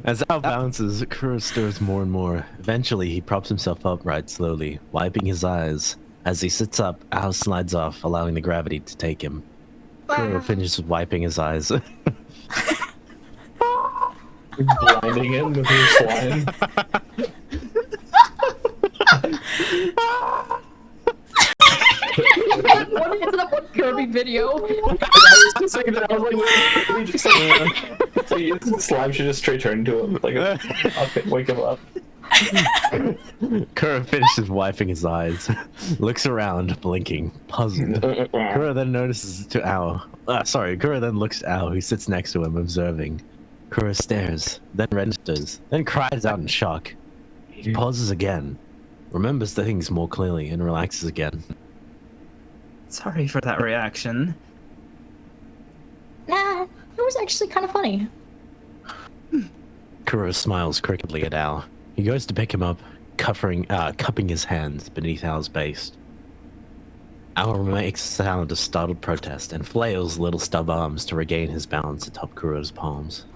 As Al bounces, Kuro stirs more and more. Eventually, he props himself upright slowly, wiping his eyes. As he sits up, Al slides off, allowing the gravity to take him. Kuro finishes wiping his eyes. Blinding him with his slime. What is that one Kirby video? I was just thinking that. I was like, so slime should just straight turn into him. Like, I'll wake him up. Kuro finishes wiping his eyes, looks around, blinking, puzzled. Kuro then notices to Ao. Kuro then looks at Ao, who sits next to him, observing. Kuro stares, then registers, then cries out in shock. He pauses again, remembers the things more clearly, and relaxes again. Sorry for that reaction. Nah, it was actually kind of funny. Kuro smiles crookedly at Al. He goes to pick him up, cupping his hands beneath Al's base. Al makes a sound of startled protest and flails little stub arms to regain his balance atop Kuro's palms.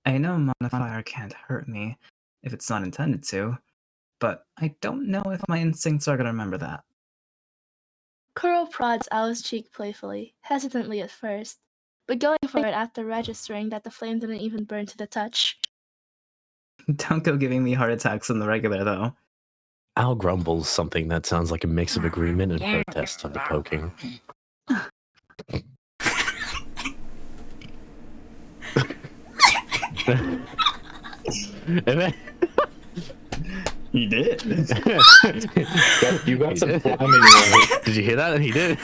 I know modifier can't hurt me if it's not intended to, but I don't know if my instincts are gonna remember that. Kuro prods Al's cheek playfully, hesitantly at first, but going for it after registering that the flame didn't even burn to the touch. Don't go giving me heart attacks on the regular, though. Al grumbles something that sounds like a mix of agreement and protest of the poking. And then... He did. You got some slime in your Did you hear that? He did.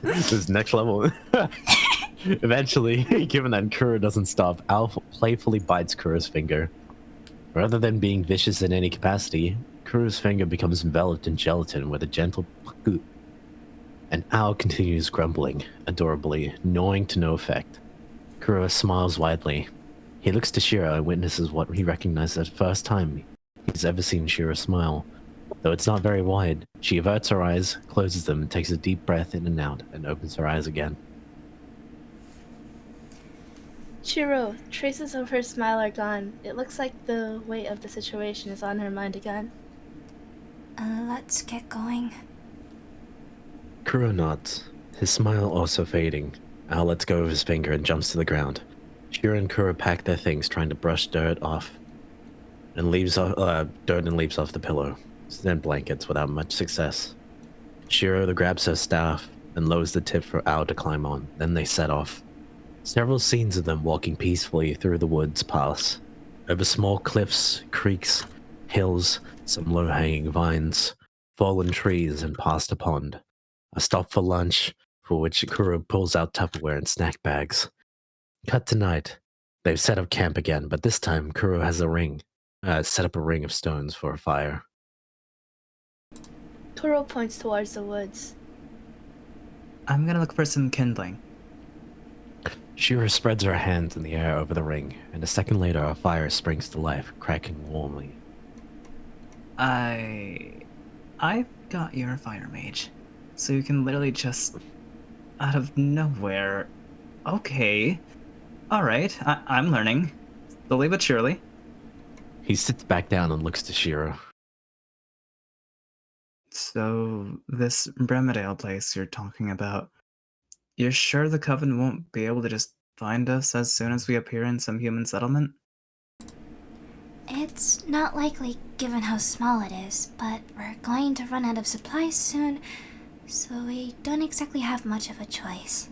This is next level. Eventually, given that Kuro doesn't stop, Al playfully bites Kuro's finger. Rather than being vicious in any capacity, Kuro's finger becomes enveloped in gelatin with a gentle goop. And Al continues grumbling, adorably, gnawing to no effect. Kuro smiles widely. He looks to Shiro and witnesses what he recognizes at the first time he's ever seen Shiro smile. Though it's not very wide, she averts her eyes, closes them, and takes a deep breath in and out, and opens her eyes again. Shiro, traces of her smile are gone. It looks like the weight of the situation is on her mind again. Let's get going. Kuro nods, his smile also fading. Al lets go of his finger and jumps to the ground. Shiro and Kuro pack their things, trying to brush dirt off and leaves off the pillow, then blankets without much success. Shiro grabs her staff and lowers the tip for Al to climb on. Then they set off. Several scenes of them walking peacefully through the woods pass, over small cliffs, creeks, hills, some low-hanging vines, fallen trees, and past a pond. A stop for lunch, for which Kuro pulls out Tupperware and snack bags. Cut to night. They've set up camp again, but this time Kuro has set up a ring of stones for a fire. Kuro points towards the woods. I'm gonna look for some kindling. Shiro spreads her hands in the air over the ring, and a second later a fire springs to life, cracking warmly. I've got your fire mage, so you can literally just, out of nowhere. Okay. Alright, I'm learning. Slowly but surely. He sits back down and looks to Shiro. So, this Bremedale place you're talking about, you're sure the Coven won't be able to just find us as soon as we appear in some human settlement? It's not likely given how small it is, but we're going to run out of supplies soon, so we don't exactly have much of a choice.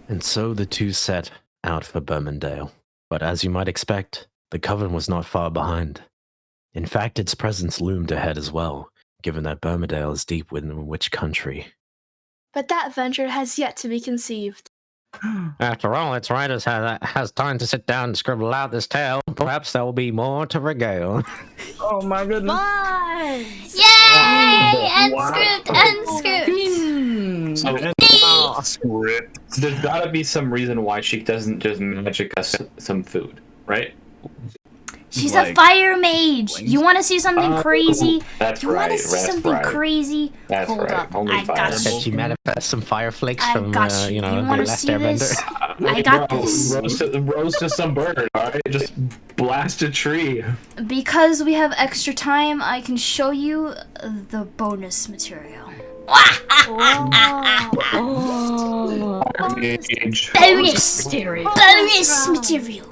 And so the two set out for Bermondale. But as you might expect, the Coven was not far behind. In fact, its presence loomed ahead as well, given that Bermondale is deep within a witch country. But that venture has yet to be conceived. After all, its writers has time to sit down and scribble out this tale. Perhaps there will be more to regale. Oh my goodness. Fun! Yay! End Wow. script, end script. Script. There's gotta be some reason why she doesn't just magic us some food, right? She's Like, a fire mage. You want to see something crazy? That's You want right. to see That's something right. crazy? That's Hold right. up. Only I got fire. Said you. she manifests some fire flakes I from, got you. the You want to last see this? airbender. I got this. Roast to some bird, alright? Just blast a tree. Because we have extra time, I can show you the bonus material. Age. Bonus material.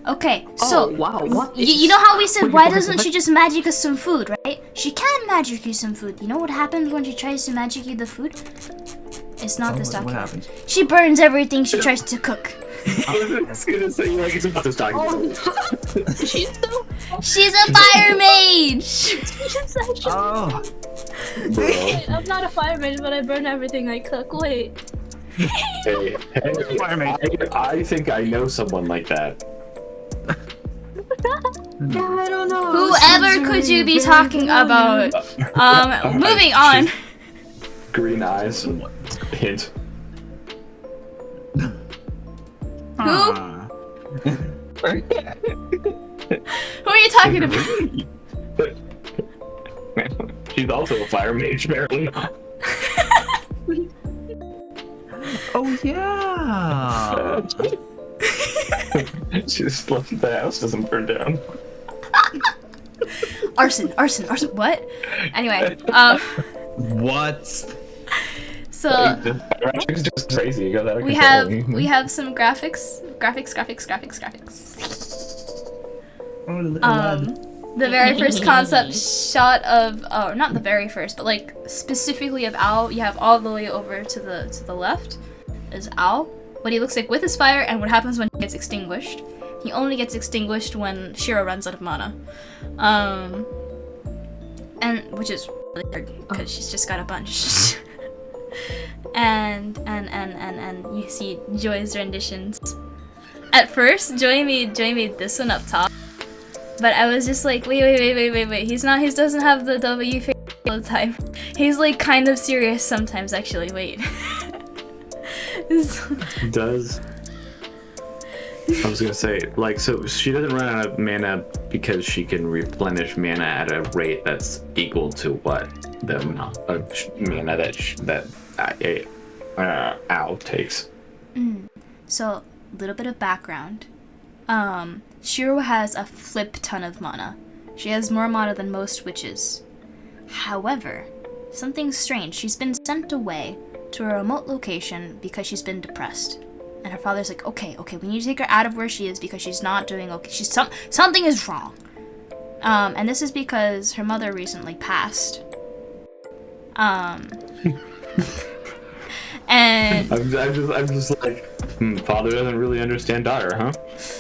Okay, so wow, what you know how we said why doesn't she just magic us some food, right? She can magic you some food. You know what happens when she tries to magic you the food? It's not this What document. happens? She burns everything she tries to cook. I was gonna say, like, it's about this document. She's a fire mage. She's actually... Oh, Wait, I'm not a fire mage, but I burn everything I cook. Wait. Hey, I think I know someone like that. Yeah, I don't know. Whoever could you be talking about? Moving on. Green eyes. Hint. Who are you talking about? She's also a fire mage, apparently. oh yeah. She just left the house doesn't burn down. Arson. What? Anyway, What? so It's just crazy. You got that. we have some graphics. The very first concept shot of, oh, not the very first, but like specifically of Al. You have all the way over to the left is Al. What he looks like with his fire, and what happens when he gets extinguished. He only gets extinguished when Shiro runs out of mana. And which is really hard because she's just got a bunch. and you see Joy's renditions. At first, Joy made this one up top, but I was just like, wait. He doesn't have the W face all the time. He's like kind of serious sometimes, actually. Wait. Does. I was gonna say, like, so she doesn't run out of mana because she can replenish mana at a rate that's equal to what the amount of mana that Al takes. So little bit of background. Shiro has a flip ton of mana. She has more mana than most witches. However, something strange. She's been sent away to a remote location because she's been depressed. And her father's like, okay, we need to take her out of where she is because she's not doing okay. Something is wrong. And this is because her mother recently passed. And I'm just like, father doesn't really understand daughter, huh?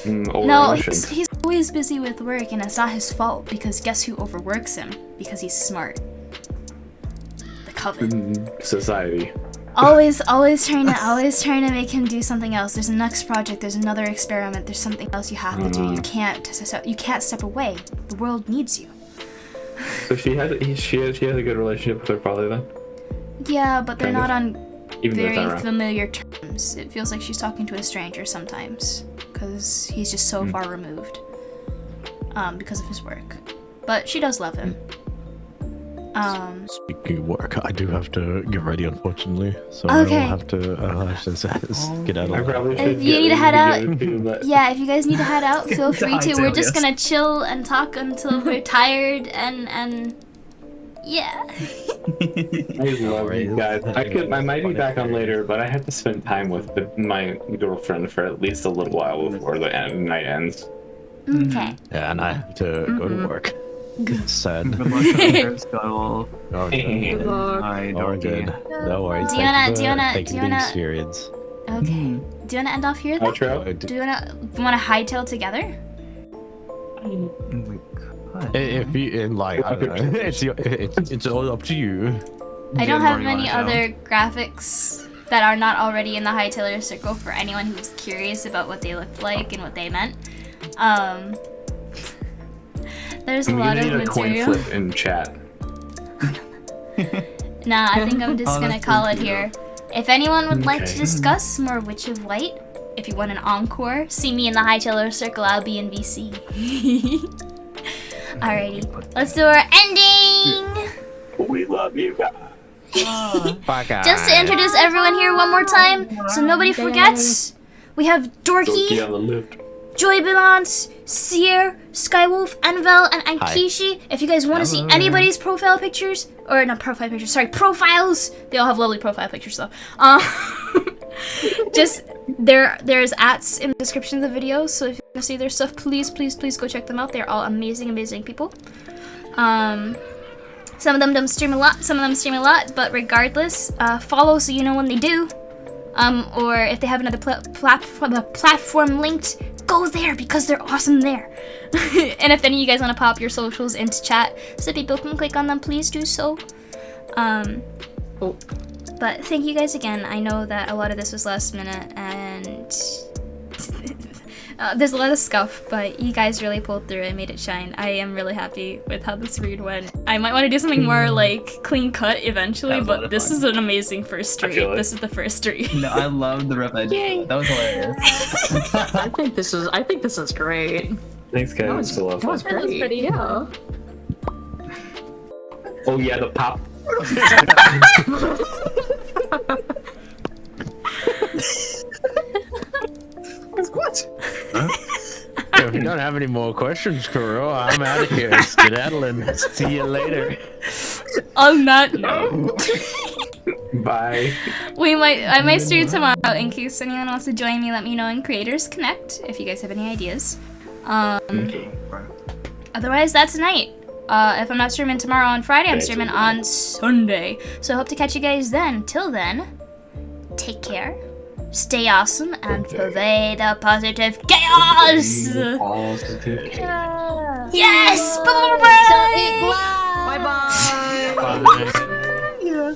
No, he's always busy with work, and it's not his fault because guess who overworks him? Because he's smart. The Coven. Society. Always trying to make him do something else. There's a next project. There's another experiment. There's something else you have to do. You can't step away. The world needs you. So she has a good relationship with her father then? Yeah, but they're not on very familiar. familiar terms. It feels like she's talking to a stranger sometimes because he's just so far removed because of his work. But she does love him. Speaking of work, I do have to get ready, unfortunately. So Okay. I'll have to get out of If you need to head out, yeah, if you guys need to head out, feel free to. We're just gonna chill and talk until we're tired and yeah. I love you guys. I might be back on later, but I have to spend time with my girlfriend for at least a little while before the night ends. Okay. Yeah, and I have to go to work. It's sad. Good luck with your SkyWolf. Good luck. Hi, Oh, good. No worries. Do you wanna- do you wanna- these periods. Okay. Do you wanna end off here then? Outro? Do you wanna hightail together? If you like, I don't know. It's all up to you. I don't Yeah, have more you many wanna other graphics that are not already in the Hightailor circle for anyone who's curious about what they looked like and what they meant. There's a lot of a coin material. flip in chat. Nah, I think I'm just Oh, gonna that's call pretty it cute. here. If anyone would like to Okay. discuss more Witch of White, if you want an encore, see me in the Hightailor circle. I'll be in VC. Alrighty, let's do our ending. We love you guys. Bye, guys. Just to introduce everyone here one more time, so nobody forgets, we have Dorky Dorky, on the lift. Joybilance, Sier, SkyWolf, and Velle, and Hi. Kishi. If you guys want to see anybody's profile pictures, or not profile pictures, sorry, profiles. They all have lovely profile pictures though. Just there's @s in the description of the video, so if you want to see their stuff, please go check them out. They're all amazing people. Some of them don't stream a lot, some of them stream a lot, but regardless, follow so you know when they do. Or if they have another platform linked, go there because they're awesome there. And if any of you guys want to pop your socials into chat so people can click on them, please do so. But thank you guys again. I know that a lot of this was last minute and there's a lot of scuff, but you guys really pulled through and made it shine. I am really happy with how this read went. I might want to do something more like clean cut eventually, but this is an amazing first stream. This is the first stream. No, I love the rip I did. That was hilarious. I think this is great. Thanks, guys. It was a lot of That was fun. great. Yeah. Oh yeah, the pop. What? If you don't have any more questions, Kuro, I'm out of here. Skedaddling. See you later. On that note, Bye. I might stream tomorrow in case anyone wants to join me. Let me know in Creators Connect if you guys have any ideas. Otherwise, that's tonight. If I'm not streaming tomorrow on Friday, I'm streaming on Sunday. So I hope to catch you guys then. Till then, take care, stay awesome, and pervade the positive chaos! Yes! Bye-bye! Bye bye. Bye.